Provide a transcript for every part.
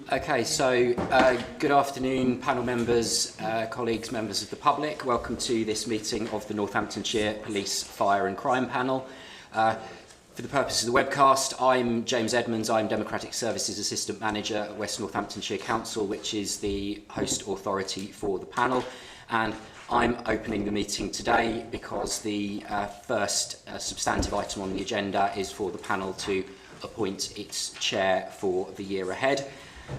Okay, so good afternoon, panel members, colleagues, members of the public. Welcome to this meeting of the Northamptonshire Police, Fire and Crime Panel. For the purpose of the webcast, I'm James Edmonds. I'm Democratic Services Assistant Manager at West Northamptonshire Council, which is the host authority for the panel. And I'm opening the meeting today because the first substantive item on the agenda is for the panel to appoint its chair for the year ahead.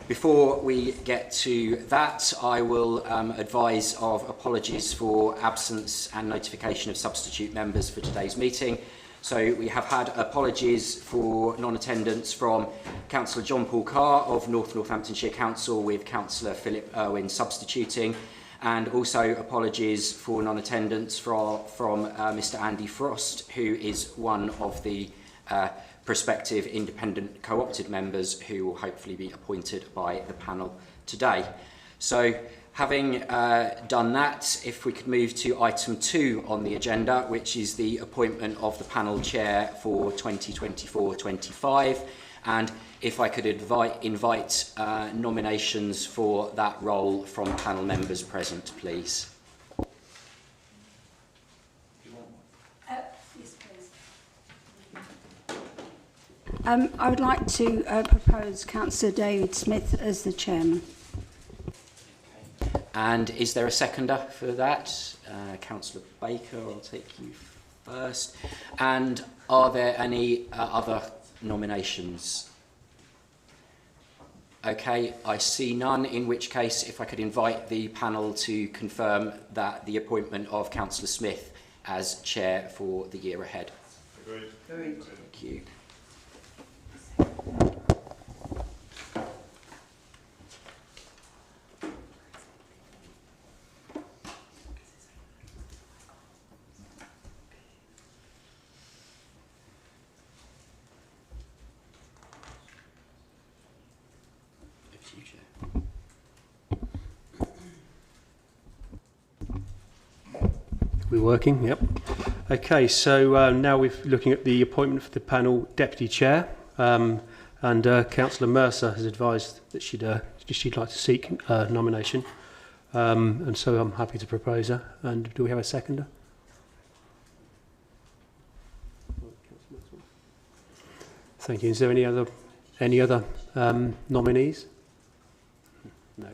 Before we get to that, I will advise of apologies for absence and notification of substitute members for today's meeting. So we have had apologies for non-attendance from Councillor John Paul Carr of North Northamptonshire Council, with Councillor Philip Irwin substituting, and also apologies for non-attendance from Mr Andy Frost, who is one of the prospective independent co-opted members who will hopefully be appointed by the panel today. So having done that, if we could move to item 2 on the agenda, which is the appointment of the panel chair for 2024-25, and if I could invite nominations for that role from panel members present, please. I would like to propose Councillor David Smith as the chairman. And is there a seconder for that? Councillor Baker, I'll take you first. And are there any other nominations? Okay, I see none, in which case if I could invite the panel to confirm that the appointment of Councillor Smith as chair for the year ahead. Agreed. Agreed. Thank you. We're working, yep. Okay, so now we're looking at the appointment for the panel deputy chair, and Councillor Mercer has advised that she'd like to seek nomination, and so I'm happy to propose her. And do we have a seconder? Thank you. Is there any other nominees? No.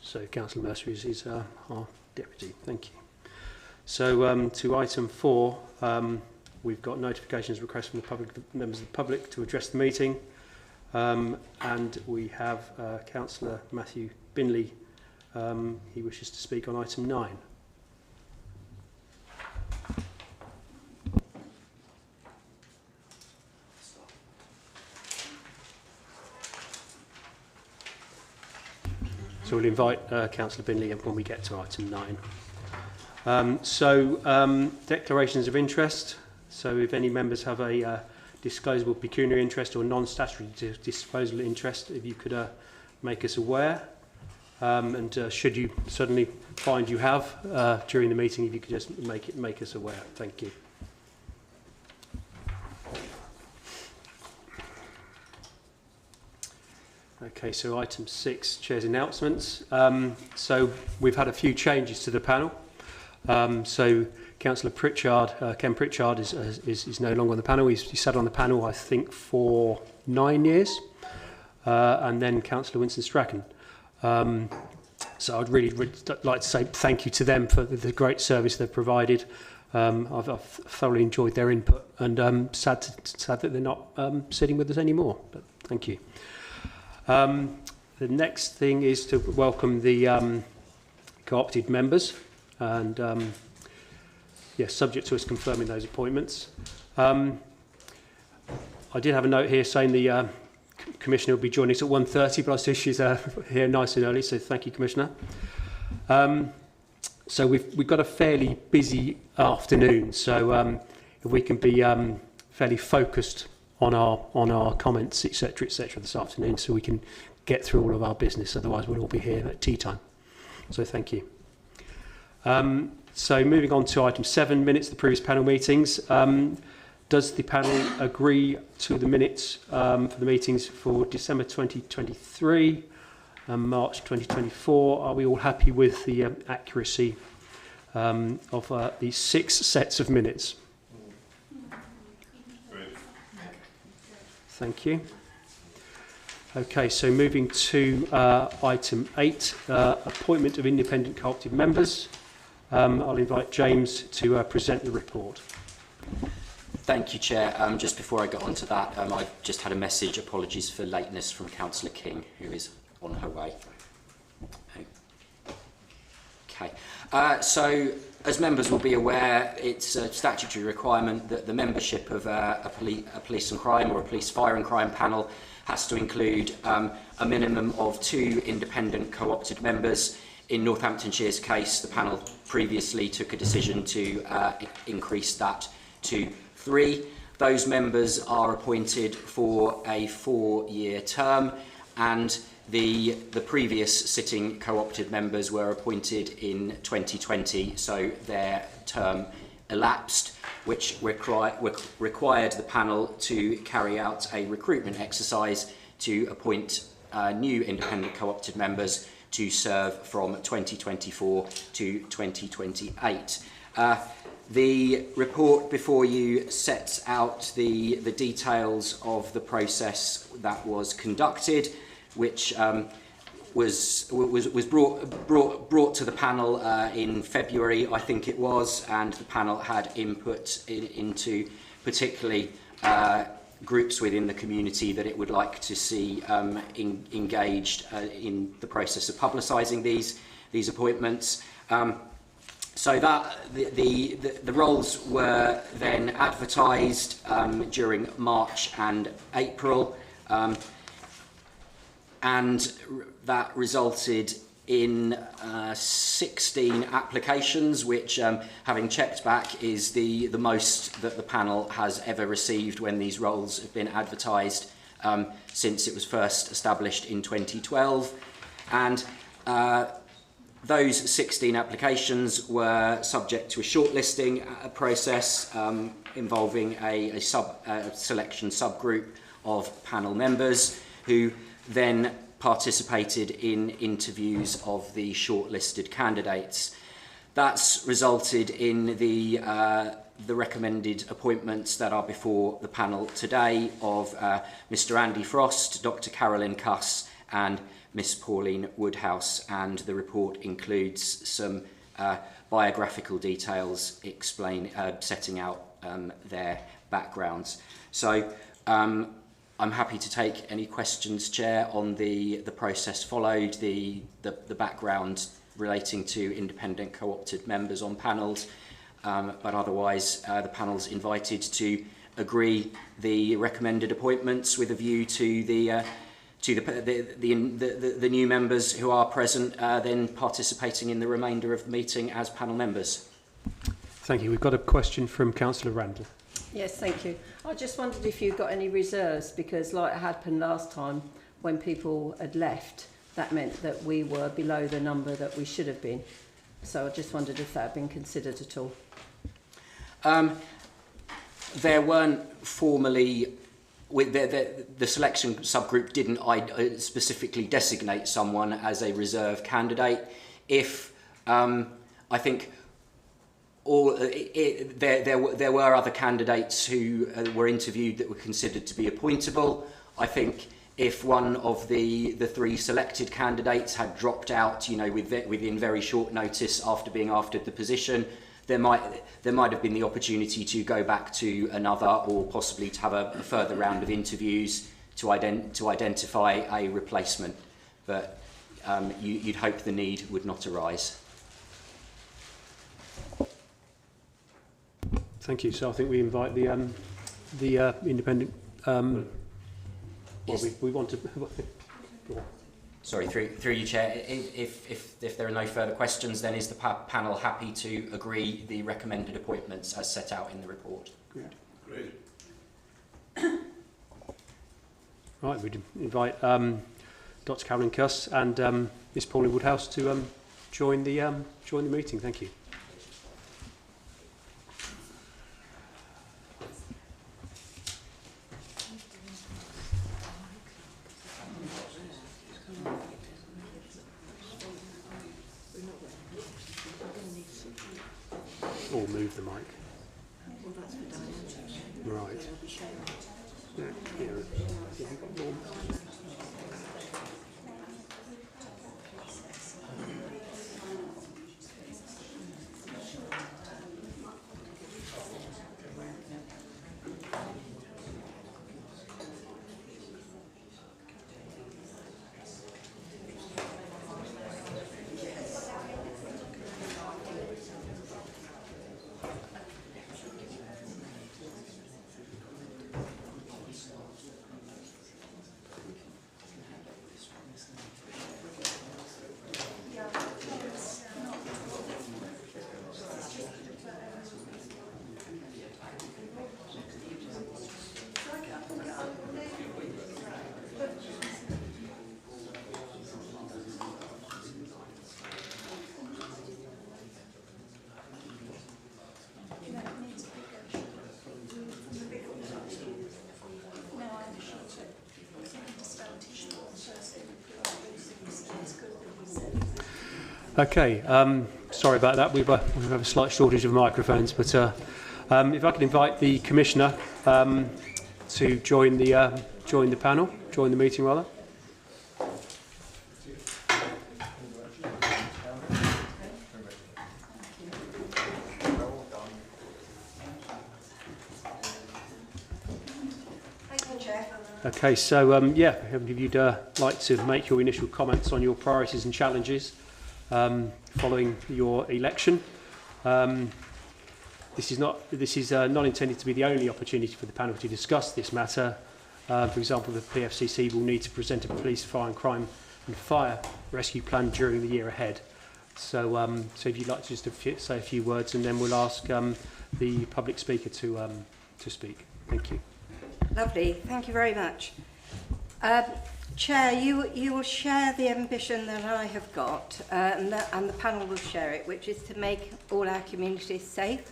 So Councillor Mercer is our deputy. Thank you. So to item 4, we've got notifications requests from the members of the public to address the meeting, and we have Councillor Matthew Binley. He wishes to speak on item 9. So we'll invite Councillor Binley when we get to item 9. Declarations of interest. So if any members have a disclosable pecuniary interest or non-statutory disposal interest, if you could make us aware. And should you suddenly find you have during the meeting, if you could just make us aware. Thank you. Okay, so item 6, Chair's announcements. So we've had a few changes to the panel. So Councillor Pritchard, Ken Pritchard is no longer on the panel. He sat on the panel, I think, for 9 years. And then Councillor Winston Strachan. So I'd really like to say thank you to them for the great service they've provided. I've thoroughly enjoyed their input, and sad that they're not sitting with us anymore. But thank you. The next thing is to welcome the co-opted members, and yes, subject to us confirming those appointments. I did have a note here saying the Commissioner will be joining us at 1:30, but I see she's here nice and early, so thank you, Commissioner. So we've got a fairly busy afternoon, so if we can be fairly focused on our comments, etc., this afternoon, so we can get through all of our business. Otherwise, we'll all be here at tea time. So thank you. So moving on to item 7, minutes of the previous panel meetings. Does the panel agree to the minutes for the meetings for December 2023 and March 2024? Are we all happy with the accuracy of these 6 sets of minutes? Thank you. Okay, so moving to item 8, appointment of independent co-opted members. I'll invite James to present the report. Thank you, Chair. Just before I get on to that, I've just had a message, apologies for lateness, from Councillor King, who is on her way. Okay. So, as members will be aware, it's a statutory requirement that the membership of a police and crime or a police fire and crime panel has to include a minimum of 2 independent co-opted members. In Northamptonshire's case, the panel previously took a decision to increase that to 3. Those members are appointed for a 4-year term, and the previous sitting co-opted members were appointed in 2020, so their term elapsed, which required the panel to carry out a recruitment exercise to appoint new independent co-opted members to serve from 2024 to 2028. The report before you sets out the details of the process that was conducted, which was brought to the panel in February, I think it was, and the panel had input into particularly groups within the community that it would like to see engaged in the process of publicising these appointments. So that the roles were then advertised during March and April, and that resulted in 16 applications, which, having checked back, is the most that the panel has ever received when these roles have been advertised since it was first established in 2012. And those 16 applications were subject to a shortlisting process involving a selection subgroup of panel members who then participated in interviews of the shortlisted candidates. That's resulted in the recommended appointments that are before the panel today of Mr. Andy Frost, Dr. Carolyn Cuss and Miss Pauline Woodhouse, and the report includes some biographical details setting out their backgrounds. So I'm happy to take any questions, Chair, on the process followed, the background relating to independent co-opted members on panels, but otherwise the panel's invited to agree the recommended appointments with a view to the new members who are present then participating in the remainder of the meeting as panel members. Thank you. We've got a question from Councillor Randall. Yes, thank you. I just wondered if you've got any reserves, because like it happened last time when people had left, that meant that we were below the number that we should have been. So I just wondered if that had been considered at all. There weren't formally, the selection subgroup didn't specifically designate someone as a reserve candidate. If I think there were other candidates who were interviewed that were considered to be appointable. I think if one of the 3 selected candidates had dropped out, within very short notice after being offered the position, there might have been the opportunity to go back to another, or possibly to have a further round of interviews to identify a replacement. But you'd hope the need would not arise. Thank you. So I think we invite the independent. We want to. Sorry, through you, Chair. If there are no further questions, then is the panel happy to agree the recommended appointments as set out in the report? Great. Right, we'd invite Dr. Carolyn Cuss and Miss Pauline Woodhouse to join the meeting. Thank you. or move the mic. Right. Yeah, yeah. Have you got more? Okay, sorry about that. We have a slight shortage of microphones, but if I could invite the Commissioner to join the panel, join the meeting rather. Okay, so yeah, if you'd like to make your initial comments on your priorities and challenges following your election. This is not intended to be the only opportunity for the panel to discuss this matter. For example, the PFCC will need to present a police, fire and crime and fire rescue plan during the year ahead. So, if you'd like to just say a few words, and then we'll ask the public speaker to speak. Thank you. Lovely, thank you very much. Chair, you will share the ambition that I have got, and the panel will share it, which is to make all our communities safe.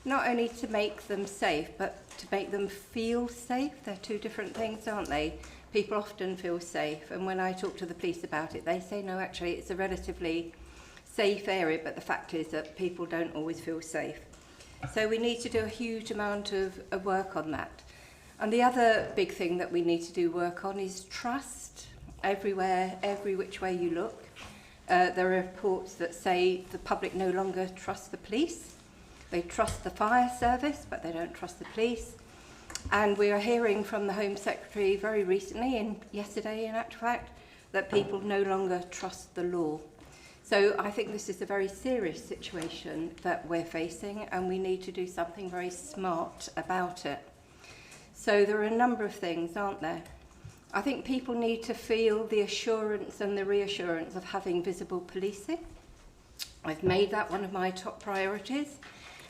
Not only to make them safe, but to make them feel safe. They're two different things, aren't they? People often feel safe, and when I talk to the police about it, they say, no, actually, it's a relatively safe area, but the fact is that people don't always feel safe. So we need to do a huge amount of work on that. And the other big thing that we need to do work on is trust everywhere, every which way you look. There are reports that say the public no longer trust the police. They trust the fire service, but they don't trust the police. And we are hearing from the Home Secretary very recently, yesterday in actual fact, that people no longer trust the law. So I think this is a very serious situation that we're facing, and we need to do something very smart about it. So there are a number of things, aren't there? I think people need to feel the assurance and the reassurance of having visible policing. I've made that one of my top priorities.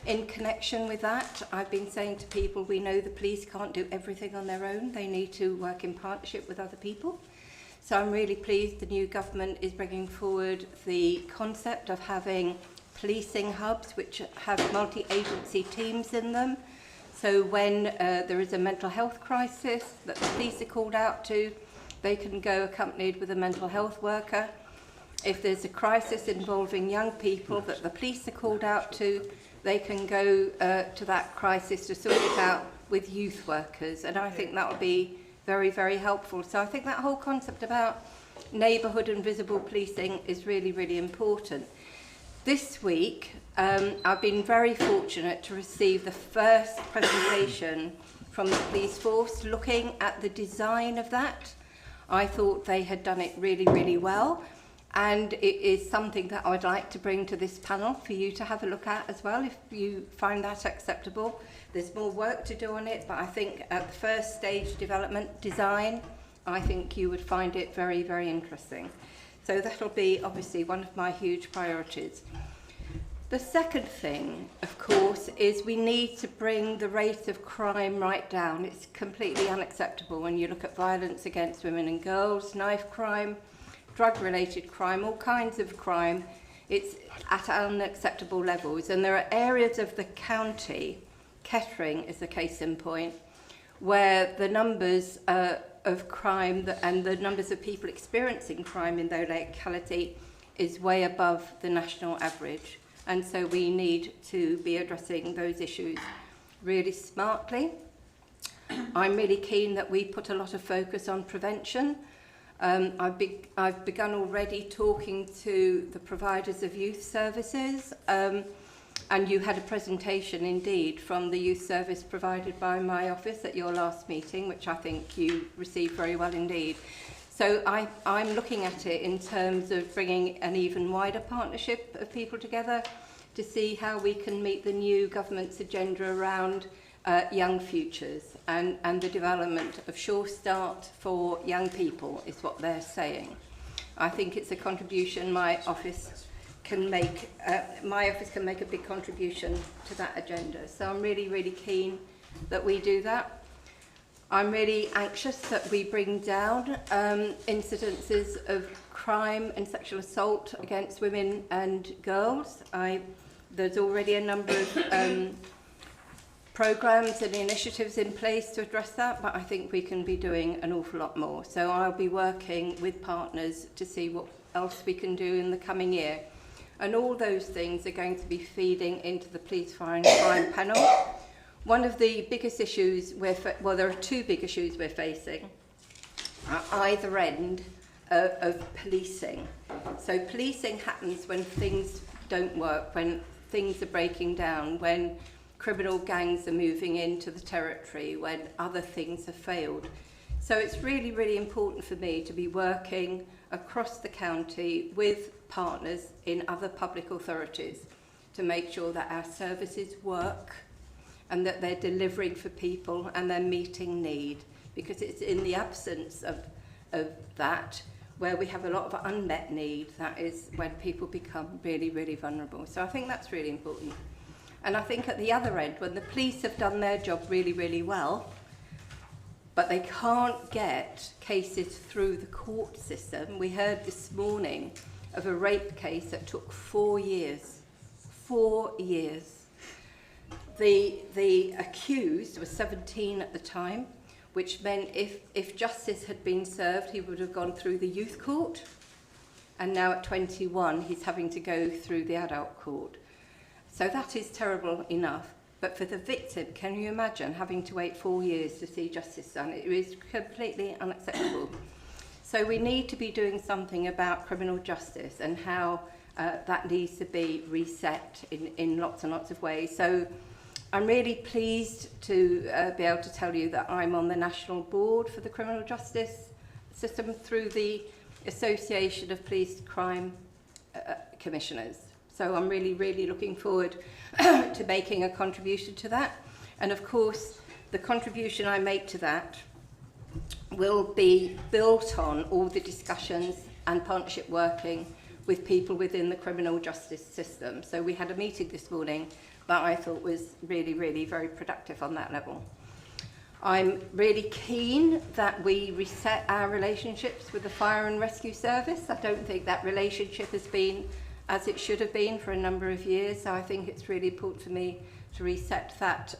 In connection with that, I've been saying to people, we know the police can't do everything on their own. They need to work in partnership with other people. So I'm really pleased the new government is bringing forward the concept of having policing hubs which have multi-agency teams in them. So when there is a mental health crisis that the police are called out to, they can go accompanied with a mental health worker. If there's a crisis involving young people that the police are called out to, they can go to that crisis to sort it out with youth workers. And I think that would be very, very helpful. So I think that whole concept about neighbourhood and visible policing is really, really important. This week, I've been very fortunate to receive the first presentation from the police force looking at the design of that. I thought they had done it really, really well. And it is something that I would like to bring to this panel for you to have a look at as well, if you find that acceptable. There's more work to do on it, but I think at the first stage development design, I think you would find it very, very interesting. So that'll be obviously one of my huge priorities. The second thing, of course, is we need to bring the rate of crime right down. It's completely unacceptable when you look at violence against women and girls, knife crime, drug-related crime, all kinds of crime. It's at unacceptable levels. And there are areas of the county, Kettering is a case in point, where the numbers of crime and the numbers of people experiencing crime in their locality is way above the national average. and so we need to be addressing those issues really smartly. I'm really keen that we put a lot of focus on prevention. I've begun already talking to the providers of youth services, and you had a presentation indeed from the youth service provided by my office at your last meeting, which I think you received very well indeed. So I'm looking at it in terms of bringing an even wider partnership of people together to see how we can meet the new government's agenda around young futures and the development of Sure Start for young people is what they're saying. I think it's a contribution my office can make. My office can make a big contribution to that agenda. So I'm really, really keen that we do that. I'm really anxious that we bring down incidences of crime and sexual assault against women and girls. There's already a number of programmes and initiatives in place to address that, but I think we can be doing an awful lot more. So I'll be working with partners to see what else we can do in the coming year. And all those things are going to be feeding into the Police, Fire and Crime panel. One of the biggest issues there are two big issues we're facing at either end of policing. So policing happens when things don't work, when things are breaking down, when criminal gangs are moving into the territory, when other things have failed. So it's really, really important for me to be working across the county with partners in other public authorities to make sure that our services work and that they're delivering for people and they're meeting need, because it's in the absence of that where we have a lot of unmet need. That is when people become really, really vulnerable. So I think that's really important. And I think at the other end, when the police have done their job really, really well, but they can't get cases through the court system. We heard this morning of a rape case that took 4 years. 4 years. The accused was 17 at the time, which meant if justice had been served, he would have gone through the youth court. And now at 21, he's having to go through the adult court. So that is terrible enough. But for the victim, can you imagine having to wait 4 years to see justice done? It is completely unacceptable. So we need to be doing something about criminal justice and how that needs to be reset in lots and lots of ways. So I'm really pleased to be able to tell you that I'm on the national board for the criminal justice system through the Association of Police Crime Commissioners. So I'm really, really looking forward to making a contribution to that. And of course, the contribution I make to that will be built on all the discussions and partnership working with people within the criminal justice system. So we had a meeting this morning that I thought was really, really very productive on that level. I'm really keen that we reset our relationships with the fire and rescue service. I don't think that relationship has been as it should have been for a number of years. So I think it's really important for me to reset that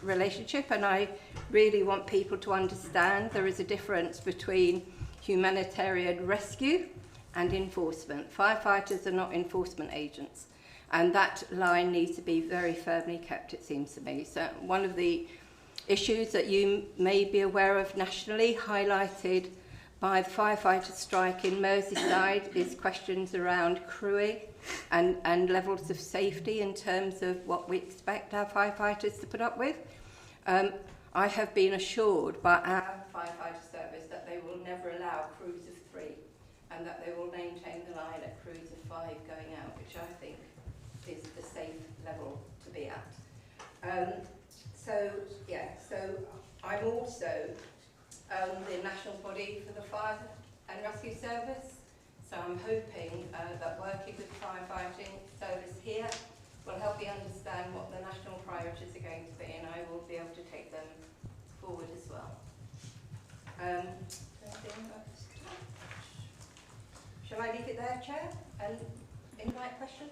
relationship. And I really want people to understand there is a difference between humanitarian rescue and enforcement. Firefighters are not enforcement agents. And that line needs to be very firmly kept, it seems to me. So one of the issues that you may be aware of nationally, highlighted by the firefighter strike in Merseyside, is questions around crewing and levels of safety in terms of what we expect our firefighters to put up with. I have been assured by our firefighter service that they will never allow crews of 3 and that they will maintain the line at crews of 5 going out, which I think is the safe level to be at. So I'm also the national body for the fire and rescue service. So I'm hoping that working with the firefighting service here will help me understand what the national priorities are going to be, and I will be able to take them forward as well. Shall I leave it there, Chair, and invite questions?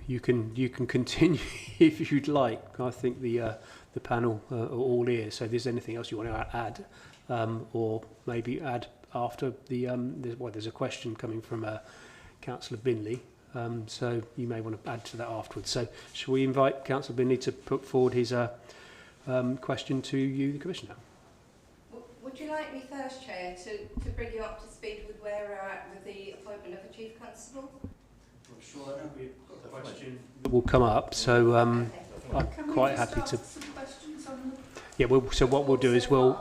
You can continue if you'd like. I think the panel are all ears. So if there's anything else you want to add, or maybe add after there's a question coming from Councillor Binley, so you may want to add to that afterwards. So shall we invite Councillor Binley to put forward his question to you, the Commissioner? Would you like me first, Chair, to bring you up to speed with where we're at with the appointment of a Chief Constable? I'm sure I know we've got the question that will come up, so I'm quite happy to. Yeah, so what we'll do is we'll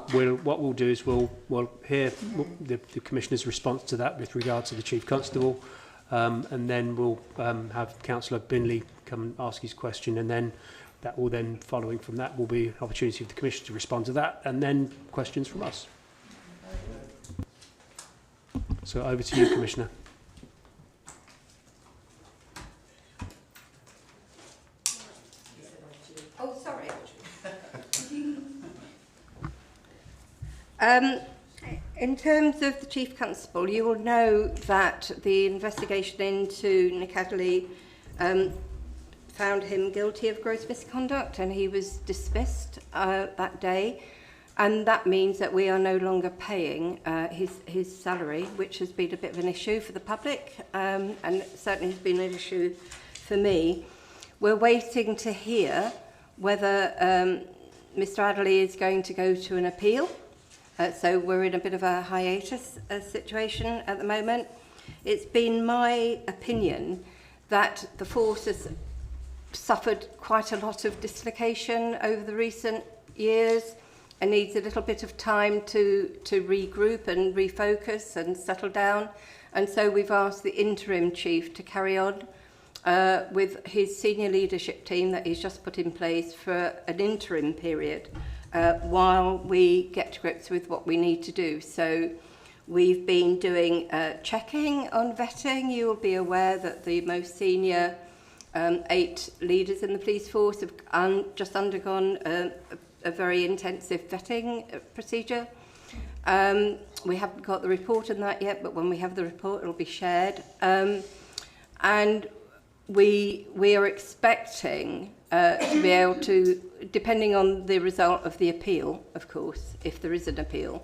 hear the Commissioner's response to that with regard to the Chief Constable, and then we'll have Councillor Binley come and ask his question, and then that will then, following from that, will be an opportunity for the Commissioner to respond to that, and then questions from us. So over to you, Commissioner. Oh, sorry. In terms of the Chief Constable, you will know that the investigation into Nick Adderley found him guilty of gross misconduct, and he was dismissed that day. And that means that we are no longer paying his salary, which has been a bit of an issue for the public, and certainly has been an issue for me. We're waiting to hear whether Mr. Adderley is going to go to an appeal. So we're in a bit of a hiatus situation at the moment. It's been my opinion that the force has suffered quite a lot of dislocation over the recent years and needs a little bit of time to regroup and refocus and settle down. And so we've asked the interim chief to carry on with his senior leadership team that he's just put in place for an interim period while we get to grips with what we need to do. So we've been doing checking on vetting. You will be aware that the most senior 8 leaders in the police force have just undergone a very intensive vetting procedure. We haven't got the report on that yet, but when we have the report, it'll be shared. And we are expecting to be able to, depending on the result of the appeal, of course, if there is an appeal,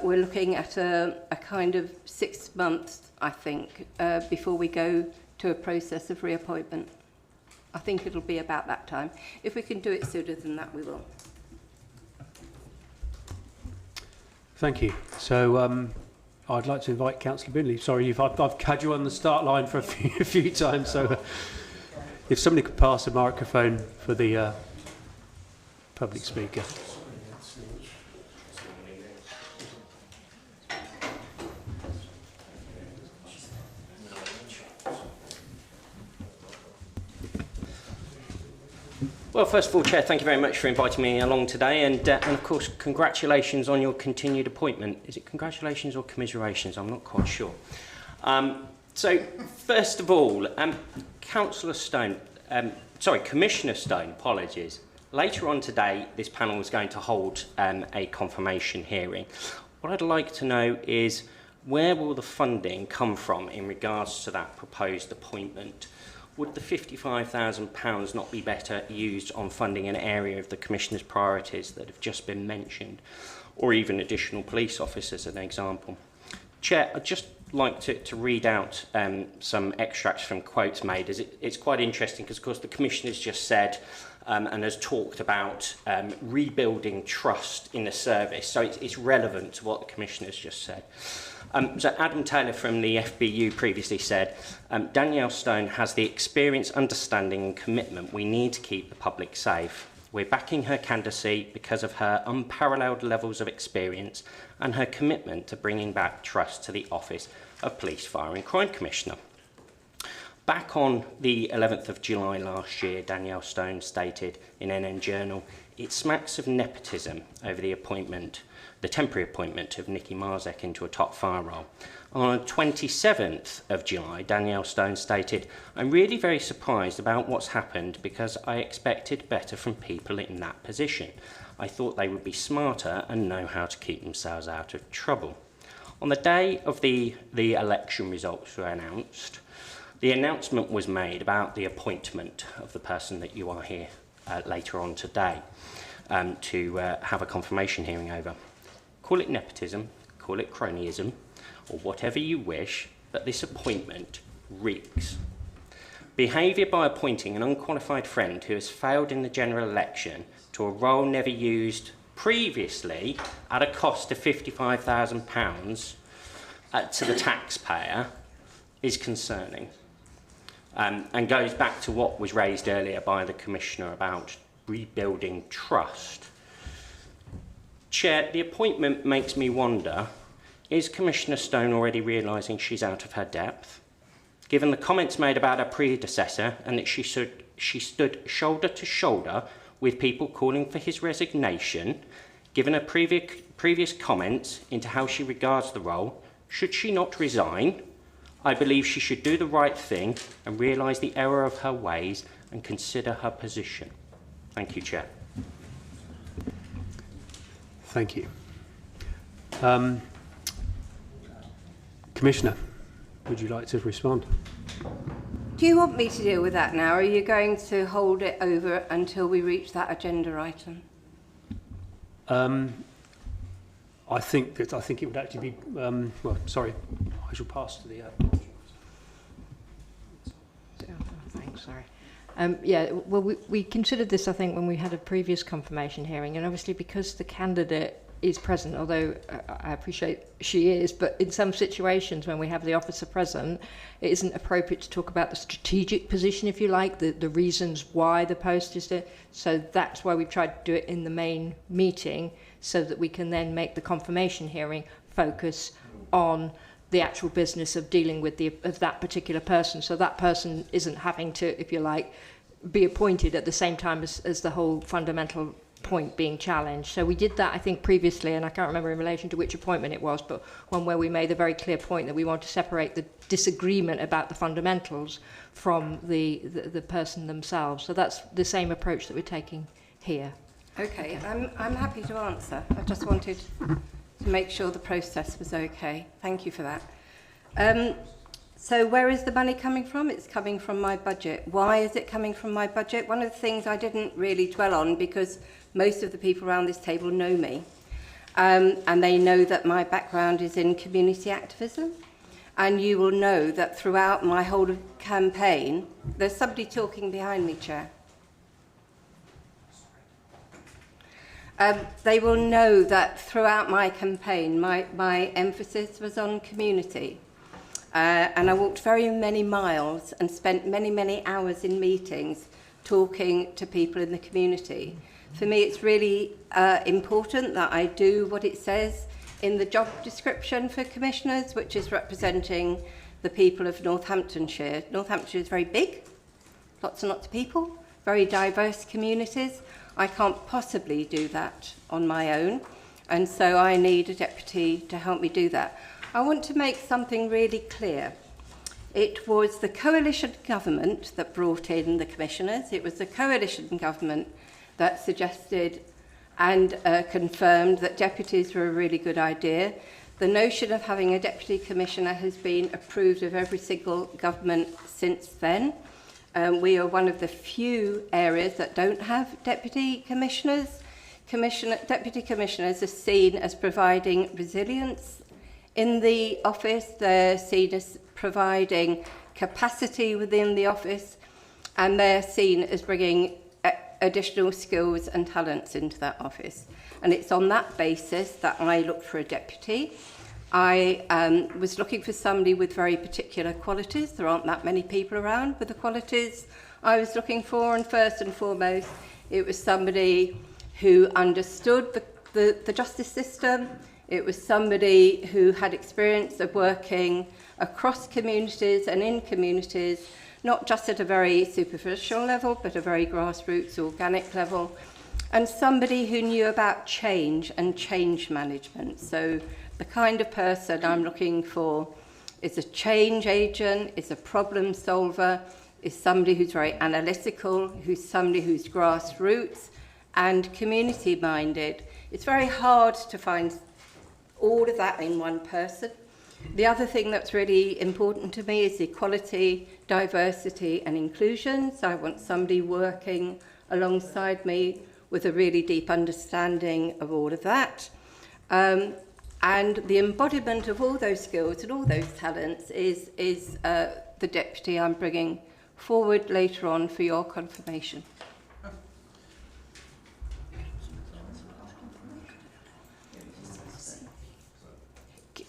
we're looking at a kind of 6 months, I think, before we go to a process of reappointment. I think it'll be about that time. If we can do it sooner than that, we will. Thank you. So I'd like to invite Councillor Binley. Sorry, I've had you on the start line for a few times, so if somebody could pass a microphone for the public speaker. Well, first of all, Chair, thank you very much for inviting me along today, and of course, congratulations on your continued appointment. Is it congratulations or commiserations? I'm not quite sure. So, first of all, Councillor Stone, Commissioner Stone, apologies. Later on today, this panel is going to hold a confirmation hearing. What I'd like to know is where will the funding come from in regards to that proposed appointment? Would the £55,000 not be better used on funding an area of the Commissioner's priorities that have just been mentioned, or even additional police officers, as an example? Chair, I'd just like to read out some extracts from quotes made, as it's quite interesting because, of course, the Commissioner's just said and has talked about rebuilding trust in the service, so it's relevant to what the Commissioner's just said. So Adam Taylor from the FBU previously said, Danielle Stone has the experience, understanding and commitment we need to keep the public safe. We're backing her candidacy because of her unparalleled levels of experience and her commitment to bringing back trust to the Office of Police, Fire and Crime Commissioner. Back on the 11th of July last year, Danielle Stone stated in NN Journal, it smacks of nepotism over the temporary appointment of Nikki Marzek into a top fire role. On the 27th of July, Danielle Stone stated, I'm really very surprised about what's happened because I expected better from people in that position. I thought they would be smarter and know how to keep themselves out of trouble. On the day of the election results were announced, the announcement was made about the appointment of the person that you are here later on today to have a confirmation hearing over. call it nepotism, call it cronyism, or whatever you wish, but this appointment reeks. Behaviour by appointing an unqualified friend who has failed in the general election to a role never used previously at a cost of £55,000 to the taxpayer is concerning, and goes back to what was raised earlier by the Commissioner about rebuilding trust. Chair, the appointment makes me wonder, is Commissioner Stone already realising she's out of her depth? Given the comments made about her predecessor and that she stood shoulder to shoulder with people calling for his resignation, given her previous comments into how she regards the role, should she not resign? I believe she should do the right thing and realise the error of her ways and consider her position. Thank you, Chair. Thank you. Commissioner, would you like to respond? Do you want me to deal with that now, or are you going to hold it over until we reach that agenda item? I think it would actually be, well, sorry, I shall pass to the... Thanks, sorry. Yeah, well, we considered this, I think, when we had a previous confirmation hearing, and obviously because the candidate is present, although I appreciate she is, but in some situations when we have the officer present, it isn't appropriate to talk about the strategic position, if you like, the reasons why the post is there. So that's why we've tried to do it in the main meeting, so that we can then make the confirmation hearing focus on the actual business of dealing with that particular person. So that person isn't having to, if you like, be appointed at the same time as the whole fundamental point being challenged. So we did that, I think, previously, and I can't remember in relation to which appointment it was, but one where we made a very clear point that we want to separate the disagreement about the fundamentals from the person themselves. So that's the same approach that we're taking here. Okay, I'm happy to answer. I just wanted to make sure the process was okay. Thank you for that. So where is the money coming from? It's coming from my budget. Why is it coming from my budget? One of the things I didn't really dwell on, because most of the people around this table know me, and they know that my background is in community activism. And you will know that throughout my whole campaign, there's somebody talking behind me, Chair. They will know that throughout my campaign, my emphasis was on community. And I walked very many miles and spent many, many hours in meetings talking to people in the community. For me, it's really important that I do what it says in the job description for commissioners, which is representing the people of Northamptonshire. Northamptonshire is very big, lots and lots of people, very diverse communities. I can't possibly do that on my own, and so I need a deputy to help me do that. I want to make something really clear. It was the coalition government that brought in the commissioners. It was the coalition government that suggested and confirmed that deputies were a really good idea. The notion of having a deputy commissioner has been approved of every single government since then. We are one of the few areas that don't have deputy commissioners. Deputy commissioners are seen as providing resilience in the office. They're seen as providing capacity within the office, and they're seen as bringing additional skills and talents into that office. And it's on that basis that I looked for a deputy. I was looking for somebody with very particular qualities. There aren't that many people around with the qualities I was looking for, and first and foremost, it was somebody who understood the justice system. It was somebody who had experience of working across communities and in communities, not just at a very superficial level, but a very grassroots, organic level, and somebody who knew about change and change management. So the kind of person I'm looking for is a change agent, is a problem solver, is somebody who's very analytical, who's somebody who's grassroots and community minded. It's very hard to find all of that in one person. The other thing that's really important to me is equality, diversity and inclusion. So I want somebody working alongside me with a really deep understanding of all of that. And the embodiment of all those skills and all those talents is the deputy I'm bringing forward later on for your confirmation.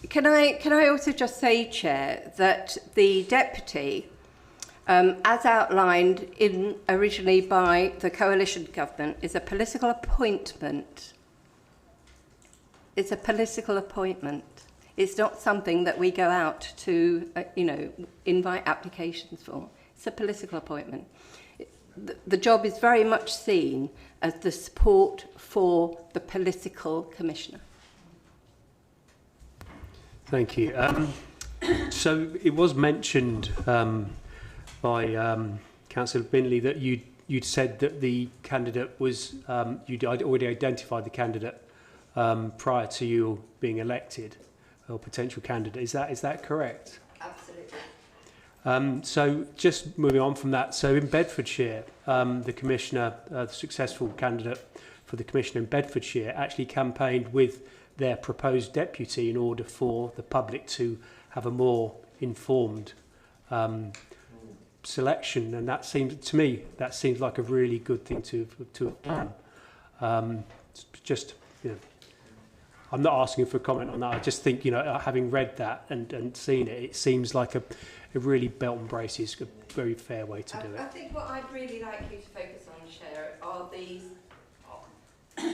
Can I also just say, Chair, that the deputy, as outlined originally by the coalition government, is a political appointment. It's a political appointment. It's not something that we go out to, invite applications for. It's a political appointment. The job is very much seen as the support for the political commissioner. Thank you. So it was mentioned by Councillor Binley that you'd said that the candidate was, you'd already identified the candidate prior to you being elected, or potential candidate. Is that correct? Absolutely. So just moving on from that, so in Bedfordshire, the commissioner, the successful candidate for the commissioner in Bedfordshire actually campaigned with their proposed deputy in order for the public to have a more informed selection, and that seems to me like a really good thing to have done. Just, I'm not asking for a comment on that. I just think, having read that and seen it, it seems like a really belt and braces, a very fair way to do it. I think what I'd really like you to focus on, Chair, are these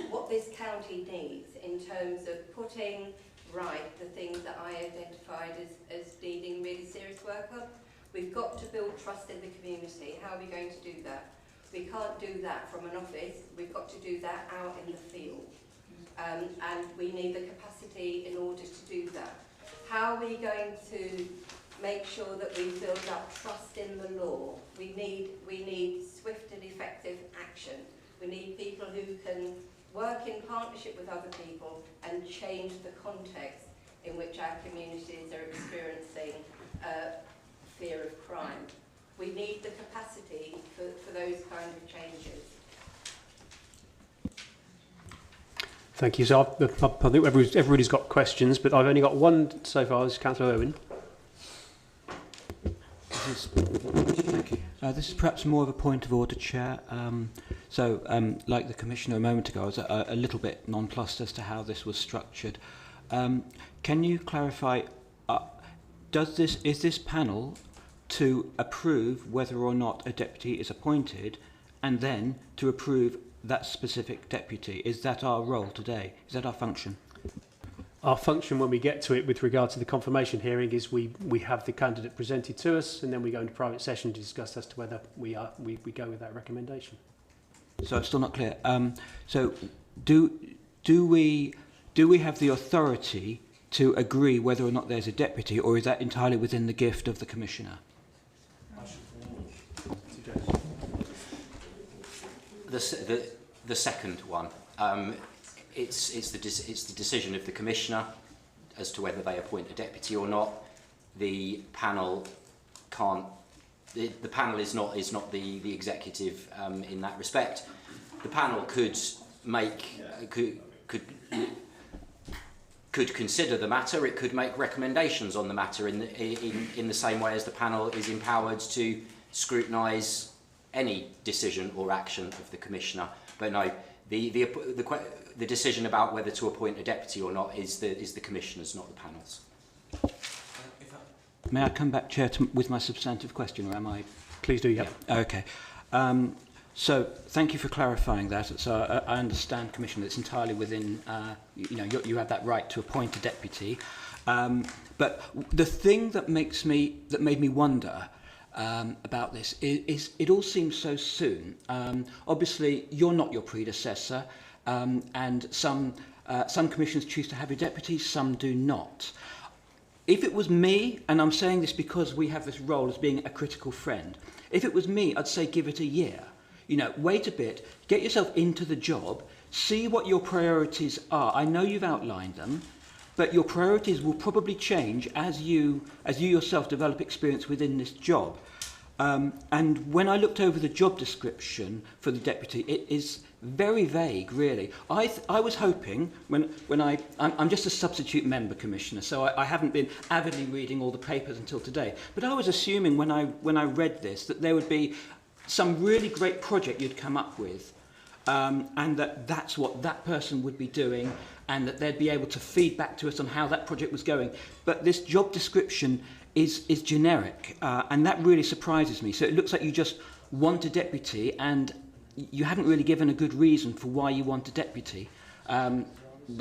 what this county needs in terms of putting right the things that I identified as needing really serious work on. We've got to build trust in the community. How are we going to do that? We can't do that from an office. We've got to do that out in the field. And we need the capacity in order to do that. How are we going to make sure that we build up trust in the law? We need swift and effective action. We need people who can work in partnership with other people and change the context in which our communities are experiencing fear of crime. We need the capacity for those kind of changes. Thank you. So I think everybody's got questions, but I've only got one so far. This is Councillor Owen. Thank you. This is perhaps more of a point of order, Chair. Like the Commissioner a moment ago, I was a little bit nonplussed as to how this was structured. Can you clarify, is this panel to approve whether or not a deputy is appointed and then to approve that specific deputy? Is that our role today? Is that our function? Our function when we get to it with regard to the confirmation hearing is we have the candidate presented to us, and then we go into private session to discuss as to whether we go with that recommendation. So it's still not clear. So do we have the authority to agree whether or not there's a deputy, or is that entirely within the gift of the Commissioner? The second one. It's the decision of the Commissioner as to whether they appoint a deputy or not. The panel can't. The panel is not the executive in that respect. The panel could consider the matter. It could make recommendations on the matter in the same way as the panel is empowered to scrutinise any decision or action of the Commissioner. But no, the decision about whether to appoint a deputy or not is the Commissioner's, not the panel's. May I come back, Chair, with my substantive question, or am I? Please do, yeah. Okay. So thank you for clarifying that. So I understand, Commissioner, it's entirely within, you have that right to appoint a deputy. But the thing that made me wonder about this is it all seems so soon. Obviously, you're not your predecessor, and some commissions choose to have a deputy, some do not. If it was me, and I'm saying this because we have this role as being a critical friend, if it was me, I'd say give it a year. Wait a bit, get yourself into the job, see what your priorities are. I know you've outlined them, but your priorities will probably change as you yourself develop experience within this job. And when I looked over the job description for the deputy, it is very vague, really. I was hoping, I'm just a substitute member, Commissioner, so I haven't been avidly reading all the papers until today, but I was assuming when I read this that there would be some really great project you'd come up with, and that's what that person would be doing, and that they'd be able to feed back to us on how that project was going. But this job description is generic, and that really surprises me. So it looks like you just want a deputy, and you haven't really given a good reason for why you want a deputy, and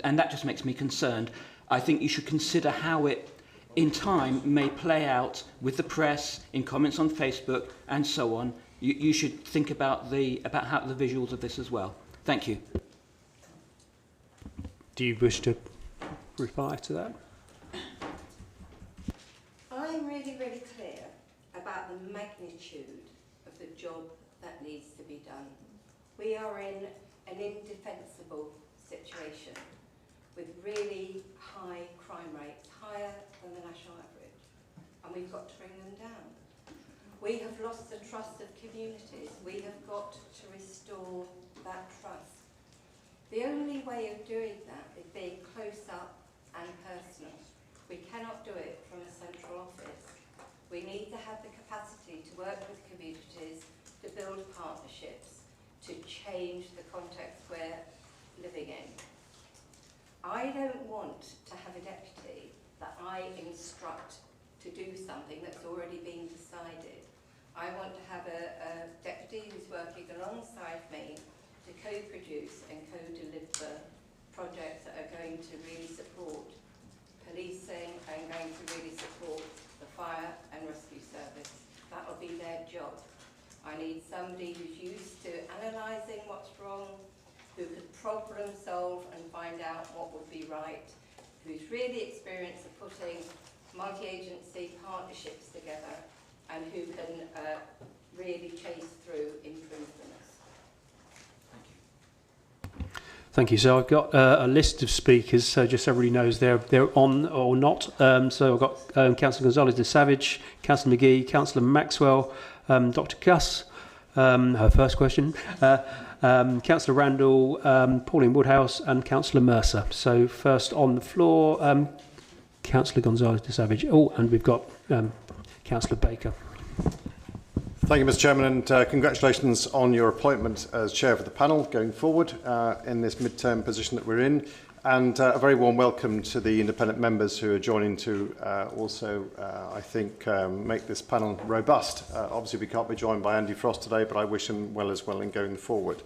that just makes me concerned. I think you should consider how it, in time, may play out with the press, in comments on Facebook, and so on. You should think about how the visuals of this as well. Thank you. Do you wish to reply to that? I'm really, really clear about the magnitude of the job that needs to be done. We are in an indefensible situation with really high crime rates, higher than the national average, and we've got to bring them down. We have lost the trust of communities. We have got to restore that trust. The only way of doing that is being close up and personal. We cannot do it from a central office. We need to have the capacity to work with communities, to build partnerships, to change the context we're living in. I don't want to have a deputy that I instruct to do something that's already been decided. I want to have a deputy who's working alongside me to co-produce and co-deliver projects that are going to really support policing and going to really support the fire and rescue service. That will be their job. I need somebody who's used to analysing what's wrong, who can problem solve and find out what would be right, who's really experienced of putting multi-agency partnerships together, and who can really chase through improvements. Thank you. So I've got a list of speakers, so just so everybody knows they're on or not. So I've got Councillor Gonzalez de Savage, Councillor McGee, Councillor Maxwell, Dr. Cuss, her first question, Councillor Randall, Pauline Woodhouse, and Councillor Mercer. So first on the floor, Councillor Gonzalez de Savage. Oh, and we've got Councillor Baker. Thank you, Mr. Chairman, and congratulations on your appointment as chair for the panel going forward in this mid-term position that we're in, and a very warm welcome to the independent members who are joining to also, I think, make this panel robust. Obviously, we can't be joined by Andy Frost today, but I wish him well as well in going forward.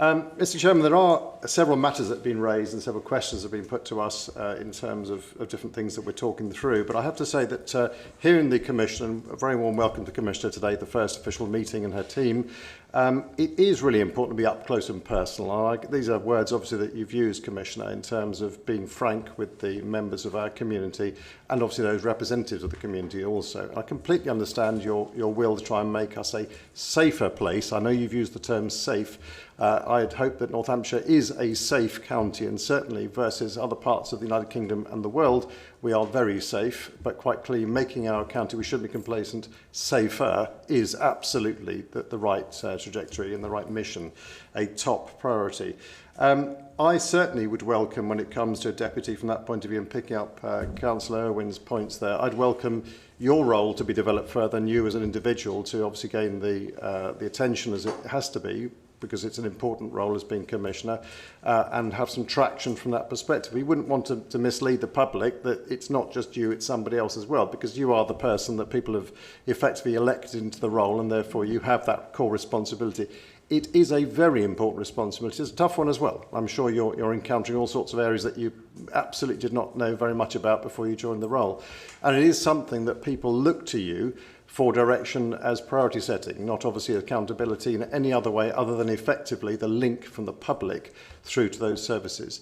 Mr. Chairman, there are several matters that have been raised and several questions that have been put to us in terms of different things that we're talking through. But I have to say that here in the Commission, a very warm welcome to Commissioner today, the first official meeting, and her team. It is really important to be up close and personal. These are words, obviously, that you've used, Commissioner, in terms of being frank with the members of our community and obviously those representatives of the community also. I completely understand your will to try and make us a safer place. I know you've used the term safe. I'd hope that Northamptonshire is a safe county, and certainly versus other parts of the United Kingdom and the world, we are very safe, but quite clearly making our county, we shouldn't be complacent, safer is absolutely the right trajectory and the right mission, a top priority. I certainly would welcome, when it comes to a deputy from that point of view, and picking up Councillor Irwin's points there, I'd welcome your role to be developed further and you as an individual to obviously gain the attention as it has to be, because it's an important role as being Commissioner, and have some traction from that perspective. We wouldn't want to mislead the public that it's not just you, it's somebody else as well, because you are the person that people have effectively elected into the role, and therefore you have that core responsibility. It is a very important responsibility. It's a tough one as well. I'm sure you're encountering all sorts of areas that you absolutely did not know very much about before you joined the role. And it is something that people look to you for direction as priority setting, not obviously accountability in any other way other than effectively the link from the public through to those services.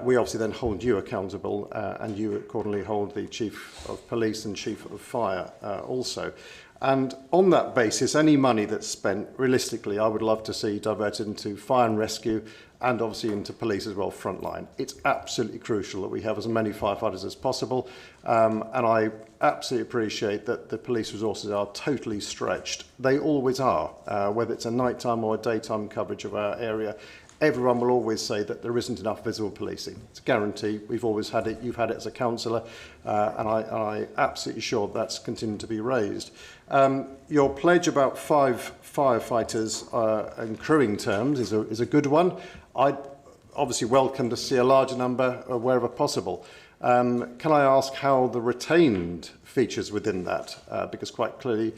We obviously then hold you accountable, and you accordingly hold the Chief of Police and Chief of Fire also. And on that basis, any money that's spent, realistically, I would love to see diverted into fire and rescue, and obviously into police as well, frontline. It's absolutely crucial that we have as many firefighters as possible, and I absolutely appreciate that the police resources are totally stretched. They always are, whether it's a nighttime or a daytime coverage of our area. everyone will always say that there isn't enough visible policing. It's a guarantee. We've always had it. You've had it as a councillor, and I'm absolutely sure that's continued to be raised. Your pledge about 5 firefighters in crewing terms is a good one. I'd obviously welcome to see a larger number wherever possible. Can I ask how the retained features within that? Because quite clearly,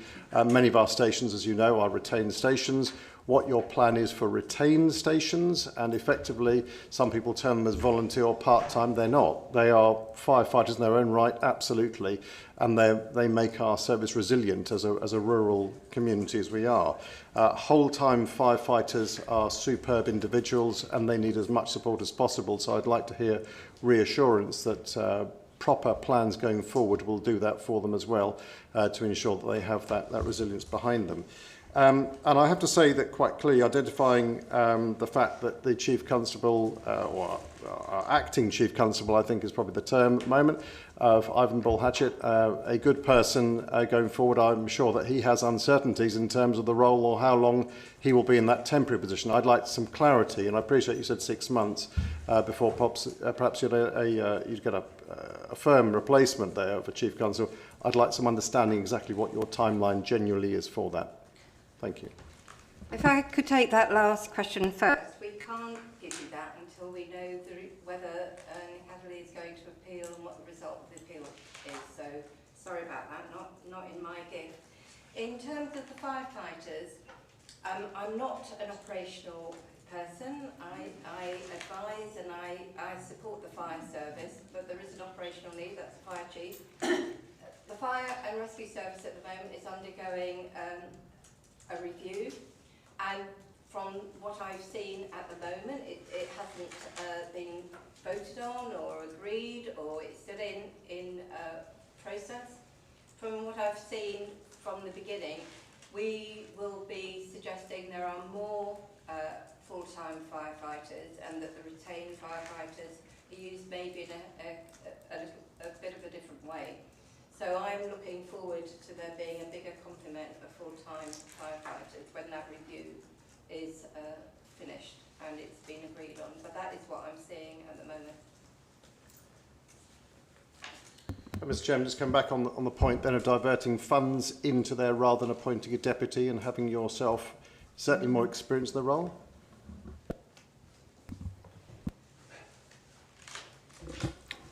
many of our stations, as you know, are retained stations. What your plan is for retained stations, and effectively, some people term them as volunteer or part-time. They're not. They are firefighters in their own right, absolutely, and they make our service resilient as a rural community as we are. Whole-time firefighters are superb individuals, and they need as much support as possible. So I'd like to hear reassurance that proper plans going forward will do that for them as well, to ensure that they have that resilience behind them. And I have to say that quite clearly identifying the fact that the Chief Constable, or Acting Chief Constable, I think is probably the term at the moment, of Ivan Bull-Hatchett, a good person going forward. I'm sure that he has uncertainties in terms of the role or how long he will be in that temporary position. I'd like some clarity, and I appreciate you said 6 months before perhaps you'd get a firm replacement there of a Chief Constable. I'd like some understanding exactly what your timeline genuinely is for that. Thank you. If I could take that last question first, we can't give you that until we know whether Nick Adderley is going to appeal and what the result of the appeal is. So sorry about that, not in my gift. In terms of the firefighters, I'm not an operational person. I advise and I support the fire service, but there is an operational need, that's the fire chief. The fire and rescue service at the moment is undergoing a review, and from what I've seen at the moment, it hasn't been voted on or agreed, or it's still in process. From what I've seen from the beginning, we will be suggesting there are more full-time firefighters, and that the retained firefighters are used maybe in a bit of a different way. So I'm looking forward to there being a bigger complement of full-time firefighters when that review is finished and it's been agreed on. But that is what I'm seeing at the moment. Mr. Chairman, just come back on the point then of diverting funds into there rather than appointing a deputy and having yourself certainly more experience in the role.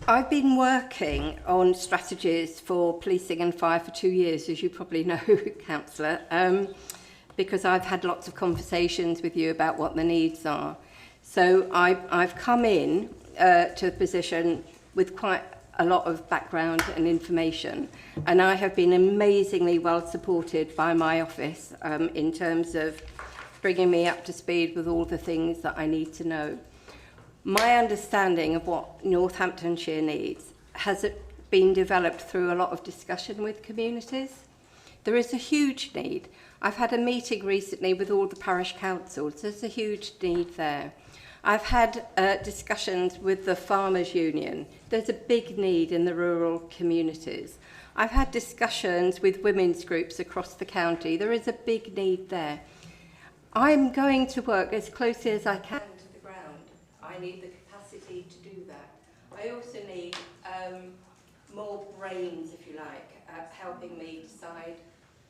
I've been working on strategies for policing and fire for 2 years, as you probably know, Councillor, because I've had lots of conversations with you about what the needs are. So I've come in to the position with quite a lot of background and information, and I have been amazingly well supported by my office in terms of bringing me up to speed with all the things that I need to know. My understanding of what Northamptonshire needs has been developed through a lot of discussion with communities. There is a huge need. I've had a meeting recently with all the parish councils. There's a huge need there. I've had discussions with the Farmers Union. There's a big need in the rural communities. I've had discussions with women's groups across the county. There is a big need there. I'm going to work as closely as I can to the ground. I need the capacity to do that. I also need more brains, if you like, helping me decide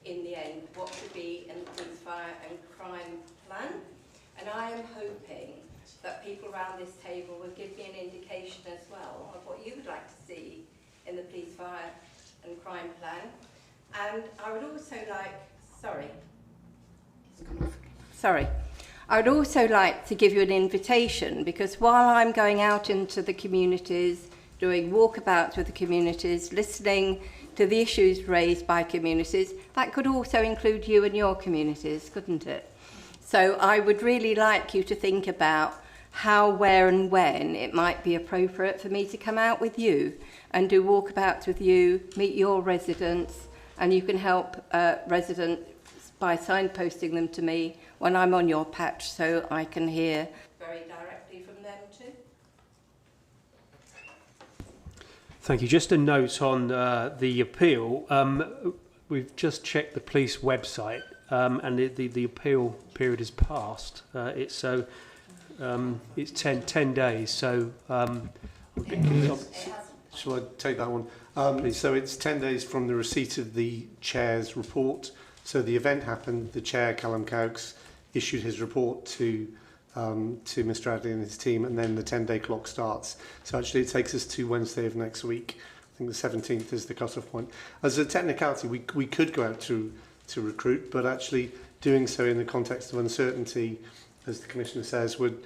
in the end what should be in the police, fire and crime plan. And I am hoping that people around this table will give me an indication as well of what you would like to see in the police, fire and crime plan. And I would also like, I would also like to give you an invitation, because while I'm going out into the communities, doing walkabouts with the communities, listening to the issues raised by communities, that could also include you and your communities, couldn't it? So I would really like you to think about how, where and when it might be appropriate for me to come out with you and do walkabouts with you, meet your residents, and you can help residents by signposting them to me when I'm on your patch, so I can hear very directly from them too. Thank you. Just a note on the appeal. We've just checked the police website, and the appeal period is past. it's 10 days. So, shall I take that one? So it's 10 days from the receipt of the chair's report. So the event happened. The chair, Callum Cowkes, issued his report to Mr. Adley and his team, and then the 10-day clock starts. So actually, it takes us to Wednesday of next week. I think the 17th is the cut-off point. As a technicality, we could go out to recruit, but actually doing so in the context of uncertainty, as the Commissioner says, would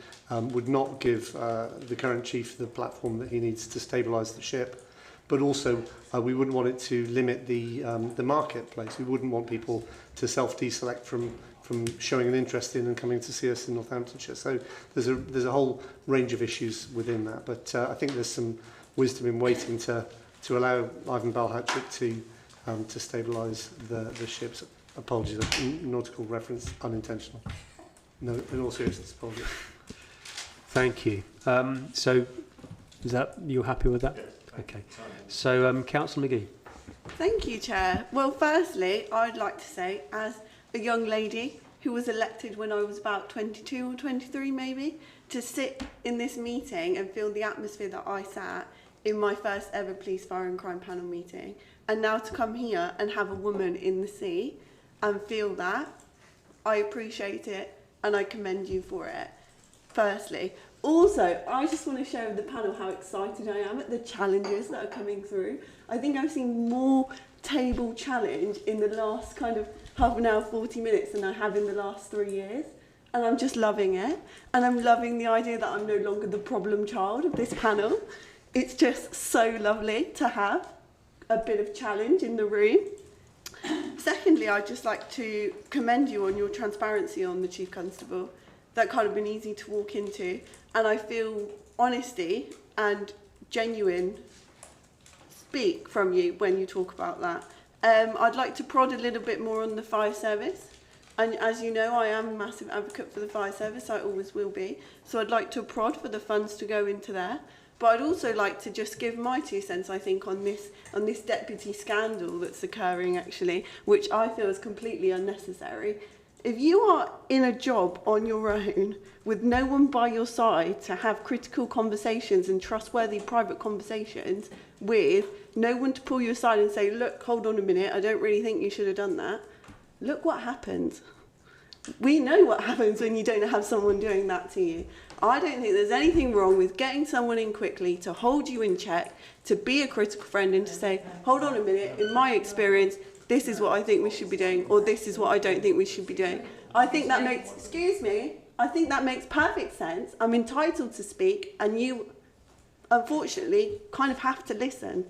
not give the current chief the platform that he needs to stabilise the ship. But also, we wouldn't want it to limit the marketplace. We wouldn't want people to self-deselect from showing an interest in and coming to see us in Northamptonshire. So there's a whole range of issues within that. But I think there's some wisdom in waiting to allow Ivan Balhatchik to stabilise the ships. Apologies, nautical reference, unintentional. No, in all seriousness, apologies. thank you. So, is that you're happy with that? Okay. So, Councillor McGee. Thank you, Chair. Well, firstly, I'd like to say, as a young lady who was elected when I was about 22 or 23 maybe, to sit in this meeting and feel the atmosphere that I sat in my first ever police, fire and crime panel meeting, and now to come here and have a woman in the sea and feel that, I appreciate it and I commend you for it, firstly. Also, I just want to share with the panel how excited I am at the challenges that are coming through. I think I've seen more table challenge in the last kind of half an hour, 40 minutes than I have in the last 3 years. And I'm just loving it. And I'm loving the idea that I'm no longer the problem child of this panel. It's just so lovely to have a bit of challenge in the room. Secondly, I'd just like to commend you on your transparency on the Chief Constable. That kind of been easy to walk into. And I feel honesty and genuine speak from you when you talk about that. I'd like to prod a little bit more on the fire service. And as you know, I am a massive advocate for the fire service. I always will be. So I'd like to prod for the funds to go into there. But I'd also like to just give my 2 cents, I think, on this deputy scandal that's occurring, actually, which I feel is completely unnecessary. If you are in a job on your own with no one by your side to have critical conversations and trustworthy private conversations with, no one to pull you aside and say, look, hold on a minute, I don't really think you should have done that. Look what happens. We know what happens when you don't have someone doing that to you. I don't think there's anything wrong with getting someone in quickly to hold you in check, to be a critical friend and to say, hold on a minute, in my experience, this is what I think we should be doing, or this is what I don't think we should be doing. I think that makes, I think that makes perfect sense. I'm entitled to speak, and you, unfortunately, kind of have to listen.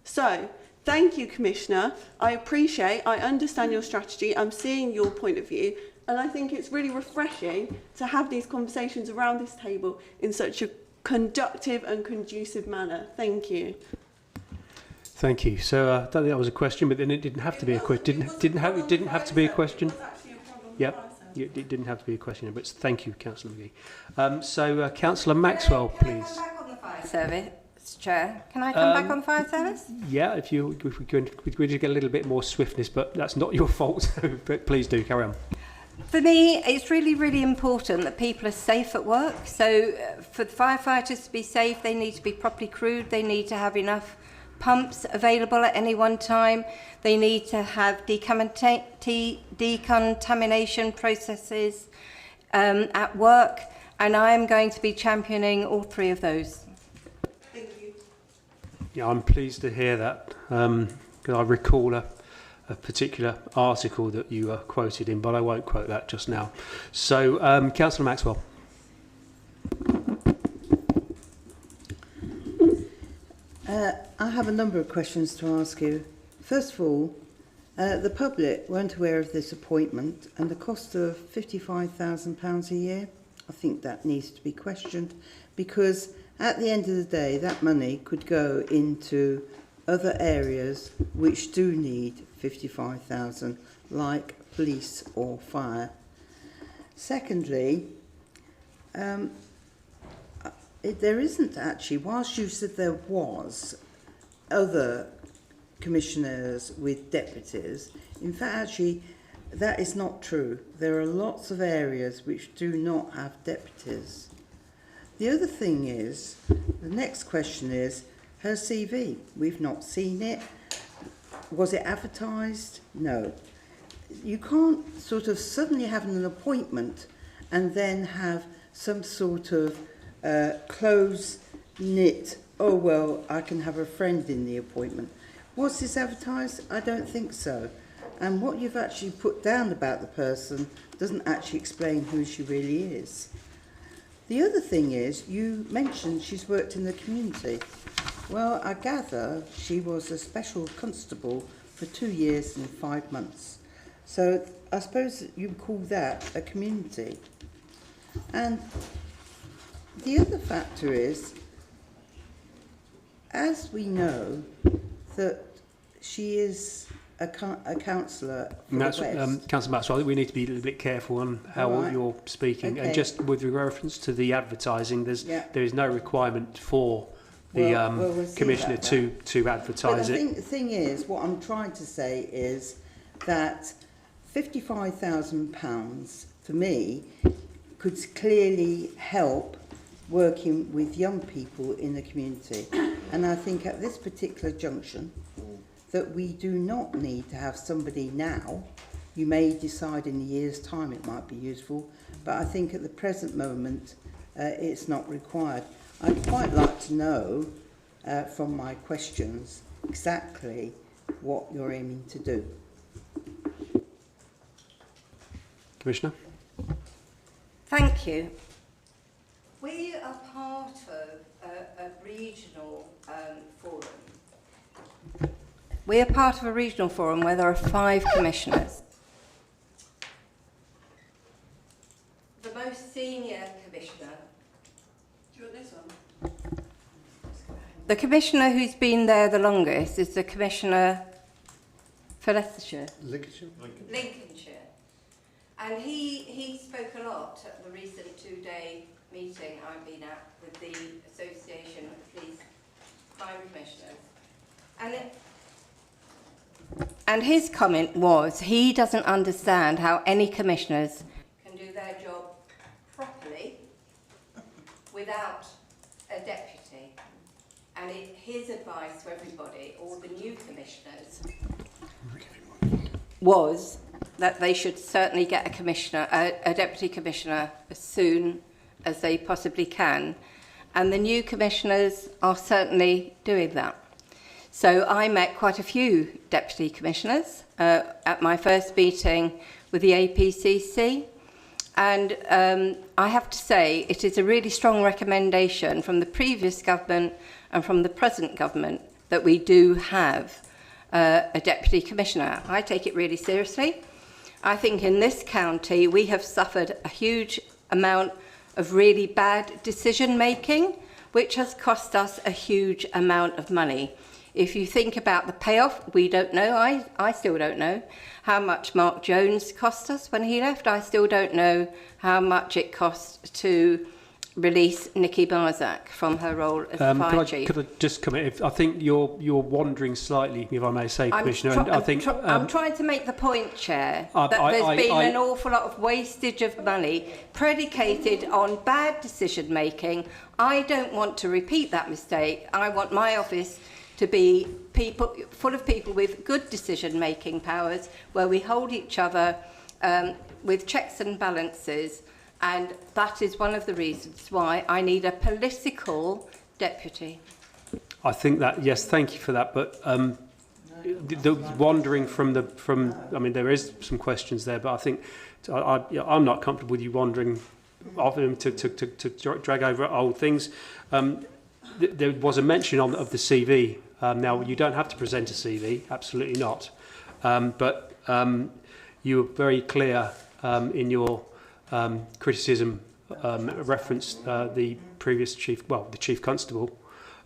So, thank you, Commissioner. I understand your strategy. I'm seeing your point of view. And I think it's really refreshing to have these conversations around this table in such a conductive and conducive manner. Thank you. Thank you. So, I don't think that was a question, but then it didn't have to be a question. It didn't have to be a question. Yep. It didn't have to be a question, but thank you, Councillor McGee. Councillor Maxwell, please. Can I come back on the fire service, Chair? Can I come back on fire service? Yeah, if we just get a little bit more swiftness, but that's not your fault. But please do carry on. For me, it's really, really important that people are safe at work. So for the firefighters to be safe, they need to be properly crewed. They need to have enough pumps available at any one time. They need to have decontamination processes at work. And I am going to be championing all 3 of those. Thank you. Yeah, I'm pleased to hear that, because I recall a particular article that you quoted in, but I won't quote that just now. So, Councillor Maxwell. I have a number of questions to ask you. First of all, the public weren't aware of this appointment and the cost of £55,000 a year. I think that needs to be questioned, because at the end of the day, that money could go into other areas which do need 55,000, like police or fire. Secondly, there isn't actually, whilst you said there was other commissioners with deputies, in fact actually that is not true. There are lots of areas which do not have deputies. The other thing is, the next question is her CV. We've not seen it. Was it advertised? No. You can't sort of suddenly have an appointment and then have some sort of close-knit, oh, well, I can have a friend in the appointment. Was this advertised? I don't think so. And what you've actually put down about the person doesn't actually explain who she really is. The other thing is, you mentioned she's worked in the community. Well, I gather she was a special constable for 2 years and 5 months. So I suppose you call that a community. And the other factor is, as we know, that she is a councillor for And that's, the West. Councillor Maxwell, I think we need to be a little bit careful on how All right. you're speaking. Okay. And just with reference to the advertising, there is no requirement for the we'll see Commissioner about to But advertise I it. think the thing is, what I'm trying to say is that £55,000 for me could clearly help working with young people in the community. And I think at this particular junction that we do not need to have somebody now. You may decide in a year's time it might be useful, but I think at the present moment it's not required. I'd quite like to know from my questions exactly what you're aiming to do. Commissioner? Thank you. We are part of a regional forum. We are part of a regional forum where there are 5 commissioners. The most senior commissioner. Do you want this one? The commissioner who's been there the longest is the commissioner for Leicestershire. Lincolnshire. And he spoke a lot at the recent 2-day meeting I've been at with the Association of Police Crime Commissioners. And his comment was he doesn't understand how any commissioners can do their job properly without a deputy. And his advice to everybody, all the new commissioners, was that they should certainly get a commissioner, a deputy commissioner, as soon as they possibly can. And the new commissioners are certainly doing that. So I met quite a few deputy commissioners at my first meeting with the APCC. And I have to say, it is a really strong recommendation from the previous government and from the present government that we do have a deputy commissioner. I take it really seriously. I think in this county we have suffered a huge amount of really bad decision making, which has cost us a huge amount of money. If you think about the payoff, we don't know. I still don't know how much Mark Jones cost us when he left. I still don't know how much it cost to release Nikki Barzak from her role as fire chief. Could I just comment? I think you're wandering slightly, if I may say, Commissioner. I'm trying to make the point, Chair, that there's been an awful lot of wastage of money predicated on bad decision making. I don't want to repeat that mistake. I want my office to be full of people with good decision-making powers, where we hold each other with checks and balances, and that is one of the reasons why I need a political deputy. I think that, yes, thank you for that, but the wandering from, I mean, there is some questions there, but I think I'm not comfortable with you wandering off him to drag over old things. There was a mention of the CV. Now, you don't have to present a CV, absolutely not. But you were very clear in your criticism, referenced the previous chief, the chief constable,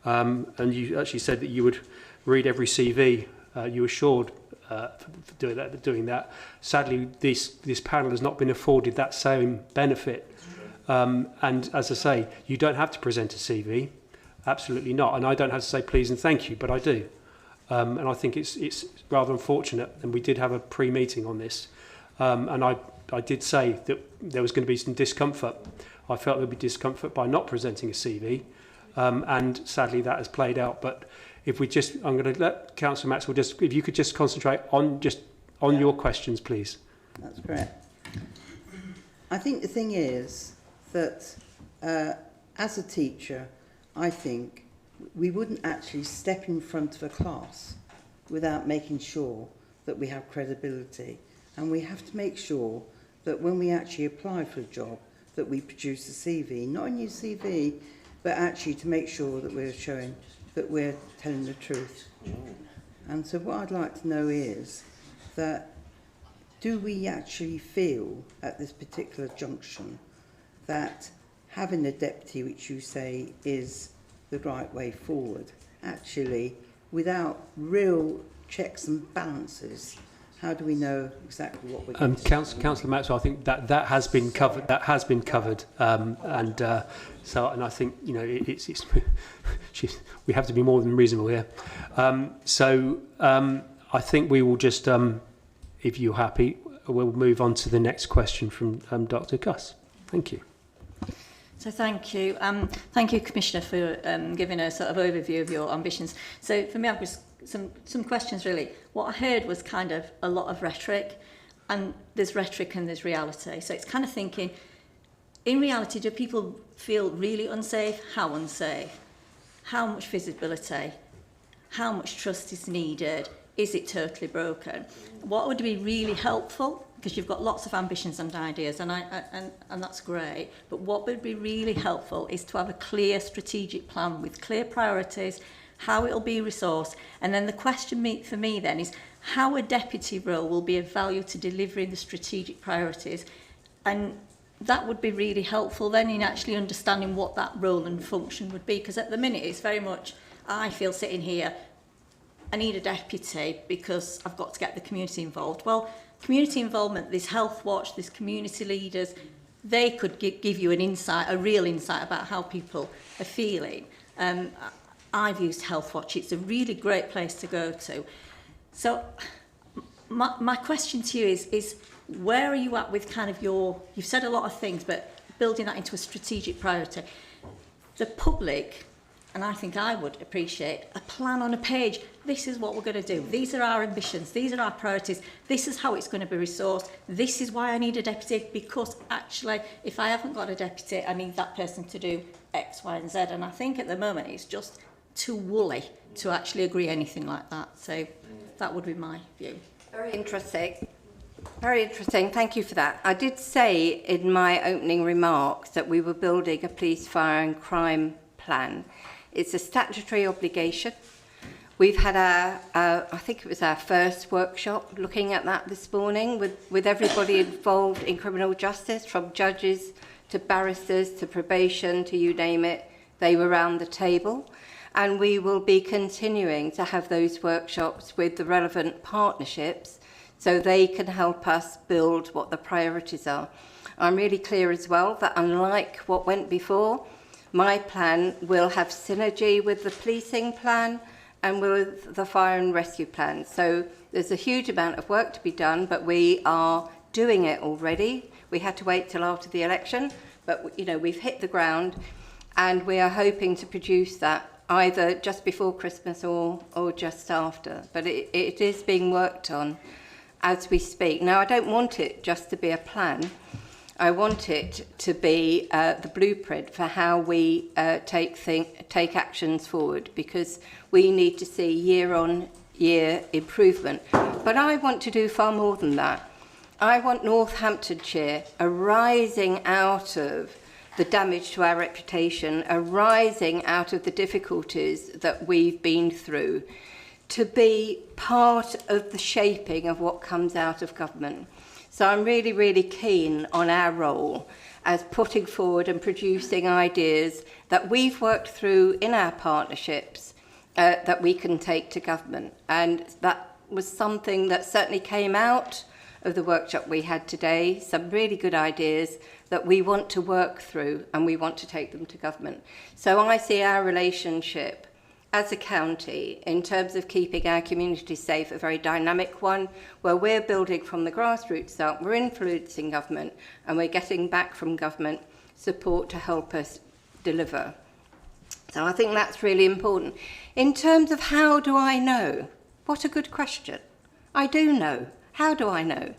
and you actually said that you would read every CV. You assured for doing that. Sadly, this panel has not been afforded that same benefit. And as I say, you don't have to present a CV. Absolutely not, and I don't have to say please and thank you, but I do, and I think it's rather unfortunate. And we did have a pre-meeting on this, and I did say that there was going to be some discomfort I felt there'd be discomfort by not presenting a CV, and sadly that has played out. But if we just, I'm going to let Councillor Maxwell if you could just concentrate on your questions, please. That's great. I think the thing is that as a teacher, I think we wouldn't actually step in front of a class without making sure that we have credibility. And we have to make sure that when we actually apply for a job, that we produce a CV, not a new CV, but actually to make sure that we're showing that we're telling the truth. And so what I'd like to know is that do we actually feel at this particular junction that having a deputy, which you say is the right way forward, actually, without real checks and balances, how do we know exactly what we're going to do? Councillor Maxwell, I think that has been covered. That has been covered, and I think we have to be more than reasonable here. I think we will just, if you're happy, we'll move on to the next question from Dr. Cuss. Thank you. So thank you. Thank you, Commissioner, for giving a sort of overview of your ambitions. So for me, I've just some questions really. What I heard was kind of a lot of rhetoric, and there's rhetoric and there's reality. So it's kind of thinking, in reality, do people feel really unsafe? How unsafe? How much visibility? How much trust is needed? Is it totally broken? What would be really helpful? Because you've got lots of ambitions and ideas, and that's great. But what would be really helpful is to have a clear strategic plan with clear priorities, how it'll be resourced, and then the question for me then is how a deputy role will be of value to delivering the strategic priorities, and that would be really helpful then in actually understanding what that role and function would be. Because at the minute it's very much, I feel sitting here, I need a deputy because I've got to get the community involved. Well, community involvement, this Health Watch, this community leaders, they could give you an insight, a real insight about how people are feeling. I've used Health Watch. It's a really great place to go to. So my question to you is where are you at with kind of you've said a lot of things, but building that into a strategic priority. The public, and I think I would appreciate a plan on a page. This is what we're going to do. These are our ambitions. These are our priorities. This is how it's going to be resourced. This is why I need a deputy, because actually, if I haven't got a deputy, I need that person to do X, Y, and Z. And I think at the moment it's just too woolly to actually agree anything like that. So that would be my view. Very interesting. Very interesting. Thank you for that. I did say in my opening remarks that we were building a police, fire and crime plan. It's a statutory obligation. We've had I think it was our first workshop looking at that this morning with everybody involved in criminal justice, from judges to barristers to probation to you name it. They were around the table. And we will be continuing to have those workshops with the relevant partnerships so they can help us build what the priorities are. I'm really clear as well that unlike what went before, my plan will have synergy with the policing plan and with the fire and rescue plan. So there's a huge amount of work to be done, but we are doing it already. We had to wait till after the election, but we've hit the ground, and we are hoping to produce that either just before Christmas or just after. But it is being worked on as we speak. Now, I don't want it just to be a plan. I want it to be the blueprint for how we take actions forward, because we need to see year-on-year improvement. But I want to do far more than that. I want Northamptonshire arising out of the damage to our reputation, arising out of the difficulties that we've been through, to be part of the shaping of what comes out of government. So I'm really, really keen on our role as putting forward and producing ideas that we've worked through in our partnerships that we can take to government. And that was something that certainly came out of the workshop we had today, some really good ideas that we want to work through and we want to take them to government. So I see our relationship as a county in terms of keeping our community safe a very dynamic one, where we're building from the grassroots up, we're influencing government and we're getting back from government support to help us deliver. So I think that's really important. In terms of how do I know? What a good question. I do know. How do I know?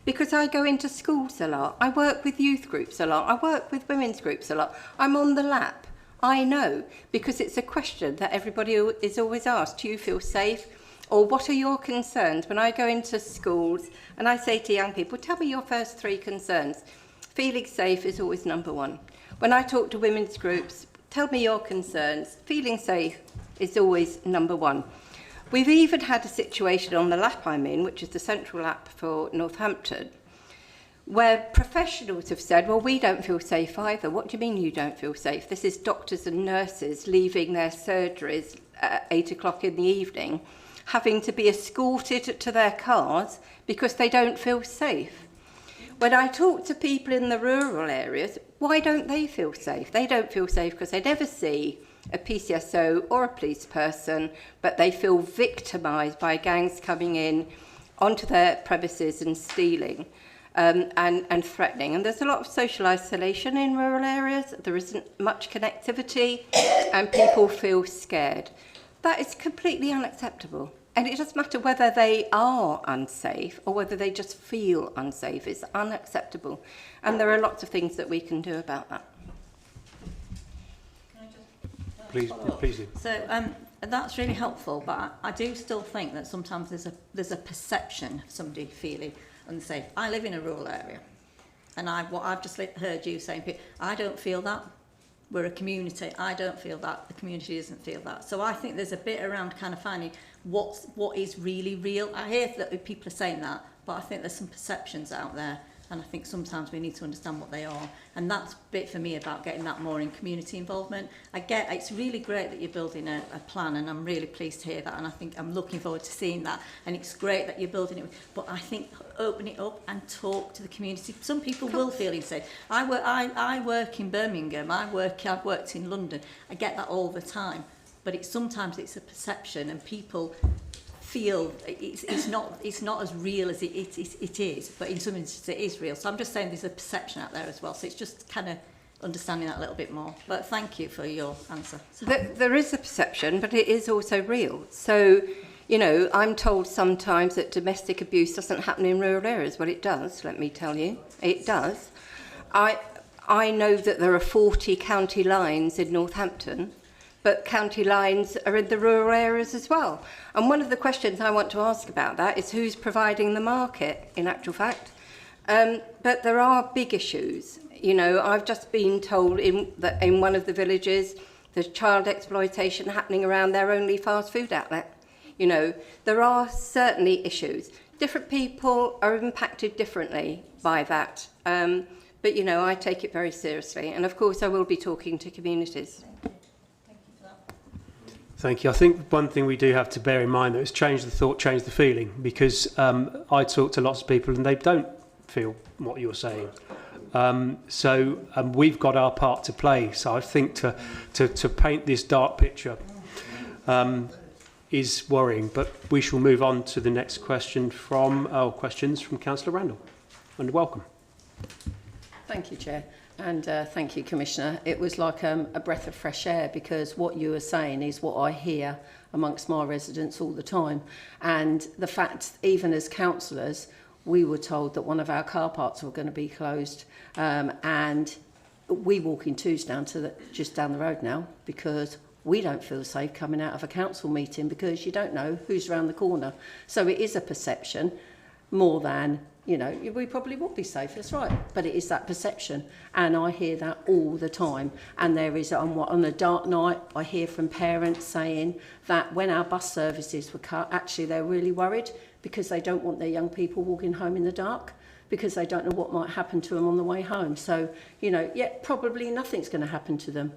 Because I go into schools a lot. I work with youth groups a lot. I work with women's groups a lot. I'm on the lap. I know, because it's a question that everybody is always asked. Do you feel safe? Or what are your concerns? When I go into schools and I say to young people, tell me your first 3 concerns. Feeling safe is always number 1. When I talk to women's groups, tell me your concerns. Feeling safe is always number 1. We've even had a situation on the lap I'm in, which is the central lap for Northampton, where professionals have said, well, we don't feel safe either. What do you mean you don't feel safe? This is doctors and nurses leaving their surgeries at 8 o'clock in the evening, having to be escorted to their cars because they don't feel safe. When I talk to people in the rural areas, why don't they feel safe? They don't feel safe because they never see a PCSO or a police person, but they feel victimised by gangs coming in onto their premises and stealing and threatening. And there's a lot of social isolation in rural areas. There isn't much connectivity and people feel scared. That is completely unacceptable. And it doesn't matter whether they are unsafe or whether they just feel unsafe. It's unacceptable. And there are lots of things that we can do about that. Please do. So that's really helpful, but I do still think that sometimes there's a perception of somebody feeling unsafe. I live in a rural area, and what I've just heard you saying, I don't feel that. We're a community. I don't feel that. The community doesn't feel that. So I think there's a bit around kind of finding what is really real. I hear that people are saying that, but I think there's some perceptions out there. And I think sometimes we need to understand what they are. And that's a bit for me about getting that more in community involvement. It's really great that you're building a plan, and I'm really pleased to hear that. And I think I'm looking forward to seeing that. And it's great that you're building it. But I think open it up and talk to the community. Some people will feel unsafe. I work in Birmingham. I've worked in London. I get that all the time. But sometimes it's a perception, and people feel it's not as real as it is, but in some instances it is real. So I'm just saying there's a perception out there as well. So it's just kind of understanding that a little bit more. But thank you for your answer. There is a perception, but it is also real. So, you know, I'm told sometimes that domestic abuse doesn't happen in rural areas. Well, it does, let me tell you. It does. I know that there are 40 county lines in Northampton, but county lines are in the rural areas as well. And one of the questions I want to ask about that is who's providing the market, in actual fact. But there are big issues. You know, I've just been told that in one of the villages, there's child exploitation happening around their only fast food outlet. You know, there are certainly issues. Different people are impacted differently by that. But, you know, I take it very seriously. And, of course, I will be talking to communities. Thank you. I think one thing we do have to bear in mind, though, is change the thought, change the feeling, because I talk to lots of people and they don't feel what you're saying. So we've got our part to play. So I think to paint this dark picture is worrying, but we shall move on to the next question questions from Councillor Randall. And welcome. Thank you, Chair. And thank you, Commissioner. It was like a breath of fresh air, because what you were saying is what I hear amongst my residents all the time. And the fact, even as councillors, we were told that one of our car parks were going to be closed. And we walk in twos just down the road now, because we don't feel safe coming out of a council meeting, because you don't know who's around the corner. So it is a perception more than, you know, we probably would be safe, that's right. But it is that perception. And I hear that all the time. And there is, on a dark night, I hear from parents saying that when our bus services were cut, actually they're really worried because they don't want their young people walking home in the dark, because they don't know what might happen to them on the way home. So, you know, yeah, probably nothing's going to happen to them.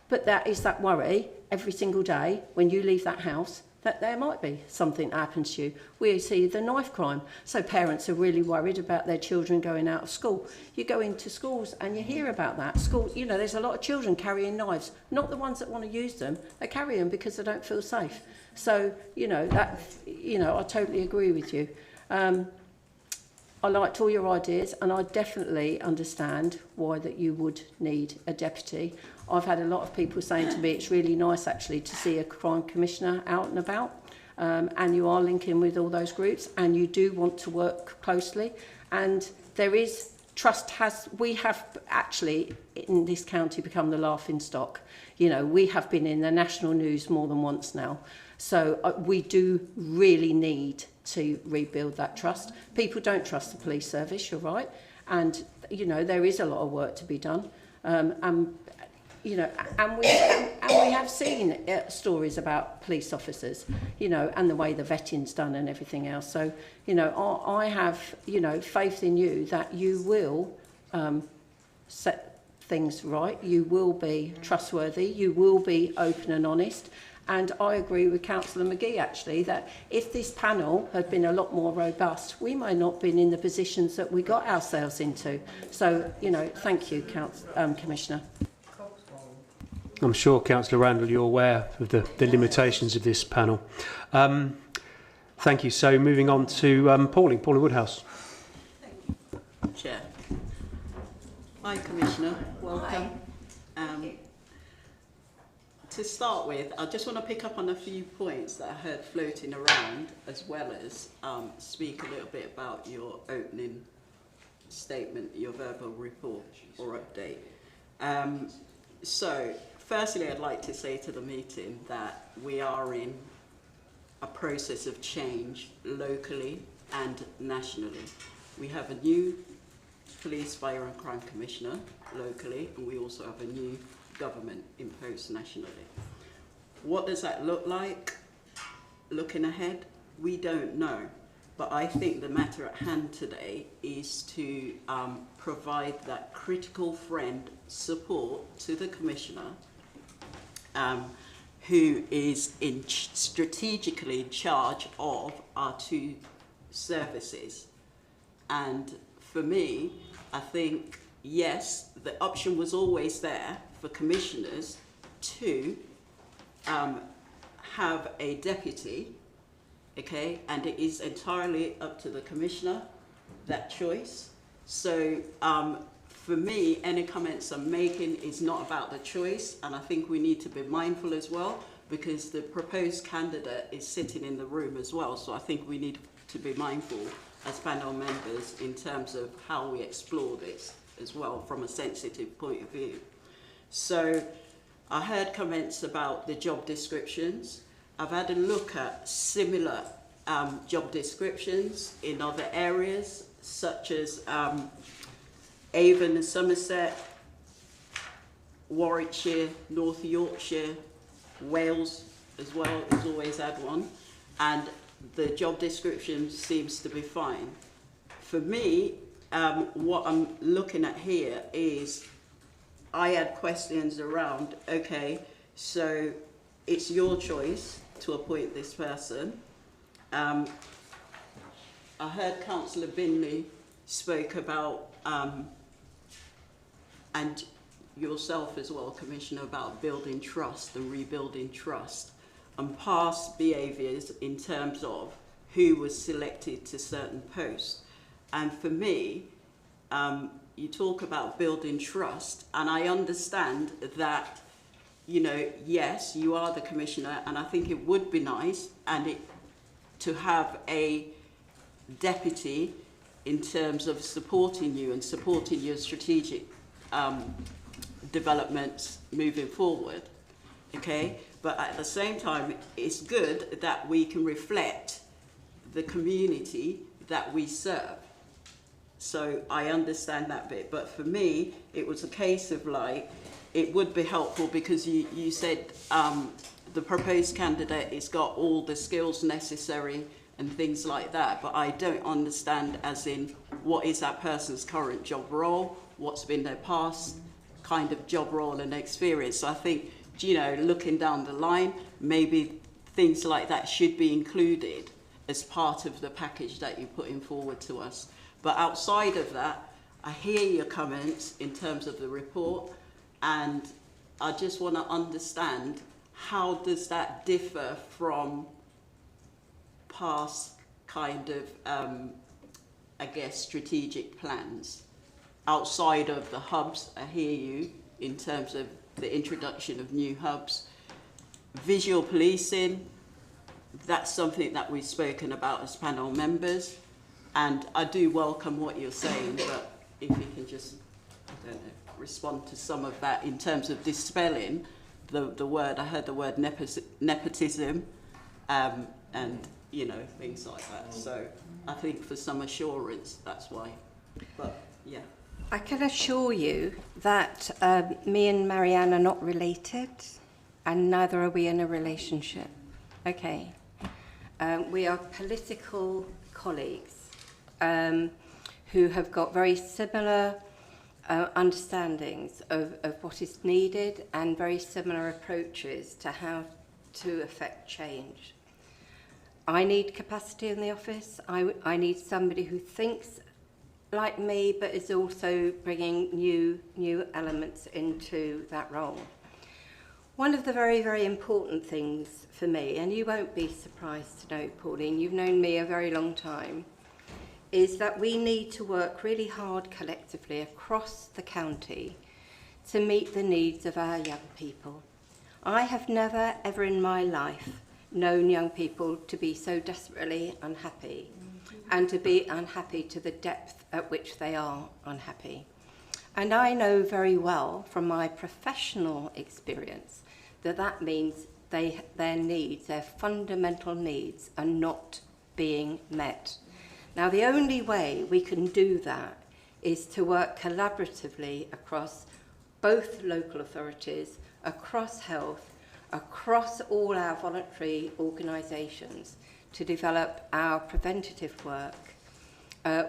But that is that worry every single day when you leave that house, that there might be something that happens to you. We see the knife crime. So parents are really worried about their children going out of school. You go into schools and you hear about that. School, you know, there's a lot of children carrying knives, not the ones that want to use them. They carry them because they don't feel safe. So, you know, I totally agree with you. I liked all your ideas, and I definitely understand why that you would need a deputy. I've had a lot of people saying to me it's really nice actually to see a crime commissioner out and about, and you are linking with all those groups, and you do want to work closely, and there is we have actually in this county become the laughing stock. You know, we have been in the national news more than once now. So we do really need to rebuild that trust. People don't trust the police service, you're right. And, you know, there is a lot of work to be done. You know, and we have seen stories about police officers, you know, and the way the vetting's done and everything else. So, you know, I have, you know, faith in you that you will set things right. You will be trustworthy. You will be open and honest. And I agree with Councillor McGee, actually, that if this panel had been a lot more robust, we might not have been in the positions that we got ourselves into. So, you know, thank you, Commissioner. I'm sure, Councillor Randall, you're aware of the limitations of this panel. Thank you. So moving on to Pauline Woodhouse. Chair. Hi, Commissioner. Welcome. To start with, I just want to pick up on a few points that I heard floating around, as well as speak a little bit about your opening statement, your verbal report or update. So, firstly, I'd like to say to the meeting that we are in a process of change locally and nationally. We have a new Police, Fire and Crime Commissioner locally, and we also have a new government imposed nationally. What does that look like? Looking ahead, we don't know. But I think the matter at hand today is to provide that critical friend support to the Commissioner, who is strategically in charge of our two services. And for me, I think, yes, the option was always there for commissioners to have a deputy, okay, and it is entirely up to the commissioner, that choice. So for me, any comments I'm making is not about the choice, and I think we need to be mindful as well, because the proposed candidate is sitting in the room as well, so I think we need to be mindful as panel members in terms of how we explore this as well from a sensitive point of view. So I heard comments about the job descriptions. I've had a look at similar job descriptions in other areas, such as Avon and Somerset, Warwickshire, North Yorkshire, Wales as well has always had one, and the job description seems to be fine. For me, what I'm looking at here is I had questions around, okay, so it's your choice to appoint this person. I heard Councillor Binley spoke about, and yourself as well, Commissioner, about building trust and rebuilding trust and past behaviours in terms of who was selected to certain posts. And for me, you talk about building trust, and I understand that, you know, yes, you are the commissioner, and I think it would be nice to have a deputy in terms of supporting you and supporting your strategic developments moving forward, okay? But at the same time, it's good that we can reflect the community that we serve. So I understand that bit, but for me, it was a case of like, it would be helpful because you said the proposed candidate has got all the skills necessary and things like that, but I don't understand as in what is that person's current job role, what's been their past kind of job role and experience. So I think, you know, looking down the line, maybe things like that should be included as part of the package that you're putting forward to us. But outside of that, I hear your comments in terms of the report, and I just want to understand, how does that differ from past kind of I guess, strategic plans outside of the hubs. I hear you in terms of the introduction of new hubs. Visual policing, that's something that we've spoken about as panel members. And I do welcome what you're saying, but if you can just, I don't know, respond to some of that in terms of dispelling the word, I heard the word nepotism, and, you know, things like that. So I think for some assurance, that's why. But, yeah. I can assure you that me and Marianne are not related, and neither are we in a relationship. Okay. We are political colleagues who have got very similar understandings of what is needed and very similar approaches to how to affect change. I need capacity in the office. I need somebody who thinks like me but is also bringing new elements into that role. One of the very, very important things for me, and you won't be surprised to know, Pauline, you've known me a very long time, is that we need to work really hard collectively across the county to meet the needs of our young people. I have never, ever in my life known young people to be so desperately unhappy and to be unhappy to the depth at which they are unhappy. And I know very well from my professional experience that that means their needs, their fundamental needs, are not being met. Now, the only way we can do that is to work collaboratively across both local authorities, across health, across all our voluntary organisations to develop our preventative work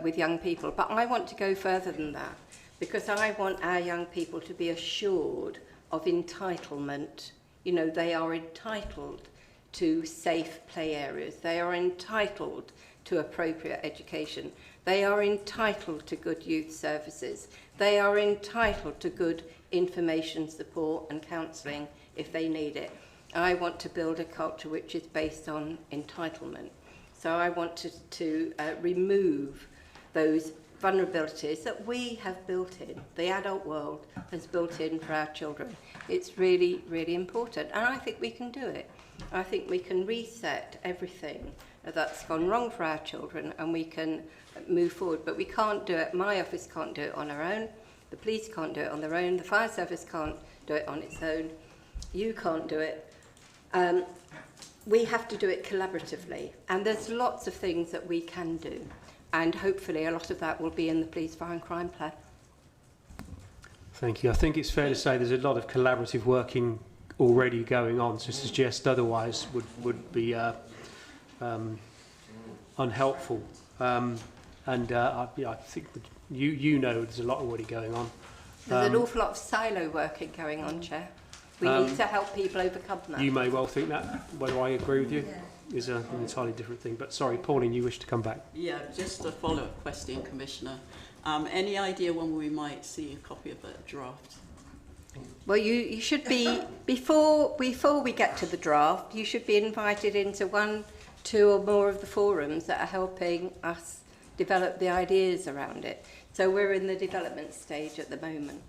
with young people. But I want to go further than that, because I want our young people to be assured of entitlement. You know, they are entitled to safe play areas. They are entitled to appropriate education. They are entitled to good youth services. They are entitled to good information support and counselling if they need it. I want to build a culture which is based on entitlement. So I want to remove those vulnerabilities that we have built in, the adult world has built in for our children. It's really, really important. And I think we can do it. I think we can reset everything that's gone wrong for our children and we can move forward. But we can't do it. My office can't do it on our own. The police can't do it on their own. The fire service can't do it on its own. You can't do it. We have to do it collaboratively. And there's lots of things that we can do. And hopefully a lot of that will be in the police, fire and crime plan. Thank you. I think it's fair to say there's a lot of collaborative working already going on. To suggest otherwise would be unhelpful. I think you know there's a lot already going on. There's an awful lot of silo working going on, Chair. We need to help people overcome that. You may well think that. Whether I agree with you is an entirely different thing. But sorry, Pauline, you wish to come back. Yeah, just a follow-up question, Commissioner. Any idea when we might see a copy of that draft? Well, you should be, before we get to the draft, you should be invited into 1, 2 or more of the forums that are helping us develop the ideas around it. So we're in the development stage at the moment.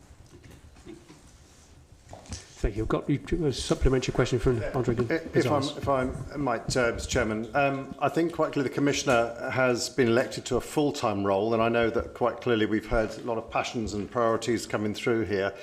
Thank you. I've got a supplementary question from Andre. If I might, Mr. Chairman, I think quite clearly the Commissioner has been elected to a full-time role, and I know that quite clearly we've heard a lot of passions and priorities coming through here.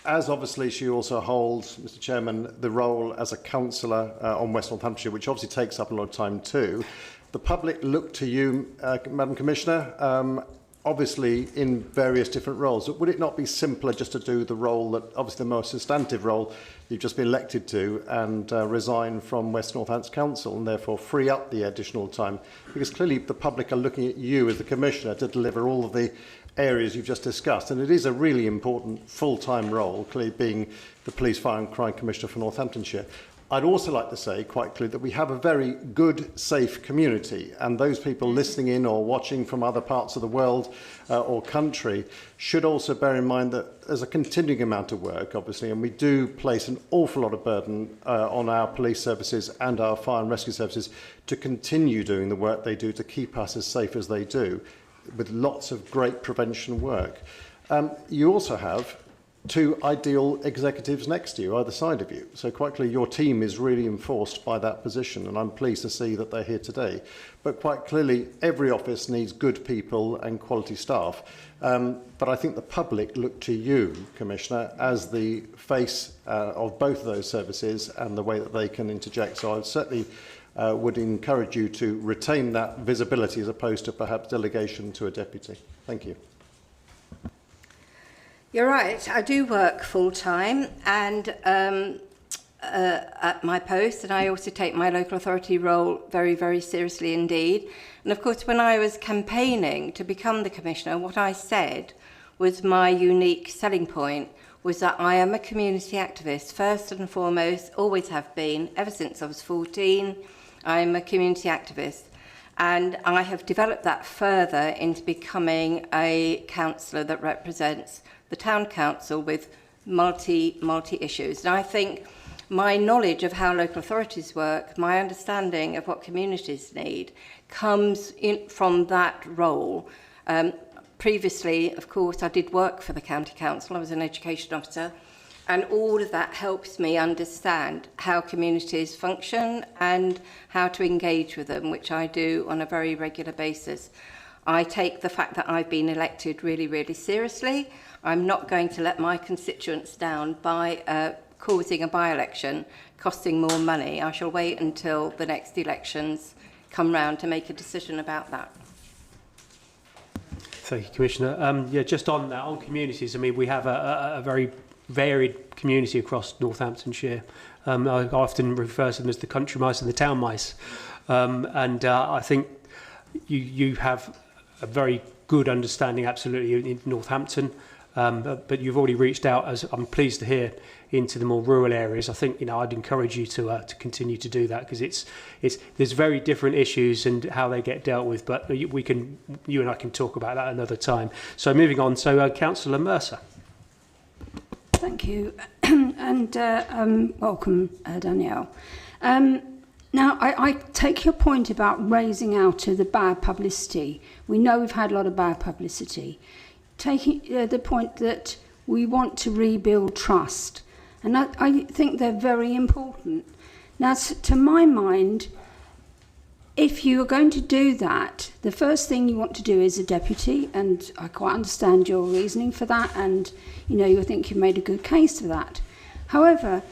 As obviously she also holds, Mr. Chairman, the role as a councillor on West Northamptonshire, which obviously takes up a lot of time too. The public look to you, Madam Commissioner, obviously in various different roles. Would it not be simpler just to do the role that, obviously the most substantive role you've just been elected to, and resign from West Northampton Council and therefore free up the additional time? Because clearly the public are looking at you as the Commissioner to deliver all of the areas you've just discussed, and it is a really important full-time role, clearly being the Police, Fire and Crime Commissioner for Northamptonshire. I'd also like to say quite clearly that we have a very good, safe community, and those people listening in or watching from other parts of the world or country should also bear in mind that there's a continuing amount of work, obviously, and we do place an awful lot of burden on our police services and our fire and rescue services to continue doing the work they do to keep us as safe as they do. with lots of great prevention work. You also have two ideal executives next to you, either side of you. So quite clearly your team is really enforced by that position, and I'm pleased to see that they're here today. But quite clearly every office needs good people and quality staff. But I think the public look to you, Commissioner, as the face of both of those services and the way that they can interject. So I certainly would encourage you to retain that visibility as opposed to perhaps delegation to a deputy. Thank you. You're right, I do work full-time and at my post, and I also take my local authority role very, very seriously indeed. And of course, when I was campaigning to become the Commissioner, what I said was my unique selling point was that I am a community activist, first and foremost, always have been, ever since I was 14, I'm a community activist. And I have developed that further into becoming a councillor that represents the town council with multi issues. And I think my knowledge of how local authorities work, my understanding of what communities need, comes in from that role. Previously, of course, I did work for the county council. I was an education officer, and all of that helps me understand how communities function and how to engage with them, which I do on a very regular basis. I take the fact that I've been elected really, really seriously. I'm not going to let my constituents down by causing a by-election costing more money. I shall wait until the next elections come round to make a decision about that. Thank you, Commissioner. Yeah, just on that, on communities, I mean, we have a very varied community across Northamptonshire. I often refer to them as the country mice and the town mice. I think you have a very good understanding, absolutely, in Northampton. But you've already reached out, as I'm pleased to hear, into the more rural areas. I think I'd encourage you to continue to do that, because there's very different issues and how they get dealt with. But you and I can talk about that another time. So moving on, so Councillor Mercer. Thank you, and welcome, Danielle. Now, I take your point about raising out of the bad publicity. We know we've had a lot of bad publicity. Taking the point that we want to rebuild trust, and I think they're very important. Now, to my mind, if you are going to do that, the first thing you want to do is a deputy, and I quite understand your reasoning for that, and you think you've made a good case for that. However,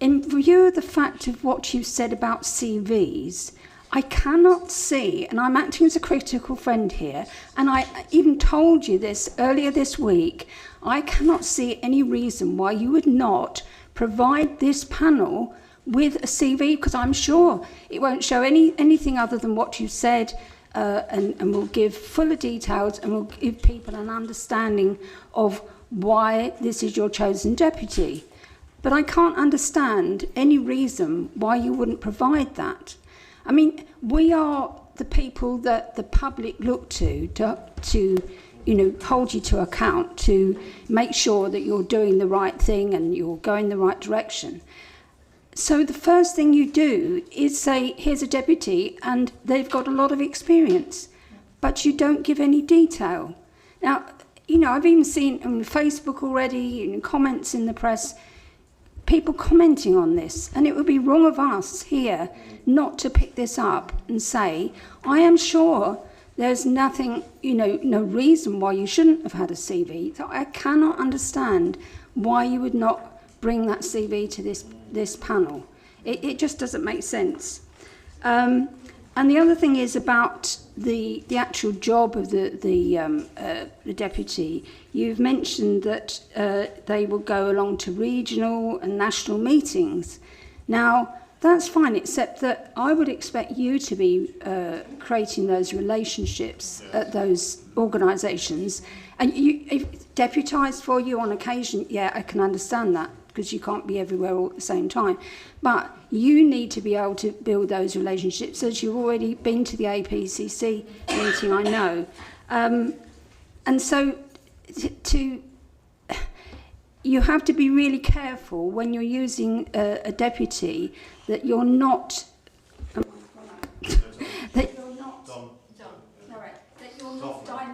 in view of the fact of what you said about CVs, I cannot see, and I'm acting as a critical friend here, and I even told you this earlier this week, I cannot see any reason why you would not provide this panel with a CV, because I'm sure it won't show anything other than what you said, and will give fuller details and will give people an understanding of why this is your chosen deputy. But I can't understand any reason why you wouldn't provide that. I mean, we are the people that the public look to hold you to account, to make sure that you're doing the right thing and you're going the right direction. So the first thing you do is say, here's a deputy and they've got a lot of experience, but you don't give any detail. Now, I've even seen on Facebook already, comments in the press, people commenting on this, and it would be wrong of us here not to pick this up and say, I am sure there's nothing, no reason why you shouldn't have had a CV. So I cannot understand why you would not bring that CV to this panel. It just doesn't make sense. And the other thing is about the actual job of the deputy. You've mentioned that they will go along to regional and national meetings. Now, that's fine, except that I would expect you to be creating those relationships at those organisations. And if deputised for you on occasion, yeah, I can understand that, because you can't be everywhere all at the same time. But you need to be able to build those relationships, as you've already been to the APCC meeting, I know. And so you have to be really careful when you're using a deputy that you're not diluting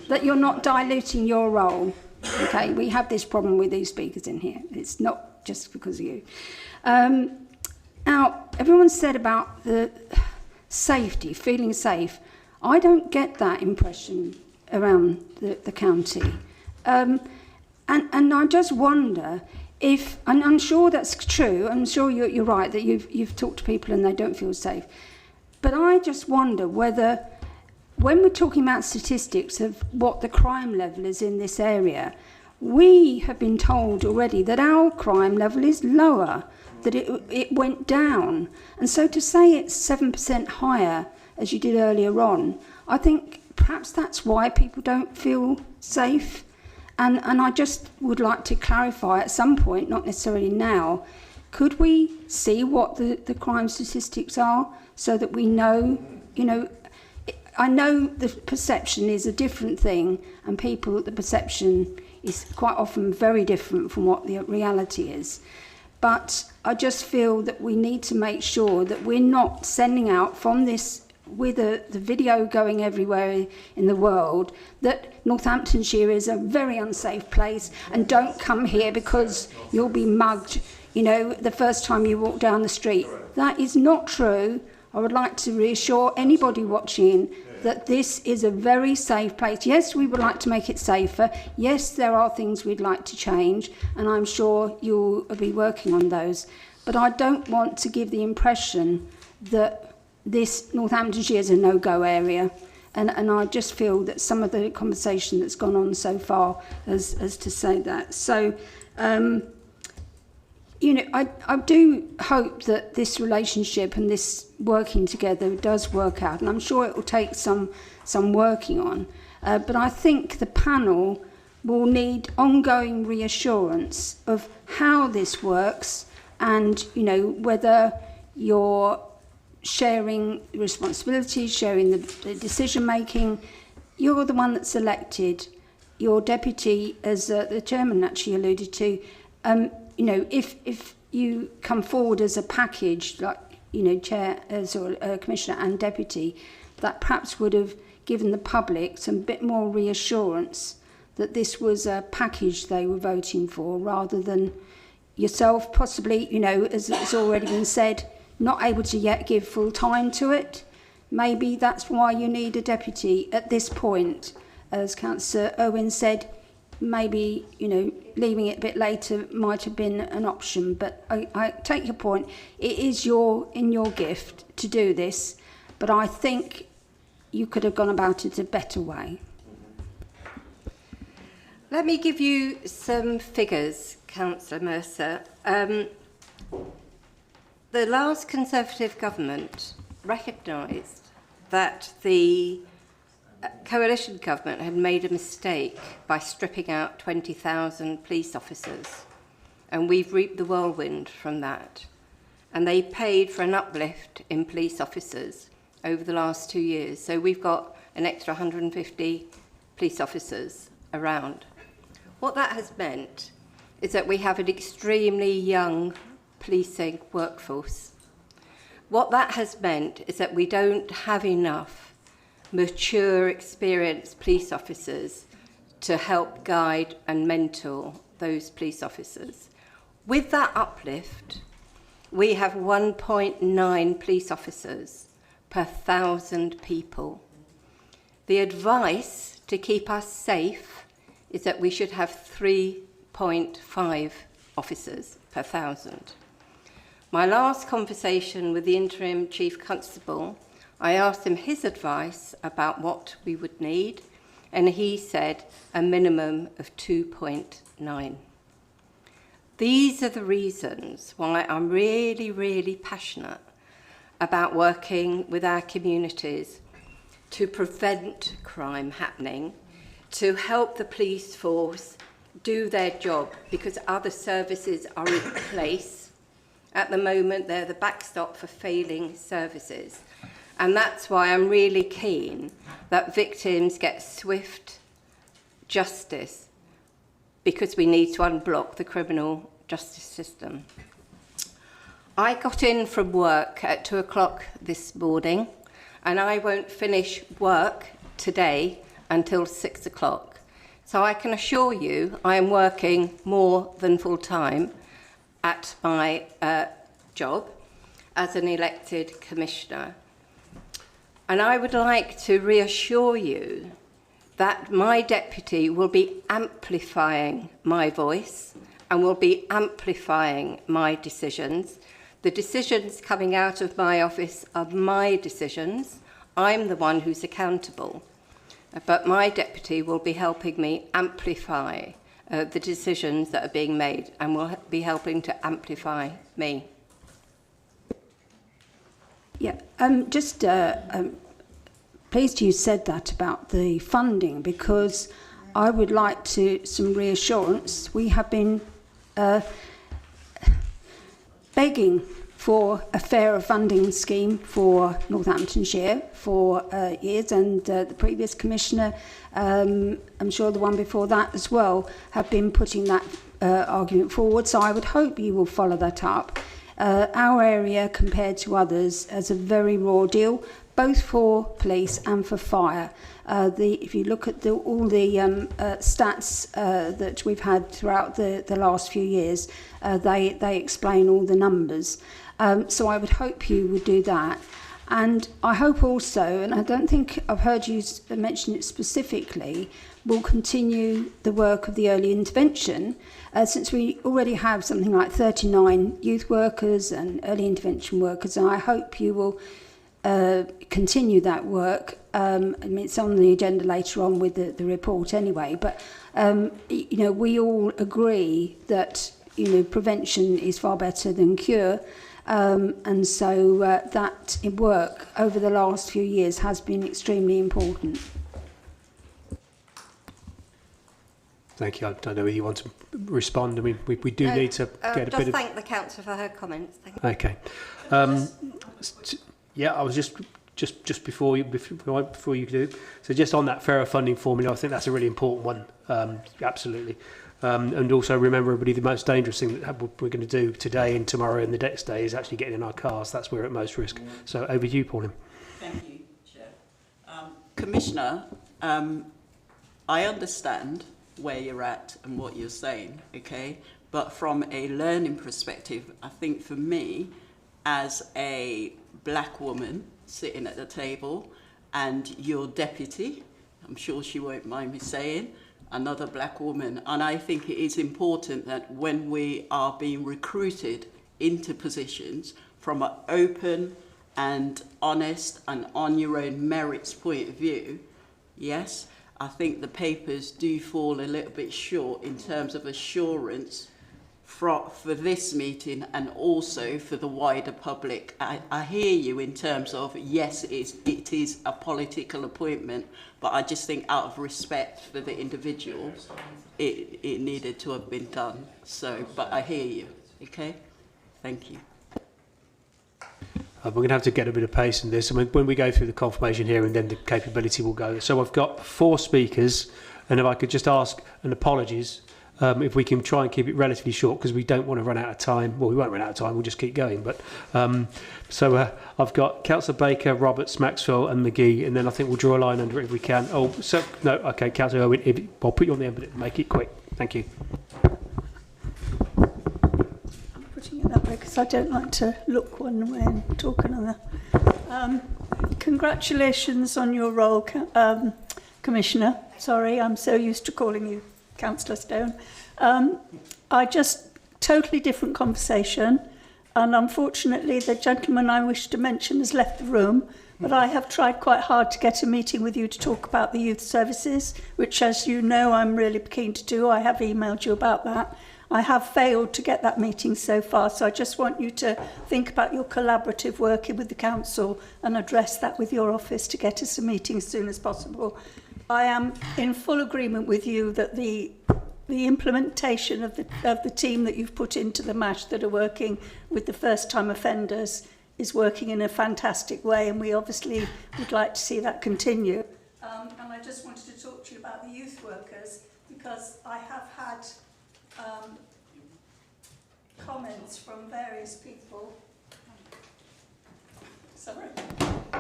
that you're not diluting your role. Okay, we have this problem with these speakers in here. It's not just because of you. Now, everyone said about the safety, feeling safe. I don't get that impression around the county. And I just wonder if, and I'm sure that's true, I'm sure you're right, that you've talked to people and they don't feel safe. But I just wonder whether, when we're talking about statistics of what the crime level is in this area, we have been told already that our crime level is lower, that it went down. And so to say it's 7% higher, as you did earlier on, I think perhaps that's why people don't feel safe. And I just would like to clarify at some point, not necessarily now, could we see what the crime statistics are so that we know, I know the perception is a different thing, and the perception is quite often very different from what the reality is. But I just feel that we need to make sure that we're not sending out from this, with the video going everywhere in the world, that Northamptonshire is a very unsafe place, and don't come here because you'll be mugged, the first time you walk down the street. That is not true. I would like to reassure anybody watching that this is a very safe place. Yes, we would like to make it safer. Yes, there are things we'd like to change, and I'm sure you'll be working on those. But I don't want to give the impression that this Northamptonshire is a no-go area. And I just feel that some of the conversation that's gone on so far as to say that. So, I do hope that this relationship and this working together does work out, and I'm sure it will take some working on. But I think the panel will need ongoing reassurance of how this works, and whether you're sharing responsibilities, sharing the decision making. You're the one that's elected. Your deputy, as the chairman actually alluded to, if you come forward as a package, like chair, commissioner and deputy, that perhaps would have given the public some bit more reassurance that this was a package they were voting for, rather than yourself possibly, as it's already been said, not able to yet give full time to it. Maybe that's why you need a deputy at this point. As Councillor Owen said, maybe, leaving it a bit later might have been an option. But I take your point. It is in your gift to do this, but I think you could have gone about it a better way. Let me give you some figures, Councillor Mercer. The last Conservative government recognised that the coalition government had made a mistake by stripping out 20,000 police officers, and we've reaped the whirlwind from that. And they paid for an uplift in police officers over the last 2 years. So we've got an extra 150 police officers around. What that has meant is that we have an extremely young policing workforce. What that has meant is that we don't have enough mature, experienced police officers to help guide and mentor those police officers. With that uplift, we have 1.9 police officers per 1,000 people. The advice to keep us safe is that we should have 3.5 officers per 1,000. My last conversation with the interim chief constable, I asked him his advice about what we would need, and he said a minimum of 2.9. These are the reasons why I'm really, really passionate about working with our communities to prevent crime happening, to help the police force do their job, because other services are in place. At the moment, they're the backstop for failing services. And that's why I'm really keen that victims get swift justice, because we need to unblock the criminal justice system. I got in from work at 2 o'clock this morning, and I won't finish work today until 6 o'clock. So I can assure you I am working more than full time at my job as an elected commissioner. And I would like to reassure you that my deputy will be amplifying my voice and will be amplifying my decisions. The decisions coming out of my office are my decisions. I'm the one who's accountable. But my deputy will be helping me amplify the decisions that are being made and will be helping to amplify me. Yeah, pleased you said that about the funding, because I would like some reassurance. We have been begging for a fairer funding scheme for Northamptonshire for years, and the previous commissioner, I'm sure the one before that as well, have been putting that argument forward. So I would hope you will follow that up. Our area, compared to others, has a very raw deal, both for police and for fire. If you look at all the stats that we've had throughout the last few years, they explain all the numbers. So I would hope you would do that. And I hope also, and I don't think I've heard you mention it specifically, we'll continue the work of the early intervention, since we already have something like 39 youth workers and early intervention workers, and I hope you will continue that work. I mean, it's on the agenda later on with the report anyway, but we all agree that prevention is far better than cure, and so that work over the last few years has been extremely important. Thank you. I don't know whether you want to respond. I mean, we do need to get a bit of... Thank the councillor for her comments. Thank you. Okay. Yeah, I was just before you do. So just on that fairer funding formula, I think that's a really important one. Absolutely. And also remember, everybody, the most dangerous thing that we're going to do today and tomorrow and the next day is actually getting in our cars. That's where we're at most risk. So over to you, Pauline. Thank you, Chair. Commissioner, I understand where you're at and what you're saying, okay? But from a learning perspective, I think for me, as a black woman sitting at the table and your deputy, I'm sure she won't mind me saying, another black woman, and I think it is important that when we are being recruited into positions from an open and honest and on your own merits point of view, yes, I think the papers do fall a little bit short in terms of assurance for this meeting and also for the wider public. I hear you in terms of, yes, it is a political appointment, but I just think out of respect for the individual, it needed to have been done. So, but I hear you, okay? Thank you. We're going to have to get a bit of pace in this. I mean, when we go through the confirmation here, and then the capability will go. So I've got 4 speakers, and if I could just ask, and apologies, if we can try and keep it relatively short, because we don't want to run out of time. Well, we won't run out of time, we'll just keep going. But I've got Councillor Baker, Roberts, Maxwell and McGee, and then I think we'll draw a line under it if we can. Oh, so, no, okay, Councillor Owen, I'll put you on the end, but make it quick. Thank you. I'm putting it that way because I don't like to look one way and talk another. Congratulations on your role, Commissioner. Sorry, I'm so used to calling you Councillor Stone. I just totally different conversation, and unfortunately the gentleman I wish to mention has left the room, but I have tried quite hard to get a meeting with you to talk about the youth services, which, as you know, I'm really keen to do. I have emailed you about that. I have failed to get that meeting so far, so I just want you to think about your collaborative working with the council and address that with your office to get us a meeting as soon as possible. I am in full agreement with you that the implementation of the team that you've put into the MASH that are working with the first-time offenders is working in a fantastic way, and we obviously would like to see that continue. And I just wanted to talk to you about the youth workers, because I have had comments from various people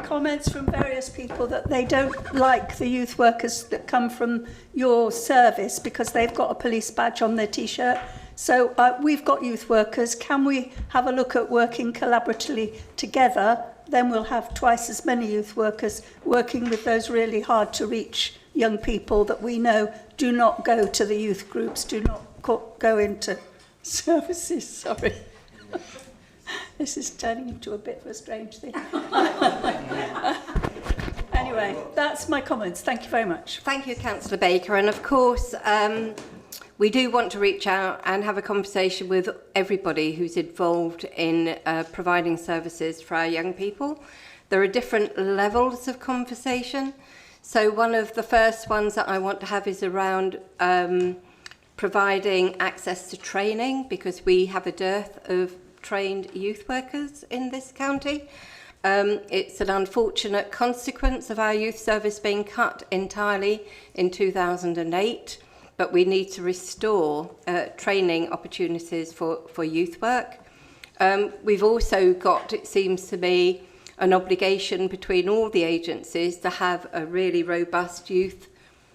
comments from various people that they don't like the youth workers that come from your service because they've got a police badge on their T-shirt. So we've got youth workers. Can we have a look at working collaboratively together? Then we'll have twice as many youth workers working with those really hard to reach young people that we know do not go to the youth groups, do not go into services. Sorry. This is turning into a bit of a strange thing. Anyway, that's my comments. Thank you very much. Thank you, Councillor Baker. And of course, we do want to reach out and have a conversation with everybody who's involved in providing services for our young people. There are different levels of conversation. So one of the first ones that I want to have is around providing access to training, because we have a dearth of trained youth workers in this county. It's an unfortunate consequence of our youth service being cut entirely in 2008, but we need to restore training opportunities for youth work. We've also got, it seems to me, an obligation between all the agencies to have a really robust youth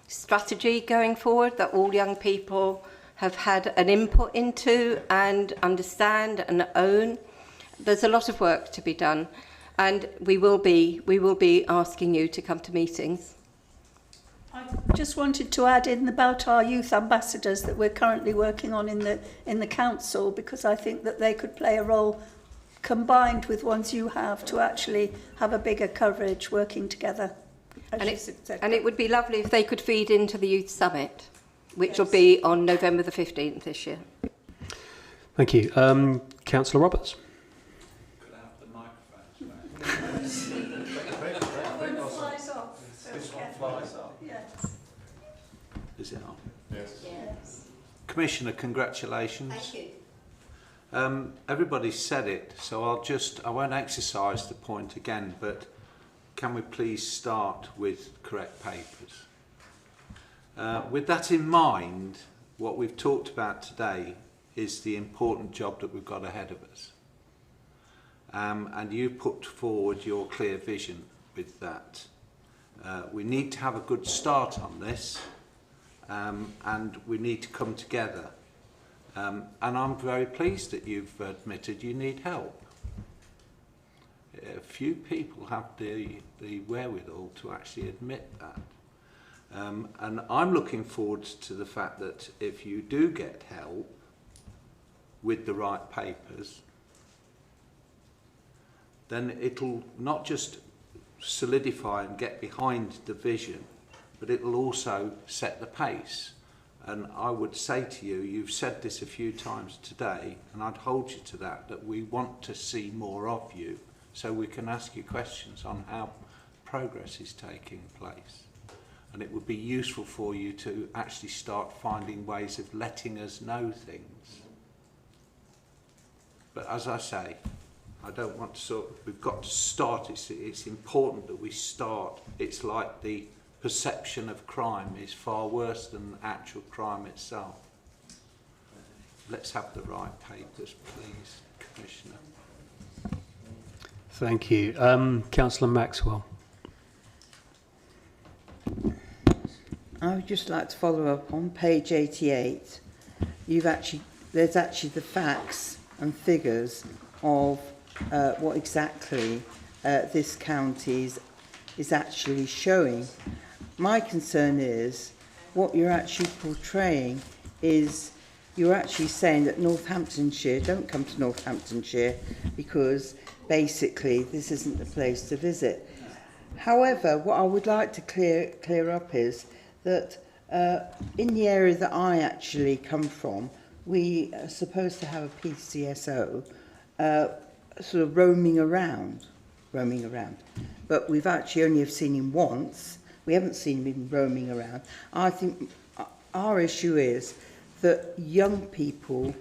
strategy going forward that all young people have had an input into and understand and own. There's a lot of work to be done, and we will be asking you to come to meetings. I just wanted to add in about our youth ambassadors that we're currently working on in the council, because I think that they could play a role combined with ones you have to actually have a bigger coverage working together. And it would be lovely if they could feed into the Youth Summit, which will be on November the 15th this year. Thank you. Councillor Roberts. Could I have the microphone? This one flies off. Yes. Is it on? Yes. Commissioner, congratulations. Thank you. Everybody's said it, so I won't exercise the point again, but can we please start with correct papers? With that in mind, what we've talked about today is the important job that we've got ahead of us. And you put forward your clear vision with that. We need to have a good start on this, and we need to come together. And I'm very pleased that you've admitted you need help. Few people have the wherewithal to actually admit that. And I'm looking forward to the fact that if you do get help with the right papers, then it'll not just solidify and get behind the vision, but it'll also set the pace. And I would say to you, you've said this a few times today, and I'd hold you to that we want to see more of you so we can ask you questions on how progress is taking place. And it would be useful for you to actually start finding ways of letting us know things. But as I say, I don't want to we've got to start. It's important that we start. It's like the perception of crime is far worse than actual crime itself. Let's have the right papers, please, Commissioner. Thank you. Councillor Maxwell. I would just like to follow up on page 88. There's actually the facts and figures of what exactly this county is actually showing. My concern is what you're actually portraying is you're actually saying that Northamptonshire, don't come to Northamptonshire because basically this isn't the place to visit. However, what I would like to clear up is that in the area that I actually come from, we are supposed to have a PCSO sort of roaming around. But we've actually only have seen him once. We haven't seen him roaming around. I think our issue is that young people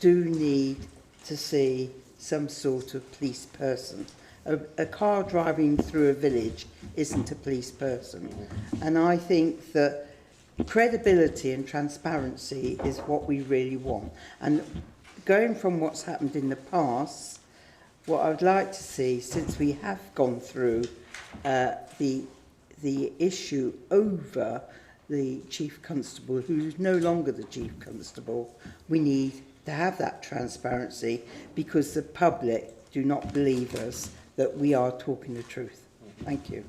do need to see some sort of police person. A car driving through a village isn't a police person. And I think that credibility and transparency is what we really want. And going from what's happened in the past, what I would like to see, since we have gone through the issue over the Chief Constable, who's no longer the Chief Constable, we need to have that transparency, because the public do not believe us that we are talking the truth. Thank you.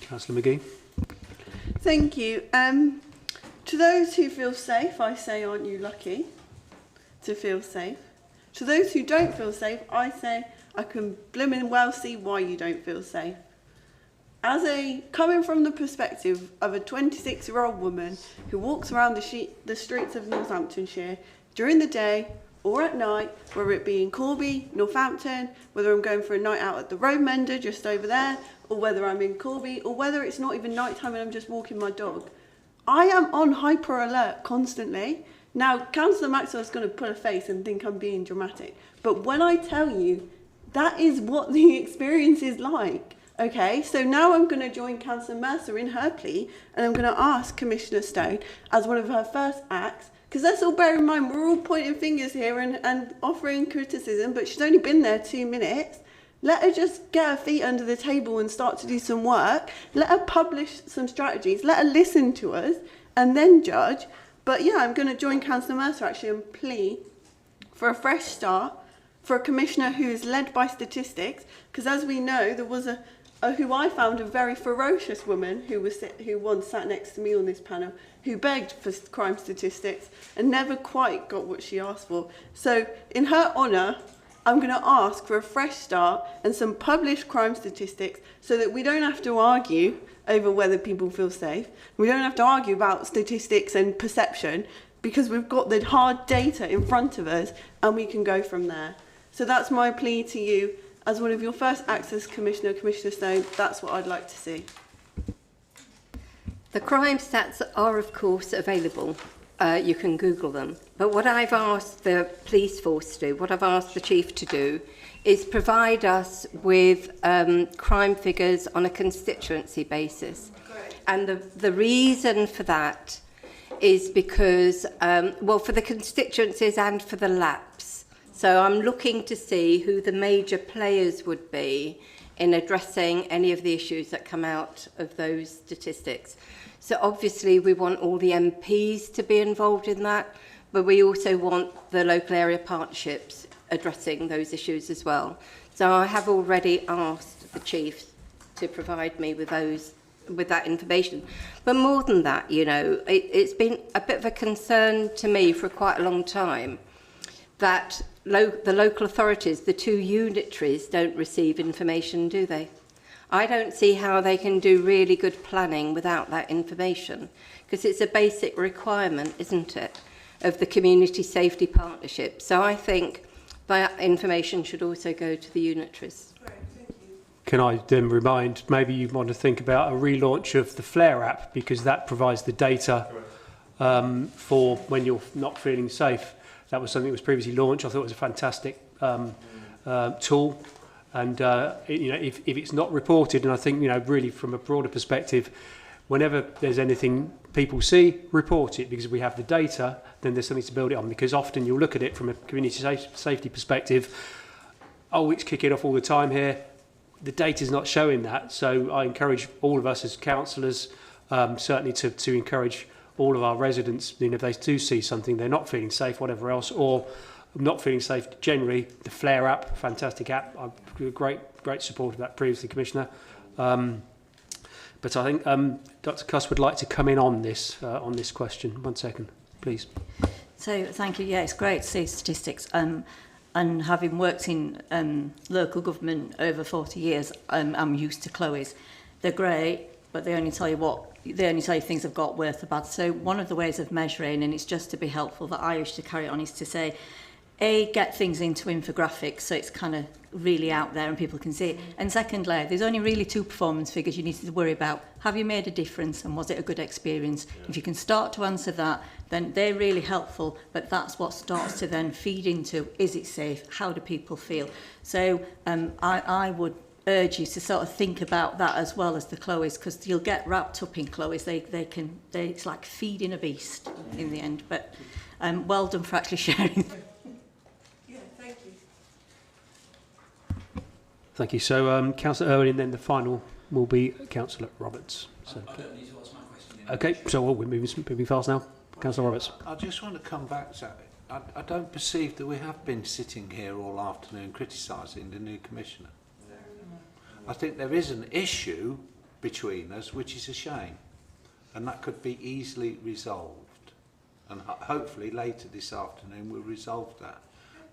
Councillor McGee. Thank you. To those who feel safe, I say, aren't you lucky to feel safe? To those who don't feel safe, I say, I can blooming well see why you don't feel safe. Coming from the perspective of a 26-year-old woman who walks around the streets of Northamptonshire during the day or at night, whether it be in Corby, Northampton, whether I'm going for a night out at the Road Mender just over there, or whether I'm in Corby, or whether it's not even night time and I'm just walking my dog, I am on hyper alert constantly. Now, Councillor Maxwell's going to put a face and think I'm being dramatic, but when I tell you, that is what the experience is like. Okay, so now I'm going to join Councillor Mercer in her plea, and I'm going to ask Commissioner Stone, as one of her first acts, because let's all bear in mind, we're all pointing fingers here and offering criticism, but she's only been there 2 minutes. Let her just get her feet under the table and start to do some work. Let her publish some strategies. Let her listen to us and then judge. But yeah, I'm going to join Councillor Mercer actually and plea for a fresh start, for a commissioner who is led by statistics, because as we know, there was who I found a very ferocious woman who once sat next to me on this panel, who begged for crime statistics and never quite got what she asked for. So in her honour, I'm going to ask for a fresh start and some published crime statistics so that we don't have to argue over whether people feel safe. We don't have to argue about statistics and perception, because we've got the hard data in front of us and we can go from there. So that's my plea to you. As one of your first acts as Commissioner, Commissioner Stone, that's what I'd like to see. The crime stats are, of course, available. You can Google them. But what I've asked the police force to do, what I've asked the chief to do, is provide us with crime figures on a constituency basis. Great. And the reason for that is because, well, for the constituencies and for the laps. So I'm looking to see who the major players would be in addressing any of the issues that come out of those statistics. So obviously we want all the MPs to be involved in that, but we also want the local area partnerships addressing those issues as well. So I have already asked the chief to provide me with that information. But more than that, you know, it's been a bit of a concern to me for quite a long time that the local authorities, the two unitaries, don't receive information, do they? I don't see how they can do really good planning without that information, because it's a basic requirement, isn't it, of the community safety partnership. So I think that information should also go to the unitaries. Can I then remind, maybe you want to think about a relaunch of the Flare app, because that provides the data for when you're not feeling safe. That was something that was previously launched. I thought it was a fantastic tool. And you know, if it's not reported, and I think, you know, really from a broader perspective, whenever there's anything people see, report it, because if we have the data, then there's something to build it on. Because often you'll look at it from a community safety perspective, oh, it's kicking off all the time here. The data's not showing that. So I encourage all of us as councillors, certainly to encourage all of our residents, you know, if they do see something, they're not feeling safe, whatever else, or not feeling safe generally, the Flare app, fantastic app. I'm great support of that previously, Commissioner. But I think Dr. Cuss would like to come in on this question. 1 second, please. So thank you. Yeah, it's great to see statistics. And having worked in local government over 40 years, I'm used to Chloe's. They're great, but they only tell you things have got worth or bad. So one of the ways of measuring, and it's just to be helpful that I used to carry on, is to say, get things into infographics so it's kind of really out there and people can see it. And secondly, there's only really 2 performance figures you need to worry about. Have you made a difference, and was it a good experience? Yeah. If you can start to answer that, then they're really helpful, but that's what starts to then feed into, is it safe? How do people feel? So I would urge you to sort of think about that as well as the Chloe's, because you'll get wrapped up in Chloe's. It's like feeding a beast in the end. But well done for actually sharing. Thank you. So Councillor Irwin, and then the final will be Councillor Roberts. So, I don't need to ask my question. okay, so we're moving fast now. Councillor Roberts. I just want to come back to I don't perceive that we have been sitting here all afternoon criticising the new commissioner. I think there is an issue between us which is a shame, and that could be easily resolved, and hopefully later this afternoon we'll resolve that.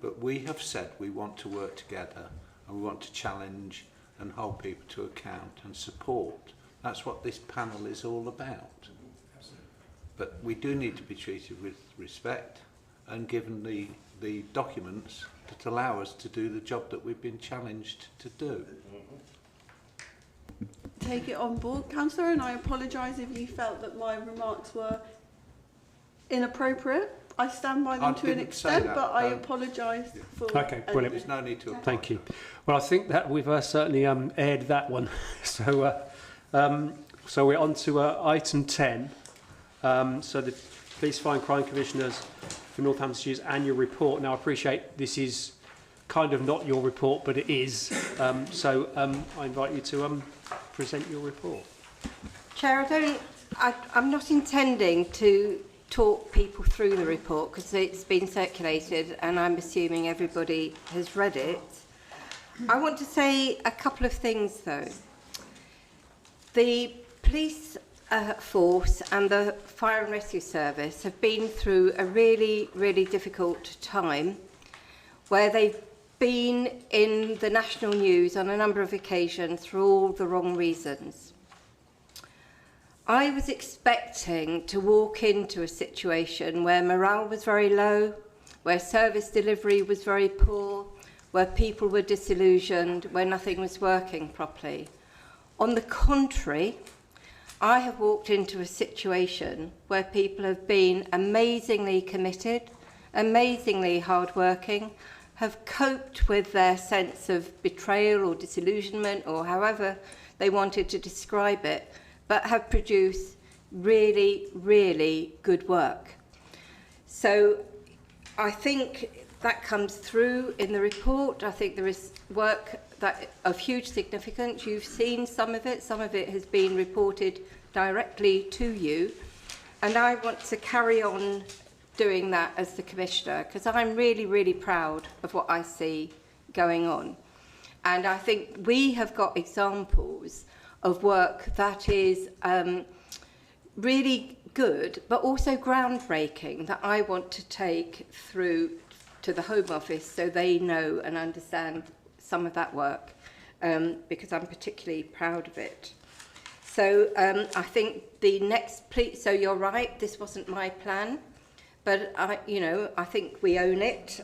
But we have said we want to work together and we want to challenge and hold people to account and support. That's what this panel is all about. But we do need to be treated with respect and given the documents that allow us to do the job that we've been challenged to do. Take it on board, Councillor, and I apologise if you felt that my remarks were inappropriate. I stand by them to an extent, but I apologise for... Okay, brilliant. There's no need to apologise. Thank you. Well, I think that we've certainly aired that one. So we're on to item 10. So the Police, Fire and Crime Commissioners for Northamptonshire's annual report. Now, I appreciate this is kind of not your report, but it is. I invite you to present your report. Chair, I'm not intending to talk people through the report because it's been circulated and I'm assuming everybody has read it. I want to say a couple of things though. The police force and the fire and rescue service have been through a really, really difficult time where they've been in the national news on a number of occasions for all the wrong reasons. I was expecting to walk into a situation where morale was very low, where service delivery was very poor, where people were disillusioned, where nothing was working properly. On the contrary, I have walked into a situation where people have been amazingly committed, amazingly hardworking, have coped with their sense of betrayal or disillusionment or however they wanted to describe it, but have produced really, really good work. So I think that comes through in the report. I think there is work that of huge significance. You've seen some of it has been reported directly to you, and I want to carry on doing that as the Commissioner because I'm really, really proud of what I see going on. And I think we have got examples of work that is really good, but also groundbreaking that I want to take through to the Home Office so they know and understand some of that work because I'm particularly proud of it. So I think the next, so you're right, this wasn't my plan, but I think we own it.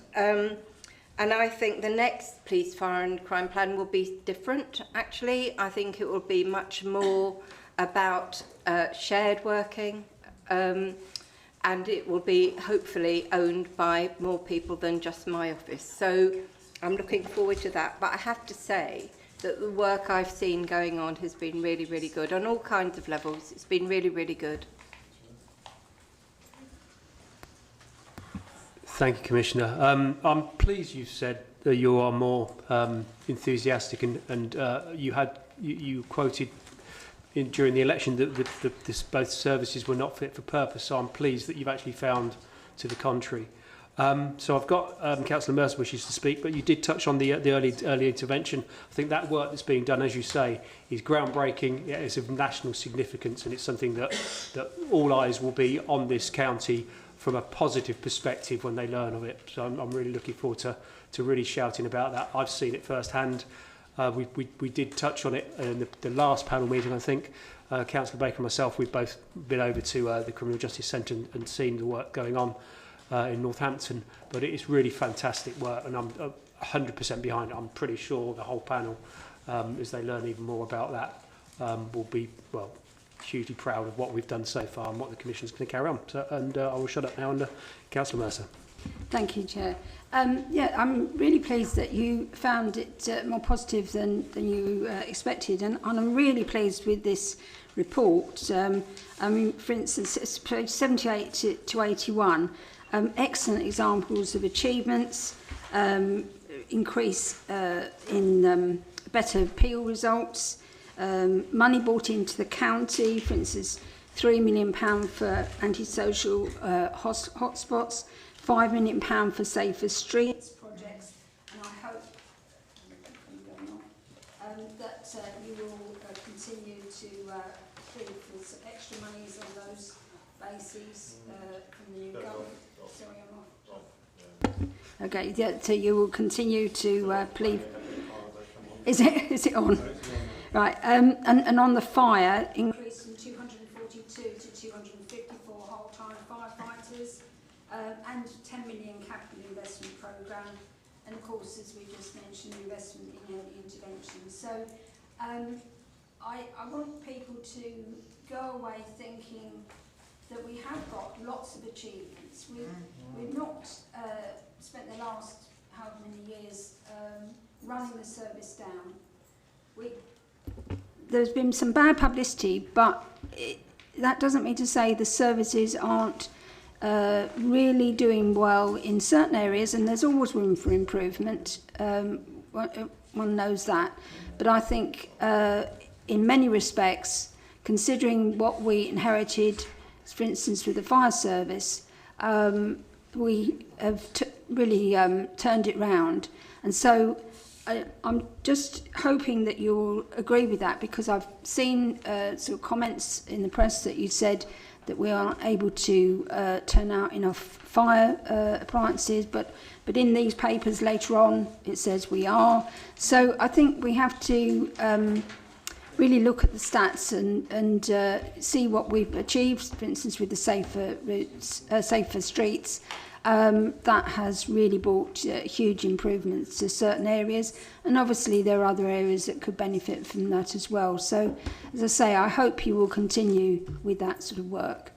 And I think the next police, fire and crime plan will be different, actually. I think it will be much more about shared working, and it will be hopefully owned by more people than just my office. So I'm looking forward to that. But I have to say that the work I've seen going on has been really, really good on all kinds of levels. It's been really, really good. Thank you, Commissioner. I'm pleased you've said that you are more enthusiastic and you quoted during the election that both services were not fit for purpose, so I'm pleased that you've actually found to the contrary. So I've got Councillor Mercer wishes to speak, but you did touch on the early intervention. I think that work that's being done, as you say, is groundbreaking. Yeah, it's of national significance, and it's something that all eyes will be on this county from a positive perspective when they learn of it. So I'm really looking forward to really shouting about that. I've seen it firsthand. We did touch on it in the last panel meeting, I think. Councillor Baker and myself, we've both been over to the Criminal Justice Centre and seen the work going on in Northampton. But it is really fantastic work, and I'm 100% behind it. I'm pretty sure the whole panel, as they learn even more about that, will be, well, hugely proud of what we've done so far and what the Commission's going to carry on. So, I will shut up now under Councillor Mercer. Thank you, Chair. Yeah, I'm really pleased that you found it more positive than you expected, and I'm really pleased with this report. I mean, for instance, it's page 78 to 81, excellent examples of achievements, increase in better appeal results, money brought into the county, for instance, £3 million for antisocial hotspots, £5 million for safer streets projects, and I hope that you will continue to plead for some extra monies on those bases from the new government. Sorry, I'm off. Okay, yeah, so you will continue to plead. Is it on? Right, and on the fire, increase from 242 to 254 whole-time firefighters, and 10 million capital investment programme, and of course, as we just mentioned, investment in early intervention. So I want people to go away thinking that we have got lots of achievements. We've not spent the last however many years running the service down. There's been some bad publicity, but that doesn't mean to say the services aren't really doing well in certain areas, and there's always room for improvement. One knows that. But I think in many respects, considering what we inherited, for instance, with the fire service, we have really turned it round. And so I'm just hoping that you'll agree with that, because I've seen sort of comments in the press that you said that we aren't able to turn out enough fire appliances, but in these papers later on it says we are. So I think we have to really look at the stats and see what we've achieved, for instance with the safer routes, safer streets. That has really brought huge improvements to certain areas, and obviously there are other areas that could benefit from that as well. So, as I say, I hope you will continue with that sort of work.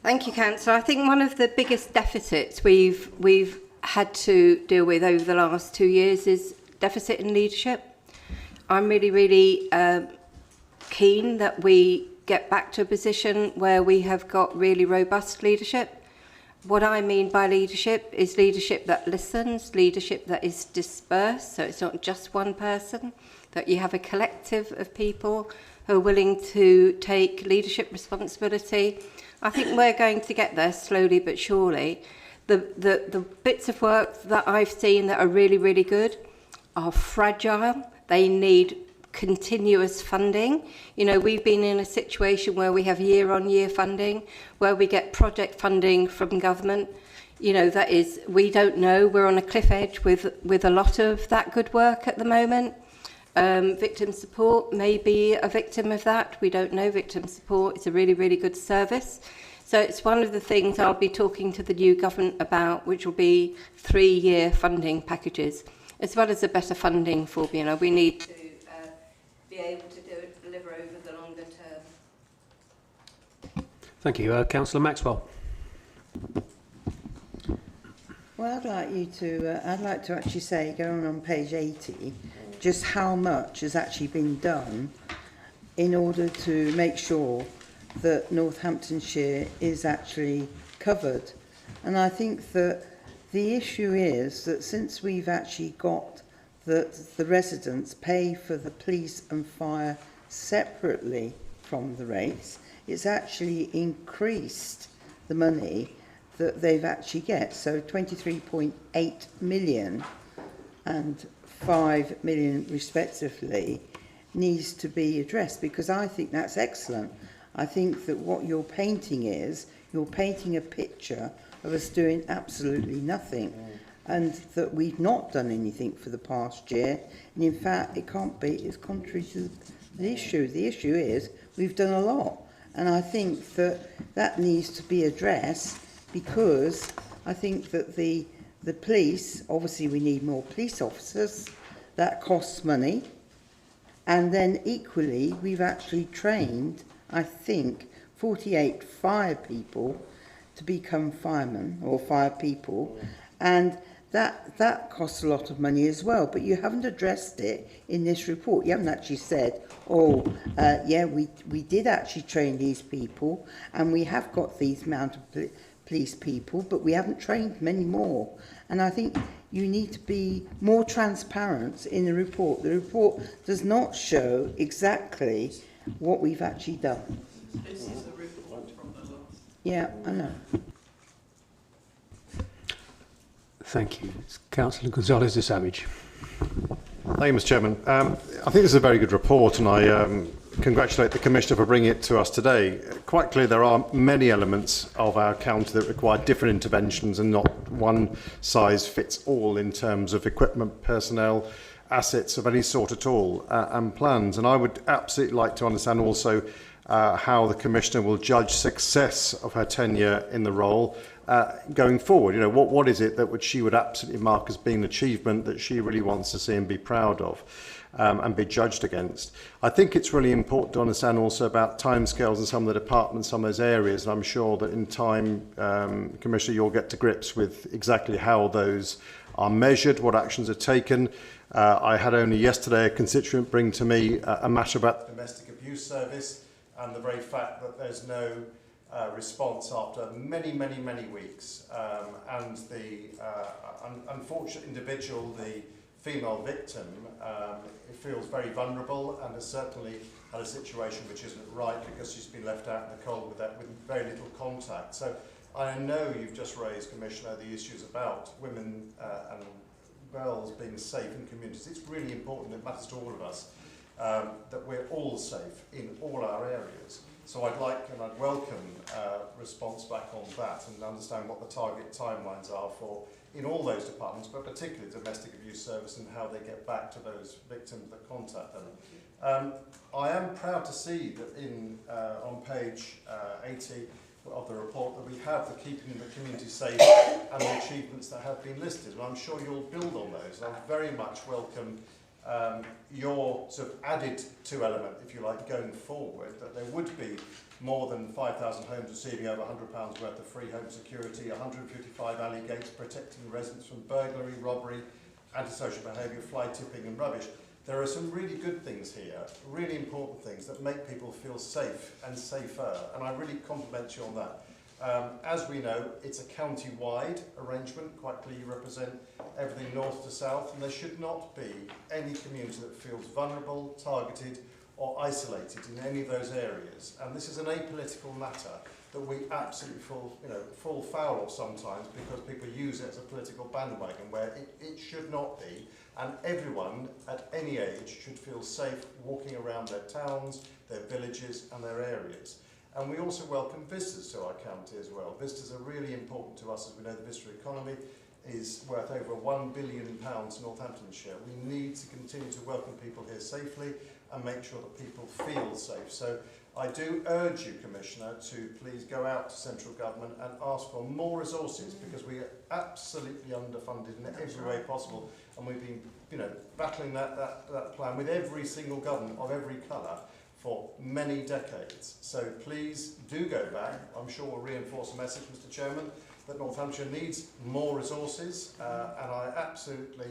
Thank you, Councillor. I think one of the biggest deficits we've had to deal with over the last 2 years is deficit in leadership. I'm really keen that we get back to a position where we have got really robust leadership. What I mean by leadership is leadership that listens, leadership that is dispersed, so it's not just one person, that you have a collective of people who are willing to take leadership responsibility. I think we're going to get there slowly but surely. The bits of work that I've seen that are really good are fragile. They need continuous funding. You know, we've been in a situation where we have year-on-year funding, where we get project funding from government. You know, that is, we don't know. We're on a cliff edge with a lot of that good work at the moment. Victim support may be a victim of that. We don't know. Victim support is a really good service. So it's one of the things I'll be talking to the new government about, which will be 3-year funding packages, as well as a better funding formula. We need to be able to deliver over the longer term. Thank you. Councillor Maxwell. Well, I'd like to actually say, going on page 80, just how much has actually been done in order to make sure that Northamptonshire is actually covered. And I think that the issue is that since we've actually got that the residents pay for the police and fire separately from the rates, it's actually increased the money that they've actually get. So 23.8 million and 5 million respectively needs to be addressed, because I think that's excellent. I think that what you're painting is, you're painting a picture of us doing absolutely nothing. And that we've not done anything for the past year. And in fact, it can't be, it's contrary to the issue. The issue is we've done a lot. And I think that needs to be addressed, because I think that the police, obviously we need more police officers, that costs money. And then equally, we've actually trained, I think, 48 fire people to become firemen, or fire people. And that costs a lot of money as well, but you haven't addressed it in this report. You haven't actually said, yeah, we did actually train these people, and we have got these amount of police people, but we haven't trained many more. And I think you need to be more transparent in the report. The report does not show exactly what we've actually done. This is a report from the last. Yeah, I know. Thank you. It's Councillor Gonzalez de Savage. Thank you, Mr. Chairman. I think this is a very good report, and I congratulate the Commissioner for bringing it to us today. Quite clear there are many elements of our county that require different interventions and not one size fits all in terms of equipment, personnel, assets of any sort at all, and plans. And I would absolutely like to understand also how the Commissioner will judge success of her tenure in the role going forward. You know, what is it that she would absolutely mark as being an achievement that she really wants to see and be proud of and be judged against? I think it's really important to understand also about timescales in some of the departments, some of those areas, and I'm sure that in time, Commissioner, you'll get to grips with exactly how those are measured, what actions are taken. I had only yesterday a constituent bring to me a matter about the domestic abuse service and the very fact that there's no response after many weeks, and the unfortunate individual, the female victim, feels very vulnerable and has certainly had a situation which isn't right because she's been left out in the cold with very little contact. So I know you've just raised, Commissioner, the issues about women and girls being safe in communities. It's really important, it matters to all of us, that we're all safe in all our areas. So I'd like and I'd welcome response back on that and understand what the target timelines are for in all those departments, but particularly the domestic abuse service and how they get back to those victims that contact them. I am proud to see that on page 80 of the report that we have the keeping the community safe and the achievements that have been listed, and I'm sure you'll build on those. I very much welcome your sort of added to element, if you like, going forward, that there would be more than 5,000 homes receiving over £100 worth of free home security, 155 alley gates protecting residents from burglary, robbery, antisocial behaviour, fly tipping and rubbish. There are some really good things here, really important things that make people feel safe and safer, and I really compliment you on that. As we know, it's a county-wide arrangement. Quite clearly you represent everything north to south, and there should not be any community that feels vulnerable, targeted or isolated in any of those areas. And this is an apolitical matter that we absolutely fall foul of sometimes because people use it as a political bandwagon where it should not be. And everyone at any age should feel safe walking around their towns, their villages and their areas. And we also welcome visitors to our county as well. Visitors are really important to us. As we know, the visitor economy is worth over £1 billion in Northamptonshire. We need to continue to welcome people here safely and make sure that people feel safe. So I do urge you, Commissioner, to please go out to central government and ask for more resources because we are absolutely underfunded in every way possible. And we've been battling that plan with every single government of every colour for many decades. So please do go back. I'm sure we'll reinforce the message, Mr. Chairman, that Northamptonshire needs more resources, and I absolutely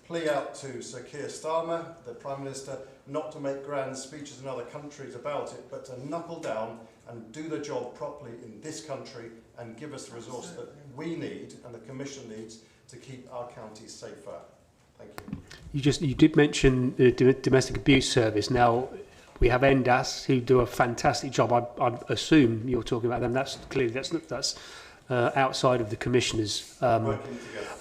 plea out to Sir Keir Starmer, the Prime Minister, not to make grand speeches in other countries about it, but to knuckle down and do the job properly in this country and give us the resources that we need and the Commission needs to keep our counties safer. Thank you. You did mention the domestic abuse service. Now, we have NDAS who do a fantastic job. I assume you're talking about them. That's outside of the commissioners.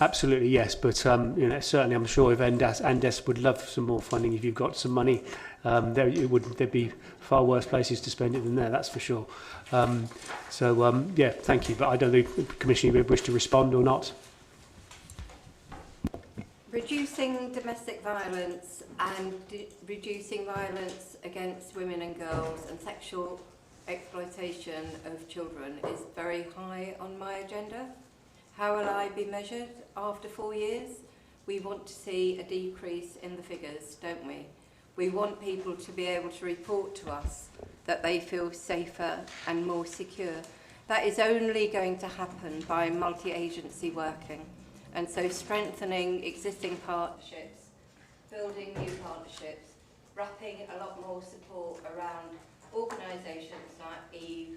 Absolutely, yes. But certainly, I'm sure if NDAS would love some more funding. If you've got some money, there'd be far worse places to spend it than there. That's for sure. Yeah, thank you. But I don't think the Commissioner would wish to respond or not. Reducing domestic violence and reducing violence against women and girls and sexual exploitation of children is very high on my agenda. How will I be measured after 4 years? We want to see a decrease in the figures, don't we? We want people to be able to report to us that they feel safer and more secure. That is only going to happen by multi-agency working. And so strengthening existing partnerships, building new partnerships, wrapping a lot more support around organisations like EVE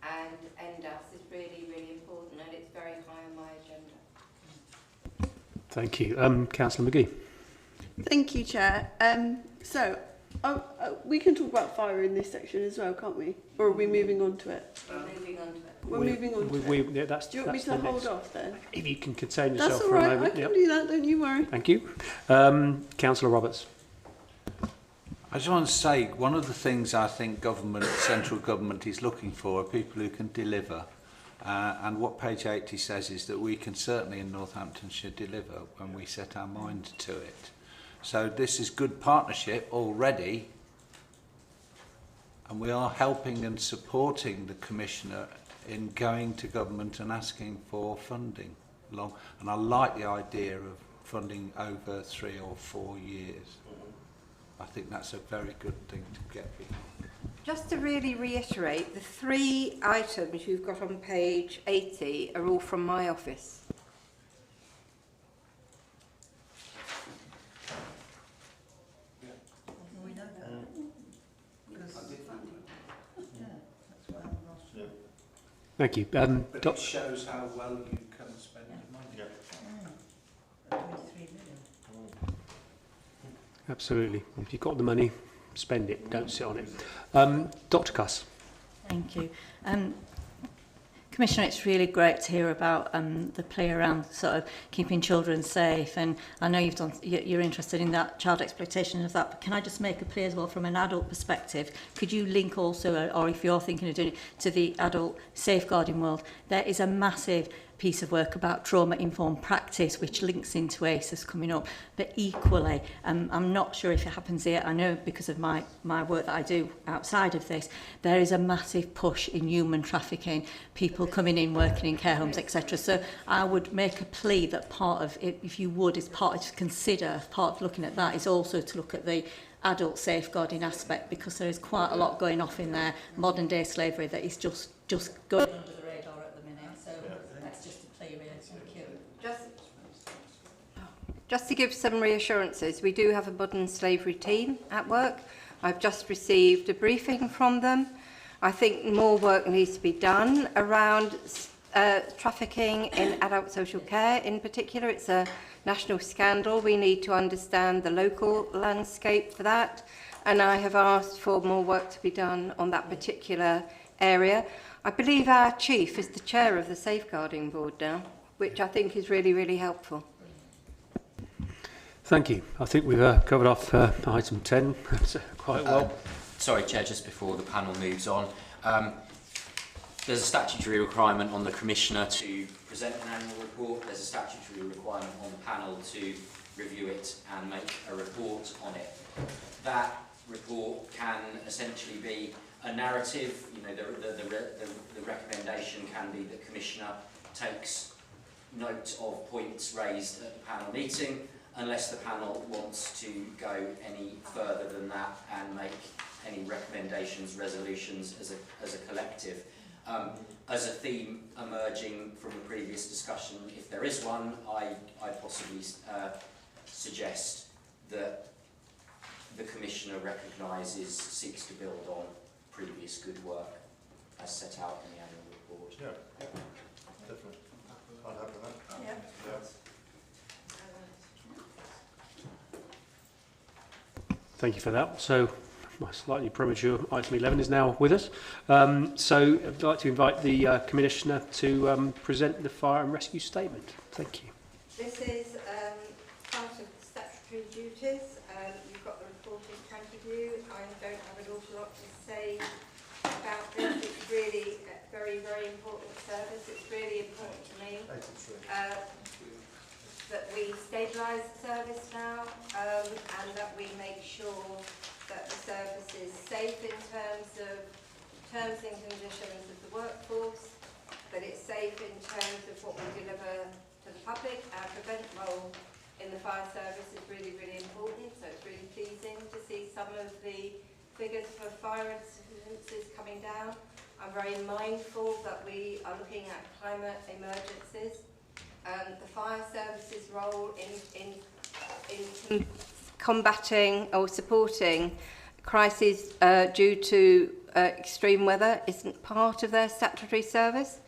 and ENDAS is really, really important, and it's very high on my agenda. Thank you. Councillor McGee. Thank you, Chair. We can talk about fire in this section as well, can't we? Or are we moving on to it? We're moving on to it. We're moving on to it. Yeah, that's, Do you want me that's to the hold next. off then? If you can contain yourself That's all for a right, moment. I can do that, don't you worry. Thank you. Councillor Roberts. I just want to say, one of the things I think government, central government is looking for are people who can deliver. And what page 80 says is that we can certainly in Northamptonshire deliver when we set our mind to it. So this is good partnership already, and we are helping and supporting the Commissioner in going to government and asking for funding. And I like the idea of funding over 3 or 4 years. I think that's a very good thing to get behind. Just to really reiterate, the 3 items you've got on page 80 are all from my office. Thank you. But it shows how well you can spend your money. Absolutely. If you've got the money, spend it. Don't sit on it. Dr. Cuss. Thank you. Commissioner, it's really great to hear about the play around sort of keeping children safe, and I know you're interested in that child exploitation of that, but can I just make a plea as well from an adult perspective? Could you link also, or if you're thinking of doing it, to the adult safeguarding world? There is a massive piece of work about trauma-informed practice which links into ACES coming up, but equally I'm not sure if it happens here. I know because of my work that I do outside of this, there is a massive push in human trafficking, people coming in working in care homes, etc. So I would make a plea that part of it, if you would, is part of to consider, part of looking at that is also to look at the adult safeguarding aspect, because there is quite a lot going off in there, modern day slavery that is just going under the radar at the minute. So that's just a plea really. Thank you. Just to give some reassurances, we do have a modern slavery team at work. I've just received a briefing from them. I think more work needs to be done around trafficking in adult social care in particular. It's a national scandal. We need to understand the local landscape for that. And I have asked for more work to be done on that particular area. I believe our chief is the chair of the safeguarding board now, which I think is really, really helpful. Thank you. I think we've covered off item 10 quite well. Sorry, Chair, just before the panel moves on. There's a statutory requirement on the Commissioner to present an annual report. There's a statutory requirement on the panel to review it and make a report on it. That report can essentially be a narrative. You know, the recommendation can be that Commissioner takes note of points raised at the panel meeting, unless the panel wants to go any further than that and make any recommendations, resolutions as a collective. As a theme emerging from the previous discussion, if there is one, I'd possibly suggest that the Commissioner seeks to build on previous good work as set out in the annual report. Yeah, definitely. I'd have that. Yeah. Thank you for that. So, my slightly premature item 11 is now with us. So, I'd like to invite the Commissioner to present the fire and rescue statement. Thank you. This is part of the statutory duties. You've got the report in front of you. I don't have an awful lot to say about this. It's really a very, very important service. It's really important to me that we stabilise the service now and that we make sure that the service is safe in terms of terms and conditions of the workforce, that it's safe in terms of what we deliver to the public. Our prevent role in the fire service is really, really important, so it's really pleasing to see some of the figures for fire incidences coming down. I'm very mindful that we are looking at climate emergencies. The fire services role in combating or supporting crises due to extreme weather isn't part of their statutory service,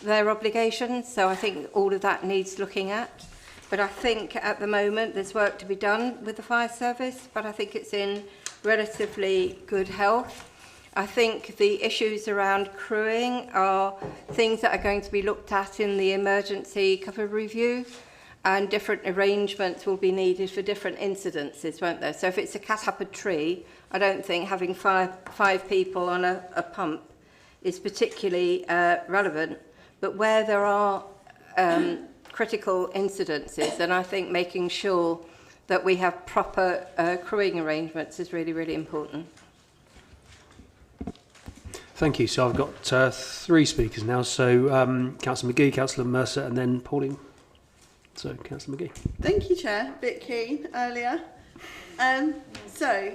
their obligations. So I think all of that needs looking at. But I think at the moment there's work to be done with the fire service, but I think it's in relatively good health. I think the issues around crewing are things that are going to be looked at in the emergency cover review, and different arrangements will be needed for different incidences, won't there? So if it's a cat up a tree, I don't think having five people on a pump is particularly relevant. But where there are critical incidences, then I think making sure that we have proper crewing arrangements is really, really important. Thank you. So I've got 3 speakers now. So Councillor McGee, Councillor Mercer, and then Pauline. So Councillor McGee. Thank you, Chair. A bit keen earlier. So,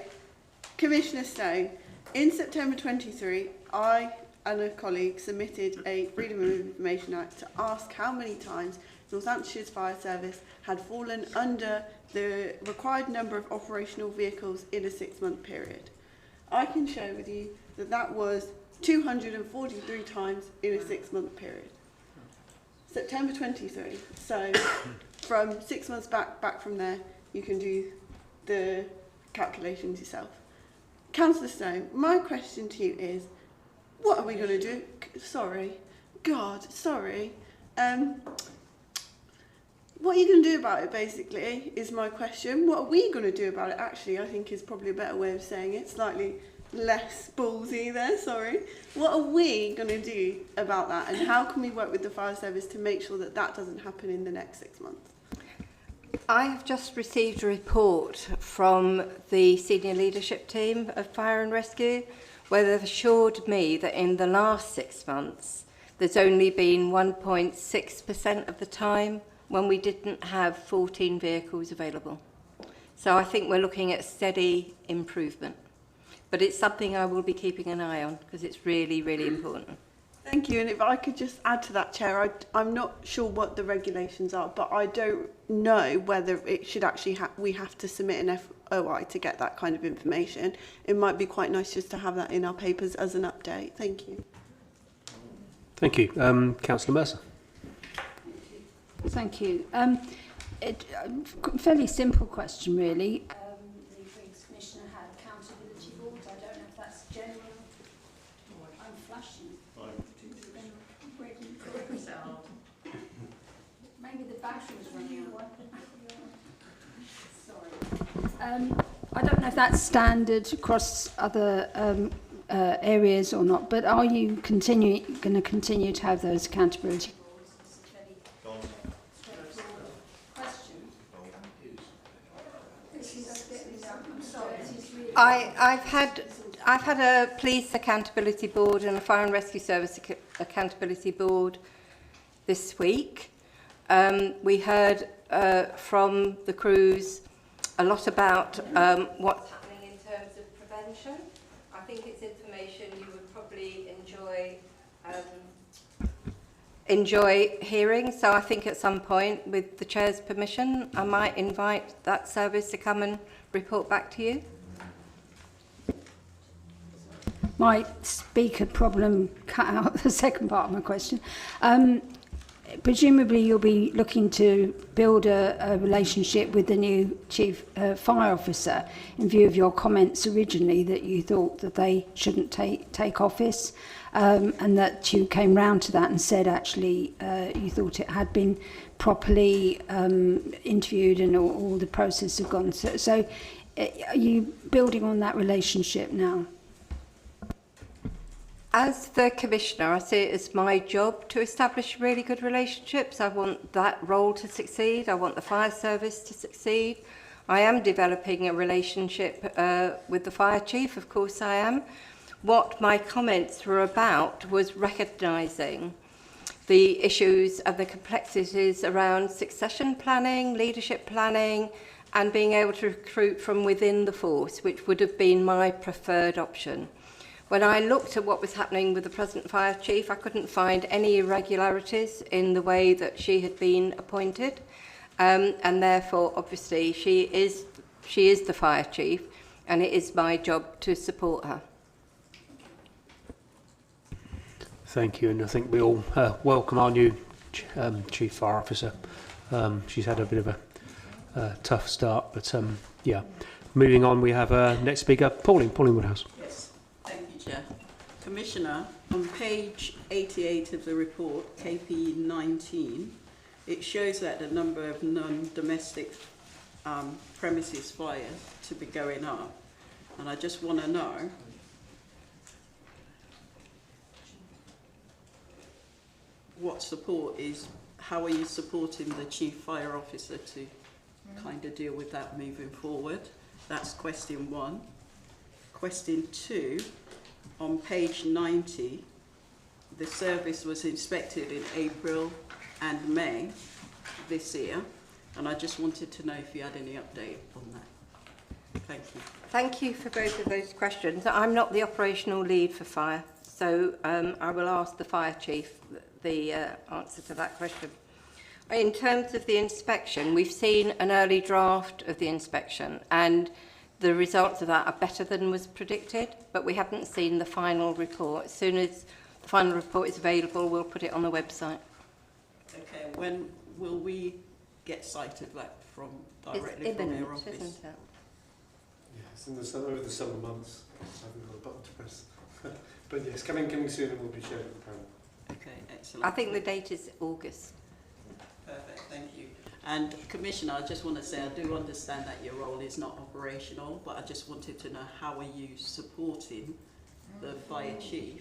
Commissioner Stone, in September 23, I and a colleague submitted a Freedom of Information Act to ask how many times Northamptonshire's fire service had fallen under the required number of operational vehicles in a 6-month period. I can share with you that that was 243 times in a 6-month period. September 23. So from 6 months back from there, you can do the calculations yourself. Councillor Stone, my question to you is, what are we going to do? Sorry. God, sorry. What are you going to do about it, basically, is my question. What are we going to do about it, actually, I think is probably a better way of saying it. Slightly less ballsy there, sorry. What are we going to do about that, and how can we work with the fire service to make sure that that doesn't happen in the next 6 months? I have just received a report from the senior leadership team of Fire and Rescue, where they've assured me that in the last 6 months, there's only been 1.6% of the time when we didn't have 14 vehicles available. So I think we're looking at steady improvement. But it's something I will be keeping an eye on because it's really, really important. Thank you. And if I could just add to that, Chair, I'm not sure what the regulations are, but I don't know whether it should actually we have to submit an FOI to get that kind of information. It might be quite nice just to have that in our papers as an update. Thank you. Thank you. Councillor Mercer. Thank you. Fairly simple question, really. The previous Commissioner had accountability boards. I don't know if that's general. I'm flashing. Maybe the battery's running out. Sorry. I don't know if that's standard across other areas or not, but are you going to continue to have those accountability boards? I've had a police accountability board and a fire and rescue service accountability board this week. We heard from the crews a lot about what's happening in terms of prevention. I think it's information you would probably enjoy hearing. So I think at some point, with the Chair's permission, I might invite that service to come and report back to you. My speaker problem cut out the second part of my question. Presumably you'll be looking to build a relationship with the new Chief Fire Officer in view of your comments originally that you thought that they shouldn't take office, and that you came round to that and said actually you thought it had been properly interviewed and all the process had gone. So are you building on that relationship now? As the Commissioner, I see it as my job to establish really good relationships. I want that role to succeed. I want the fire service to succeed. I am developing a relationship with the fire chief, of course I am. What my comments were about was recognising the issues and the complexities around succession planning, leadership planning, and being able to recruit from within the force, which would have been my preferred option. When I looked at what was happening with the present fire chief, I couldn't find any irregularities in the way that she had been appointed, and therefore, obviously, she is the fire chief, and it is my job to support her. Thank you, and I think we all welcome our new Chief Fire Officer. She's had a bit of a tough start, but yeah. Moving on, we have next speaker, Pauline Woodhouse. Yes, thank you, Chair. Commissioner, on page 88 of the report, KP 19, it shows that the number of non-domestic premises fires to be going up. And I just want to know what support is, how are you supporting the Chief Fire Officer to kind of deal with that moving forward? That's question one. Question two, on page 90, the service was inspected in April and May this year, and I just wanted to know if you had any update on that. Thank you. Thank you for both of those questions. I'm not the operational lead for fire, so I will ask the fire chief the answer to that question. In terms of the inspection, we've seen an early draft of the inspection, and the results of that are better than was predicted, but we haven't seen the final report. As soon as the final report is available, we'll put it on the website. Okay, when will we get sight of that directly it's from imminent, your office? isn't it? Yes, in the summer, over the summer months. I haven't got a button to press. But yes, coming soon and will be shared with the panel. Okay, excellent. I think the date is August. Perfect, thank you. And Commissioner, I just want to say I do understand that your role is not operational, but I just wanted to know how are you supporting the fire chief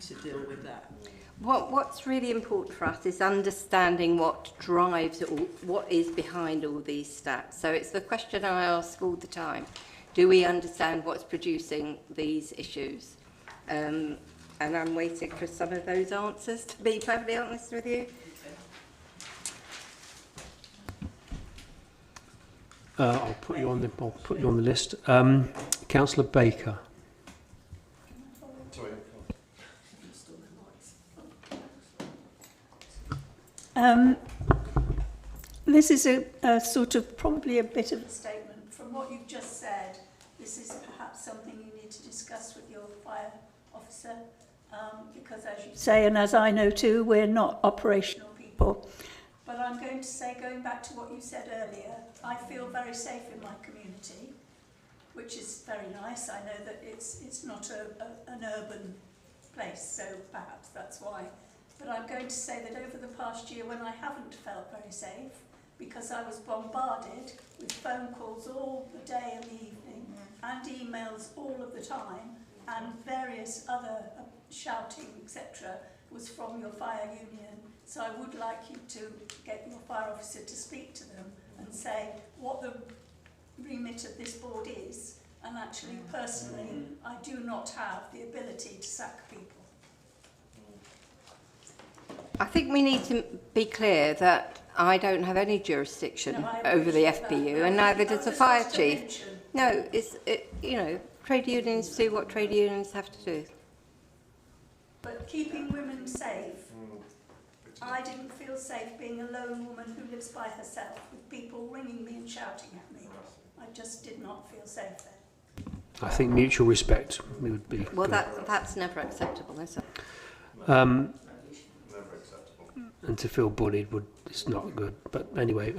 to deal with that? What's really important for us is understanding what drives it all, what is behind all these stats. So it's the question I ask all the time. Do we understand what's producing these issues? And I'm waiting for some of those answers, to be perfectly honest with you. I'll put you on the list. Councillor Baker. This is a sort of probably a bit of a statement. From what you've just said, this is perhaps something you need to discuss with your fire officer, because as you say, and as I know too, we're not operational people. But I'm going to say, going back to what you said earlier, I feel very safe in my community, which is very nice. I know that it's not an urban place, so perhaps that's why. But I'm going to say that over the past year, when I haven't felt very safe, because I was bombarded with phone calls all the day and the evening, and emails all of the time, and various other shouting, etc., was from your fire union. So I would like you to get your fire officer to speak to them and say what the remit of this board is. And actually, personally, I do not have the ability to sack people. I think we need to be clear that I don't have any jurisdiction over the FBU, and neither does the fire chief. No, you know, trade unions do what trade unions have to do. But keeping women safe, I didn't feel safe being a lone woman who lives by herself with people ringing me and shouting at me. I just did not feel safe there. I think mutual respect would be. Well, that's never acceptable, is it? Never acceptable. And to feel bullied it's not good. But anyway,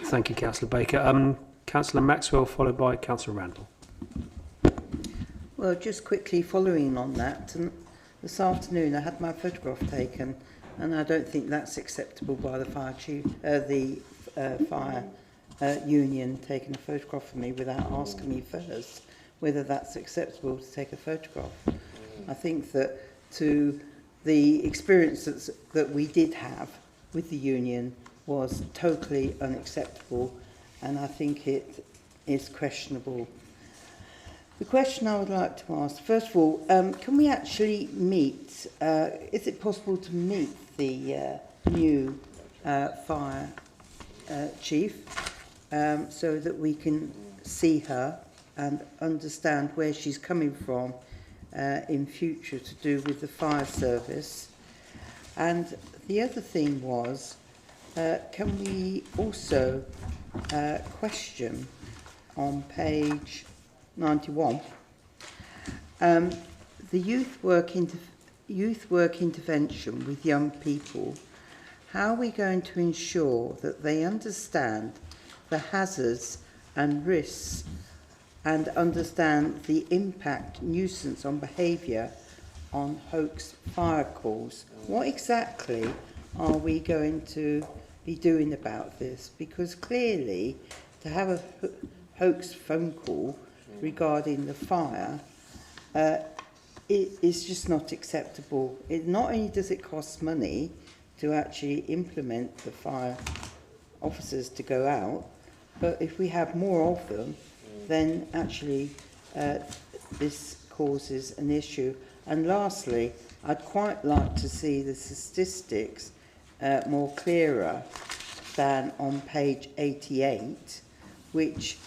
thank you, Councillor Baker. Councillor Maxwell, followed by Councillor Randall. Well, just quickly following on that, this afternoon I had my photograph taken, and I don't think that's acceptable by the fire chief, fire union taking a photograph of me without asking me first whether that's acceptable to take a photograph. I think that to the experience that we did have with the union was totally unacceptable, and I think it is questionable. The question I would like to ask, first of all, can we actually meet, is it possible to meet the new fire chief so that we can see her and understand where she's coming from in future to do with the fire service? And the other thing was, can we also question on page 91, the youth youth work intervention with young people, how are we going to ensure that they understand the hazards and risks and understand the impact nuisance on behaviour on hoax fire calls? What exactly are we going to be doing about this? Because clearly to have a hoax phone call regarding the fire it is just not acceptable. It not only does it cost money to actually implement the fire officers to go out, but if we have more of them, then actually this causes an issue. And lastly, I'd quite like to see the statistics more clearer than on page 88, which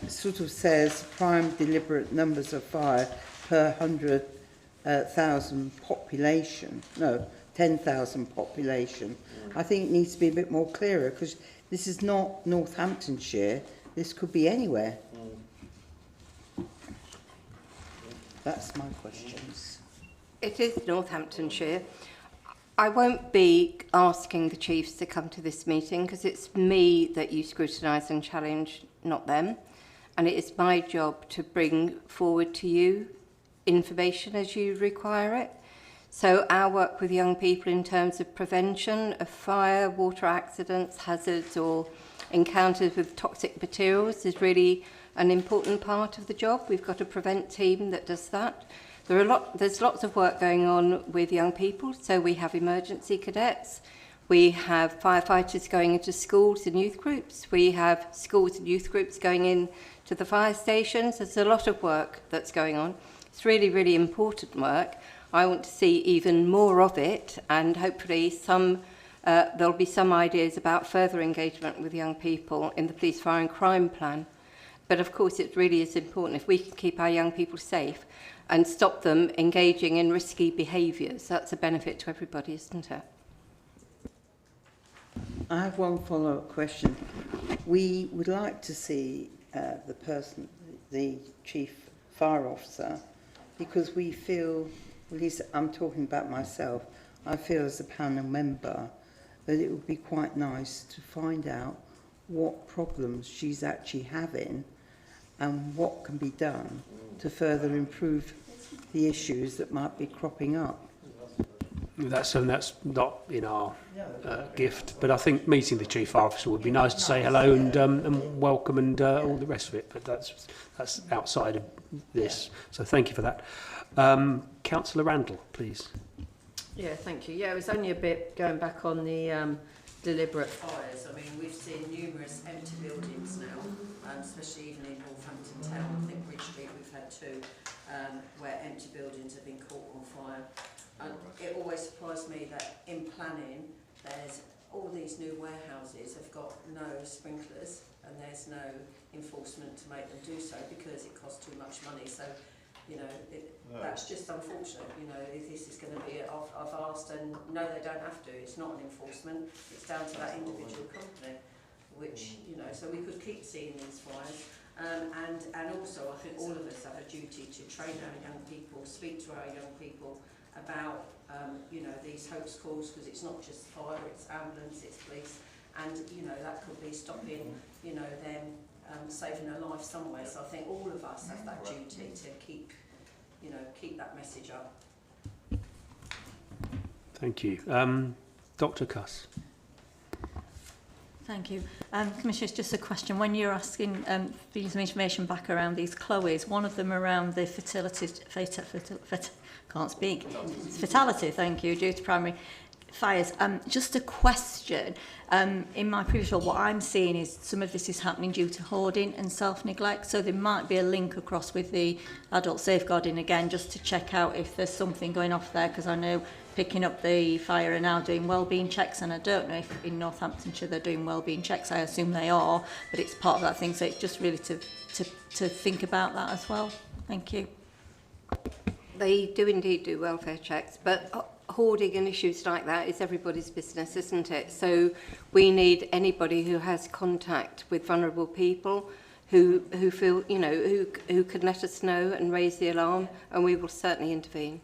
sort of says prime deliberate numbers of fire per 100,000 population. No, 10,000 population. I think it needs to be a bit more clearer, because this is not Northamptonshire. This could be anywhere. That's my questions. It is Northamptonshire. I won't be asking the chiefs to come to this meeting because it's me that you scrutinise and challenge, not them. And it is my job to bring forward to you information as you require it. So our work with young people in terms of prevention of fire, water accidents, hazards or encounters with toxic materials is really an important part of the job. We've got a prevent team that does that. There's lots of work going on with young people. So we have emergency cadets. We have firefighters going into schools and youth groups. We have schools and youth groups going in to the fire stations. There's a lot of work that's going on. It's really, really important work. I want to see even more of it, and hopefully there'll be some ideas about further engagement with young people in the police, fire and crime plan. But of course, it really is important if we can keep our young people safe and stop them engaging in risky behaviours. That's a benefit to everybody, isn't it? I have one follow-up question. We would like to see the chief fire officer, because we feel, at least I'm talking about myself, I feel as a panel member that it would be quite nice to find out what problems she's actually having and what can be done to further improve the issues that might be cropping up. That's not in our gift, but I think meeting the chief officer would be nice to say hello and welcome and all the rest of it. But that's outside of this. So thank you for that. Councillor Randall, please. Yeah, thank you. Yeah, it was only a bit going back on the deliberate fires. I mean, we've seen numerous empty buildings now, especially even in Northampton town. I think Bridge Street we've had two where empty buildings have been caught on fire. And it always surprised me that in planning, there's all these new warehouses have got no sprinklers and there's no enforcement to make them do so because it costs too much money. So, you know, that's just unfortunate. You know, if this is going to be, I've asked, and no, they don't have to. It's not an enforcement. It's down to that individual company, which, you know, so we could keep seeing these fires. And also, I think all of us have a duty to train our young people, speak to our young people about, you know, these hoax calls, because it's not just fire, it's ambulance, it's police, and, you know, that could be stopping, you know, them saving a life somewhere. So I think all of us have that duty to keep, you know, keep that message up. Thank you. Dr. Cuss. Thank you. Commissioner, it's just a question. When you're asking for some information back around these Chloes, one of them around the fatality, thank you, due to primary fires. Just a question. In my previous role, what I'm seeing is some of this is happening due to hoarding and self-neglect. So there might be a link across with the adult safeguarding again, just to check out if there's something going off there, because I know picking up the fire are now doing wellbeing checks, and I don't know if in Northamptonshire they're doing wellbeing checks. I assume they are, but it's part of that thing. So it's just really to think about that as well. Thank you. They do indeed do welfare checks, but hoarding and issues like that is everybody's business, isn't it? So we need anybody who has contact with vulnerable people, who feel, you know, who can let us know and raise the alarm, and we will certainly intervene.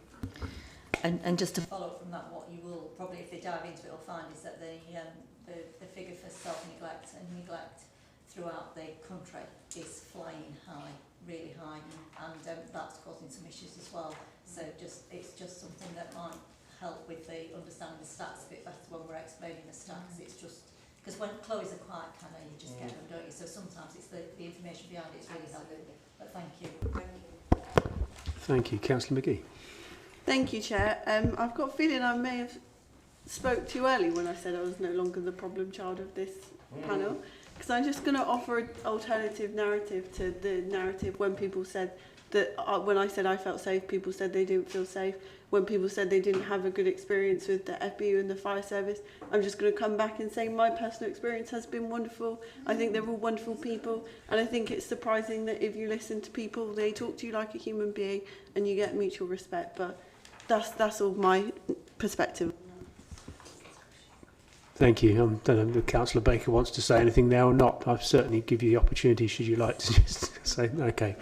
And just to follow up from that, what you will probably, if they dive into it, will find is that the figure for self-neglect and neglect throughout the country is flying high, really high, and that's causing some issues as well. So it's just something that might help with the understanding the stats a bit better when we're explaining the stats. It's just because when Chloe's are quite kind of, you just get them, don't you? So sometimes it's the information behind it is really helpful. But thank you. Thank you. Councillor McGee. Thank you, Chair. I've got a feeling I may have spoke too early when I said I was no longer the problem child of this panel, because I'm just going to offer an alternative narrative to the narrative when people said that when I said I felt safe, people said they didn't feel safe. When people said they didn't have a good experience with the FBU and the fire service, I'm just going to come back and say my personal experience has been wonderful. I think they're all wonderful people, and I think it's surprising that if you listen to people, they talk to you like a human being and you get mutual respect. But that's all my perspective. Thank you. I don't know if Councillor Baker wants to say anything now or not. I'll certainly give you the opportunity should you like to just say, okay.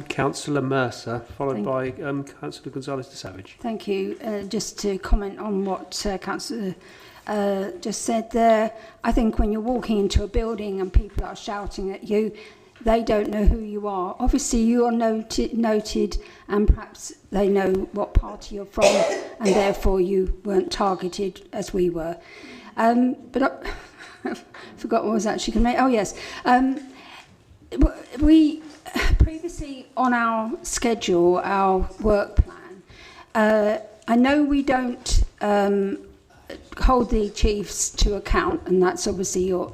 Councillor Mercer, followed by Councillor Gonzalez de Savage. Thank you. Just to comment on what Councillor just said there, I think when you're walking into a building and people are shouting at you, they don't know who you are. Obviously, you are noted, and perhaps they know what party you're from, and therefore you weren't targeted as we were. But I forgot what I was actually going to make. Oh, yes. We previously on our schedule, our work plan, I know we don't hold the chiefs to account, and that's obviously your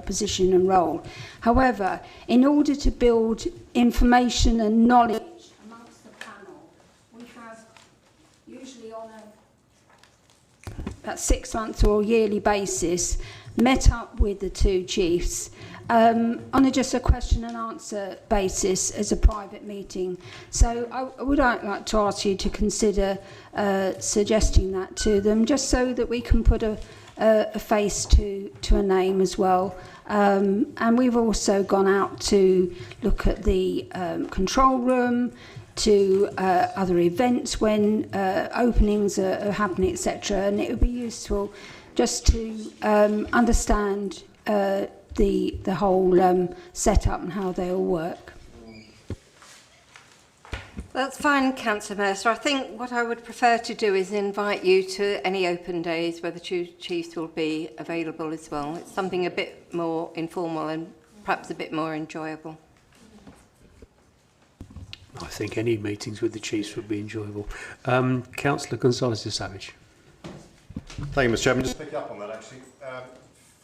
position and role. However, in order to build information and knowledge amongst the panel, we have usually on a 6 month or yearly basis met up with the two chiefs on just a question and answer basis as a private meeting. So I would like to ask you to consider suggesting that to them, just so that we can put a face to a name as well. And we've also gone out to look at the control room, to other events when openings are happening, etc. And it would be useful just to understand the whole setup and how they all work. That's fine, Councillor Mercer. I think what I would prefer to do is invite you to any open days where the chiefs will be available as well. It's something a bit more informal and perhaps a bit more enjoyable. I think any meetings with the chiefs would be enjoyable. Councillor Gonzalez de Savage. Thank you, Mr. Chairman. Just pick up on that, actually.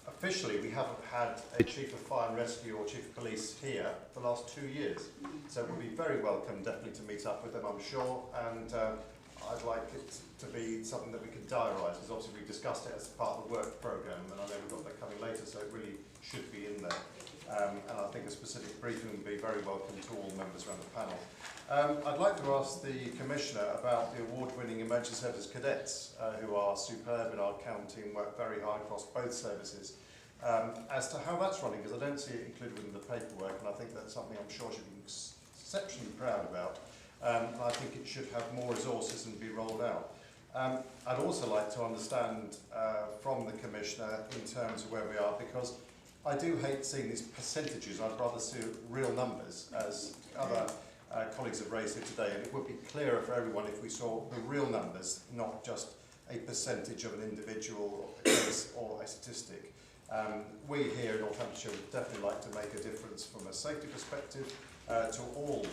Officially, we haven't had a Chief of Fire and Rescue or Chief of Police here for the last 2 years. So it would be very welcome, definitely, to meet up with them, I'm sure. And I'd like it to be something that we can diarise, because obviously we've discussed it as part of the work programme, and I know we've got that coming later, so it really should be in there. And I think a specific briefing would be very welcome to all members around the panel. I'd like to ask the Commissioner about the award-winning emergency service cadets who are superb in our county and work very hard across both services. As to how that's running, because I don't see it included within the paperwork, and I think that's something I'm sure she'd be exceptionally proud about. And I think it should have more resources and be rolled out. I'd also like to understand from the Commissioner in terms of where we are, because I do hate seeing these percentages. I'd rather see real numbers, as other colleagues have raised here today, and it would be clearer for everyone if we saw the real numbers, not just a percentage of an individual case or a statistic. We here in Northamptonshire would definitely like to make a difference from a safety perspective to all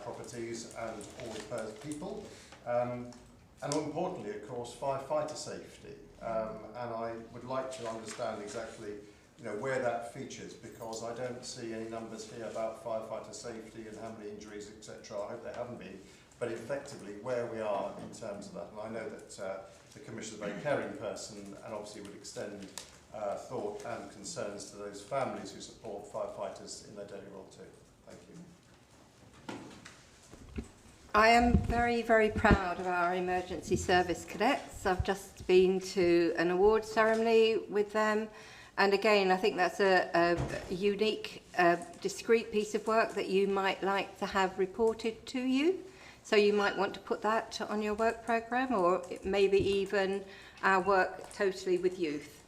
properties and all people. And more importantly, of course, firefighter safety. And I would like to understand exactly where that features, because I don't see any numbers here about firefighter safety and how many injuries, etc. I hope there haven't been, but effectively where we are in terms of that. And I know that the Commissioner is a very caring person and obviously would extend thought and concerns to those families who support firefighters in their daily role too. Thank you. I am very, very proud of our emergency service cadets. I've just been to an award ceremony with them. And again, I think that's a unique, discrete piece of work that you might like to have reported to you. So you might want to put that on your work programme, or maybe even our work totally with youth.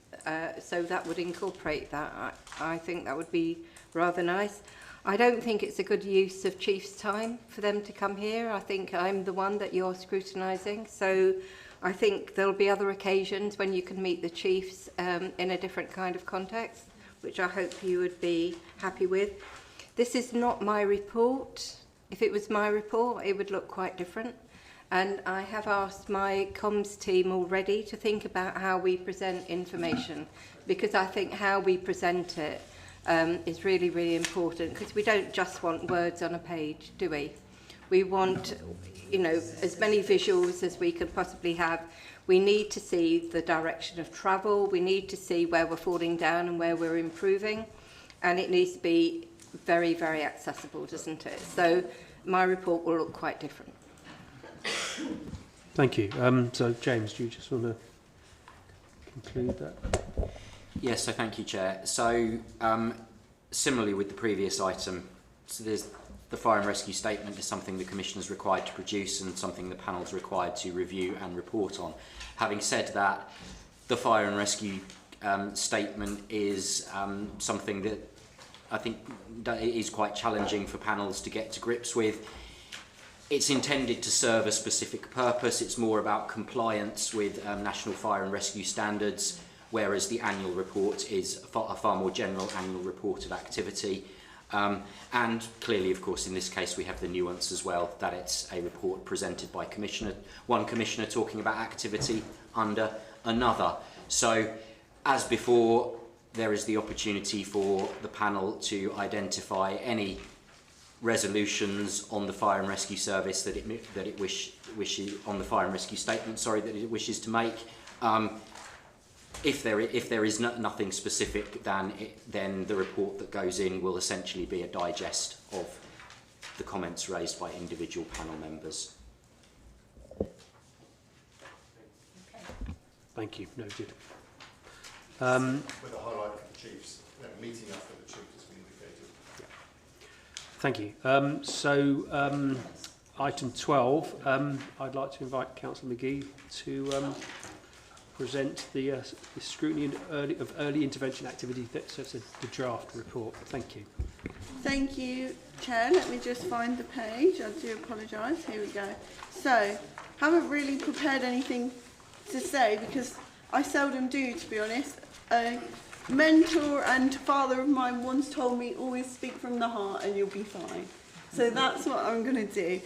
So that would incorporate that. I think that would be rather nice. I don't think it's a good use of Chief's time for them to come here. I think I'm the one that you're scrutinising. So I think there'll be other occasions when you can meet the Chiefs in a different kind of context, which I hope you would be happy with. This is not my report. If it was my report, it would look quite different. And I have asked my comms team already to think about how we present information, because I think how we present it is really, really important, because we don't just want words on a page, do we? We want, you know, as many visuals as we can possibly have. We need to see the direction of travel. We need to see where we're falling down and where we're improving. And it needs to be very, very accessible, doesn't it? So my report will look quite different. Thank you. So, James, do you just want to conclude that? Yes, so thank you, Chair. So, similarly with the previous item, so there's the fire and rescue statement is something the Commissioner is required to produce and something the panel is required to review and report on. Having said that, the fire and rescue statement is something that I think that it is quite challenging for panels to get to grips with. It's intended to serve a specific purpose. It's more about compliance with national fire and rescue standards, whereas the annual report is a far more general annual report of activity. And clearly, of course, in this case, we have the nuance as well, that it's a report presented by one commissioner talking about activity under another. So, as before, there is the opportunity for the panel to identify any resolutions on the fire and rescue service that it wishes on the fire and rescue statement, sorry, that it wishes to make. If there is nothing specific, then the report that goes in will essentially be a digest of the comments raised by individual panel members. Thank you. Noted. With a highlight of the Chiefs, meeting up with the Chiefs as we indicated. Yeah. Thank you. Item 12, I'd like to invite Councillor McGee to present the scrutiny of early intervention activity. So it's the draft report. Thank you. Thank you, Chair. Let me just find the page. I do apologise. Here we go. So, haven't really prepared anything to say because I seldom do, to be honest. A mentor and father of mine once told me, always speak from the heart and you'll be fine. So that's what I'm going to do.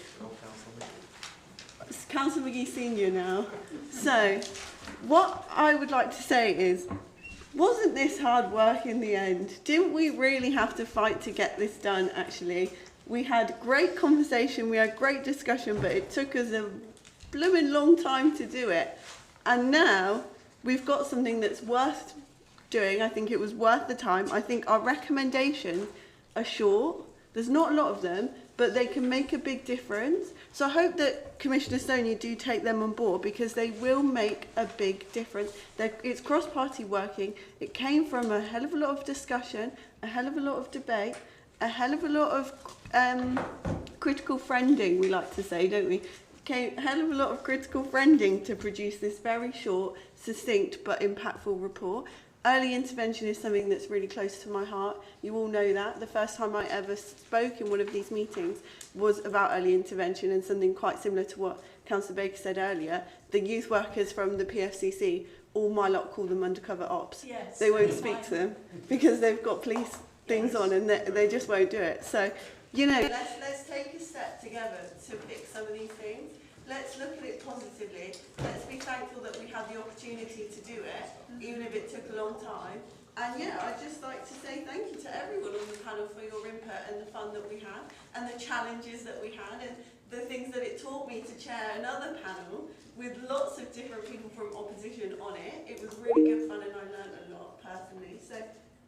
It's Councillor McGee Senior now. So, what I would like to say is, wasn't this hard work in the end? Didn't we really have to fight to get this done, actually? We had great conversation, we had great discussion, but it took us a blooming long time to do it. And now, we've got something that's worth doing. I think it was worth the time. I think our recommendations are short. There's not a lot of them, but they can make a big difference. So I hope that Commissioner Stone, you do take them on board because they will make a big difference. It's cross-party working. It came from a hell of a lot of discussion, a hell of a lot of debate, a hell of a lot of critical friending, we like to say, don't we? A hell of a lot of critical friending to produce this very short, succinct but impactful report. Early intervention is something that's really close to my heart. You all know that. The first time I ever spoke in one of these meetings was about early intervention and something quite similar to what Councillor Baker said earlier. The youth workers from the PFCC, all my lot call them undercover ops. Yes. They won't speak to them because they've got police things on and they just won't do it. So, you know, let's take a step together to pick some of these things. Let's look at it positively. Let's be thankful that we had the opportunity to do it, even if it took a long time. And yeah, I'd just like to say thank you to everyone on the panel for your input and the fun that we had, and the challenges that we had, and the things that it taught me to chair another panel with lots of different people from opposition on it. It was really good fun and I learned a lot personally. So,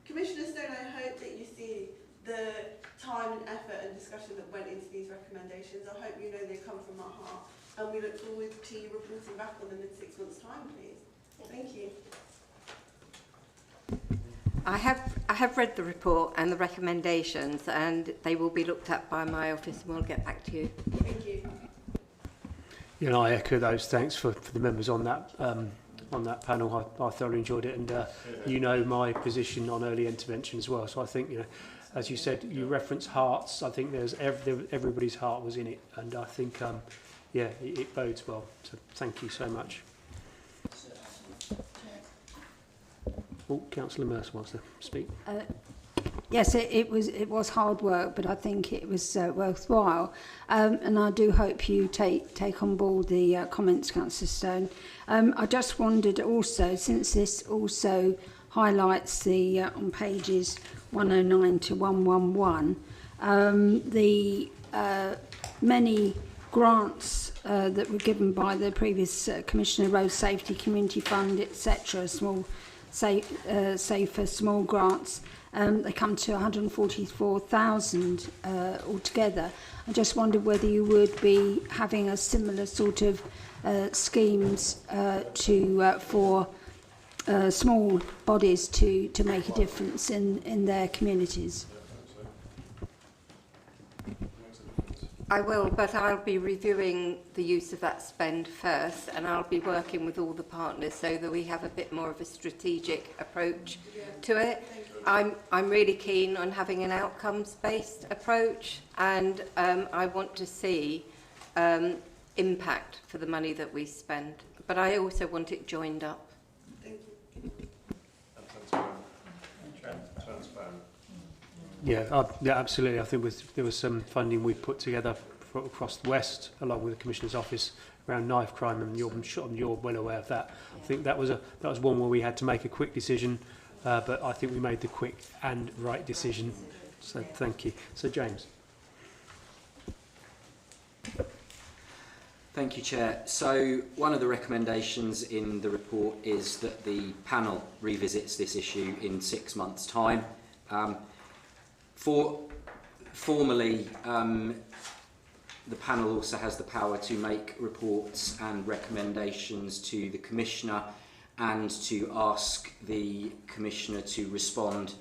Commissioner Stone, I hope that you see the time and effort and discussion that went into these recommendations. I hope you know they come from our heart. And we look forward to you reporting back on them in 6 months' time, please. Thank you. I have read the report and the recommendations, and they will be looked at by my office, and we'll get back to you. Thank you. Yeah, and I echo those thanks for the members on that panel. I thoroughly enjoyed it, and you know my position on early intervention as well. So I think, you know, as you said, you reference hearts. I think there's everybody's heart was in it, and I think yeah, it bodes well. So thank you so much. Oh, Councillor Mercer wants to speak. Yes, it was hard work, but I think it was worthwhile, and I do hope you take on board the comments, Councillor Stone. I just wondered also, since this also highlights the on pages 109 to 111, the many grants that were given by the previous Commissioner, Road Safety Community Fund, etc., safer small grants. They come to 144,000 altogether. I just wondered whether you would be having a similar sort of schemes for small bodies to make a difference in their communities. I will, but I'll be reviewing the use of that spend first, and I'll be working with all the partners so that we have a bit more of a strategic approach to it. I'm really keen on having an outcomes-based approach, and I want to see impact for the money that we spend, but I also want it joined up. Thank you. Transparent. Yeah, yeah, absolutely. I think there was some funding we put together across the West, along with the Commissioner's Office, around knife crime, and you're well aware of that. Yeah. I think that was one where we had to make a quick decision, but I think we made the quick and right decision. So thank you. So James. Thank you, Chair. So one of the recommendations in the report is that the panel revisits this issue in 6 months' time. Formally, the panel also has the power to make reports and recommendations to the Commissioner and to ask the Commissioner to respond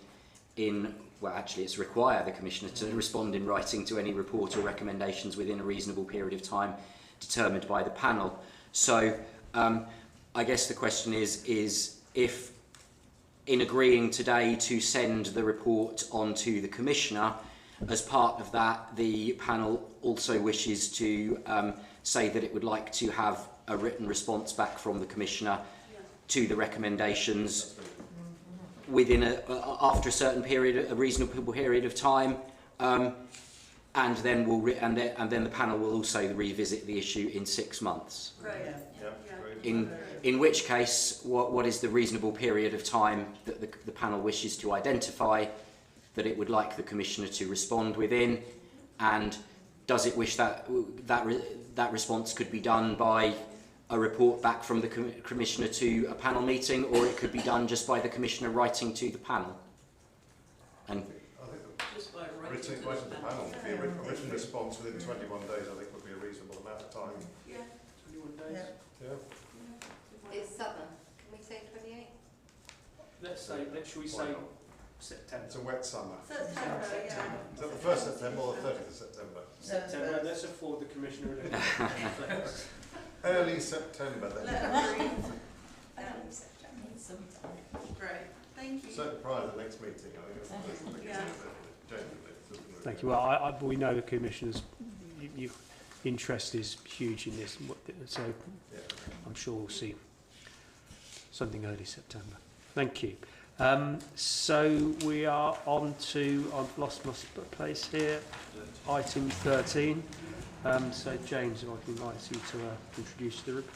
it's require the Commissioner to respond in writing to any report or recommendations within a reasonable period of time determined by the panel. So I guess the question is if in agreeing today to send the report on to the Commissioner, as part of that, the panel also wishes to say that it would like to have a written response back from the Commissioner to the recommendations within after a certain period, a reasonable period of time, and then the panel will also revisit the issue in 6 months. Right. In which case, what is the reasonable period of time that the panel wishes to identify that it would like the Commissioner to respond within, and does it wish that response could be done by a report back from the Commissioner to a panel meeting, or it could be done just by the Commissioner writing to the panel? And just by writing to the panel, a written response within 21 days, I think would be a reasonable amount of time. Yeah. 21 days. Yeah. It's summer. Can we say 28? Shall we say September? It's a wet summer. September, yeah. Is that the 1st September or the 30th of September? September. Let's afford the Commissioner a little. Early September then. Early September. Great. Thank you. Certainly prior to the next meeting, I think that's Thank you. Well, we know the Commissioner's interest is huge in this, so I'm sure we'll see something early September. Thank you. So we are on to, I've lost my place here, item 13. So James, if I can invite you to introduce the report.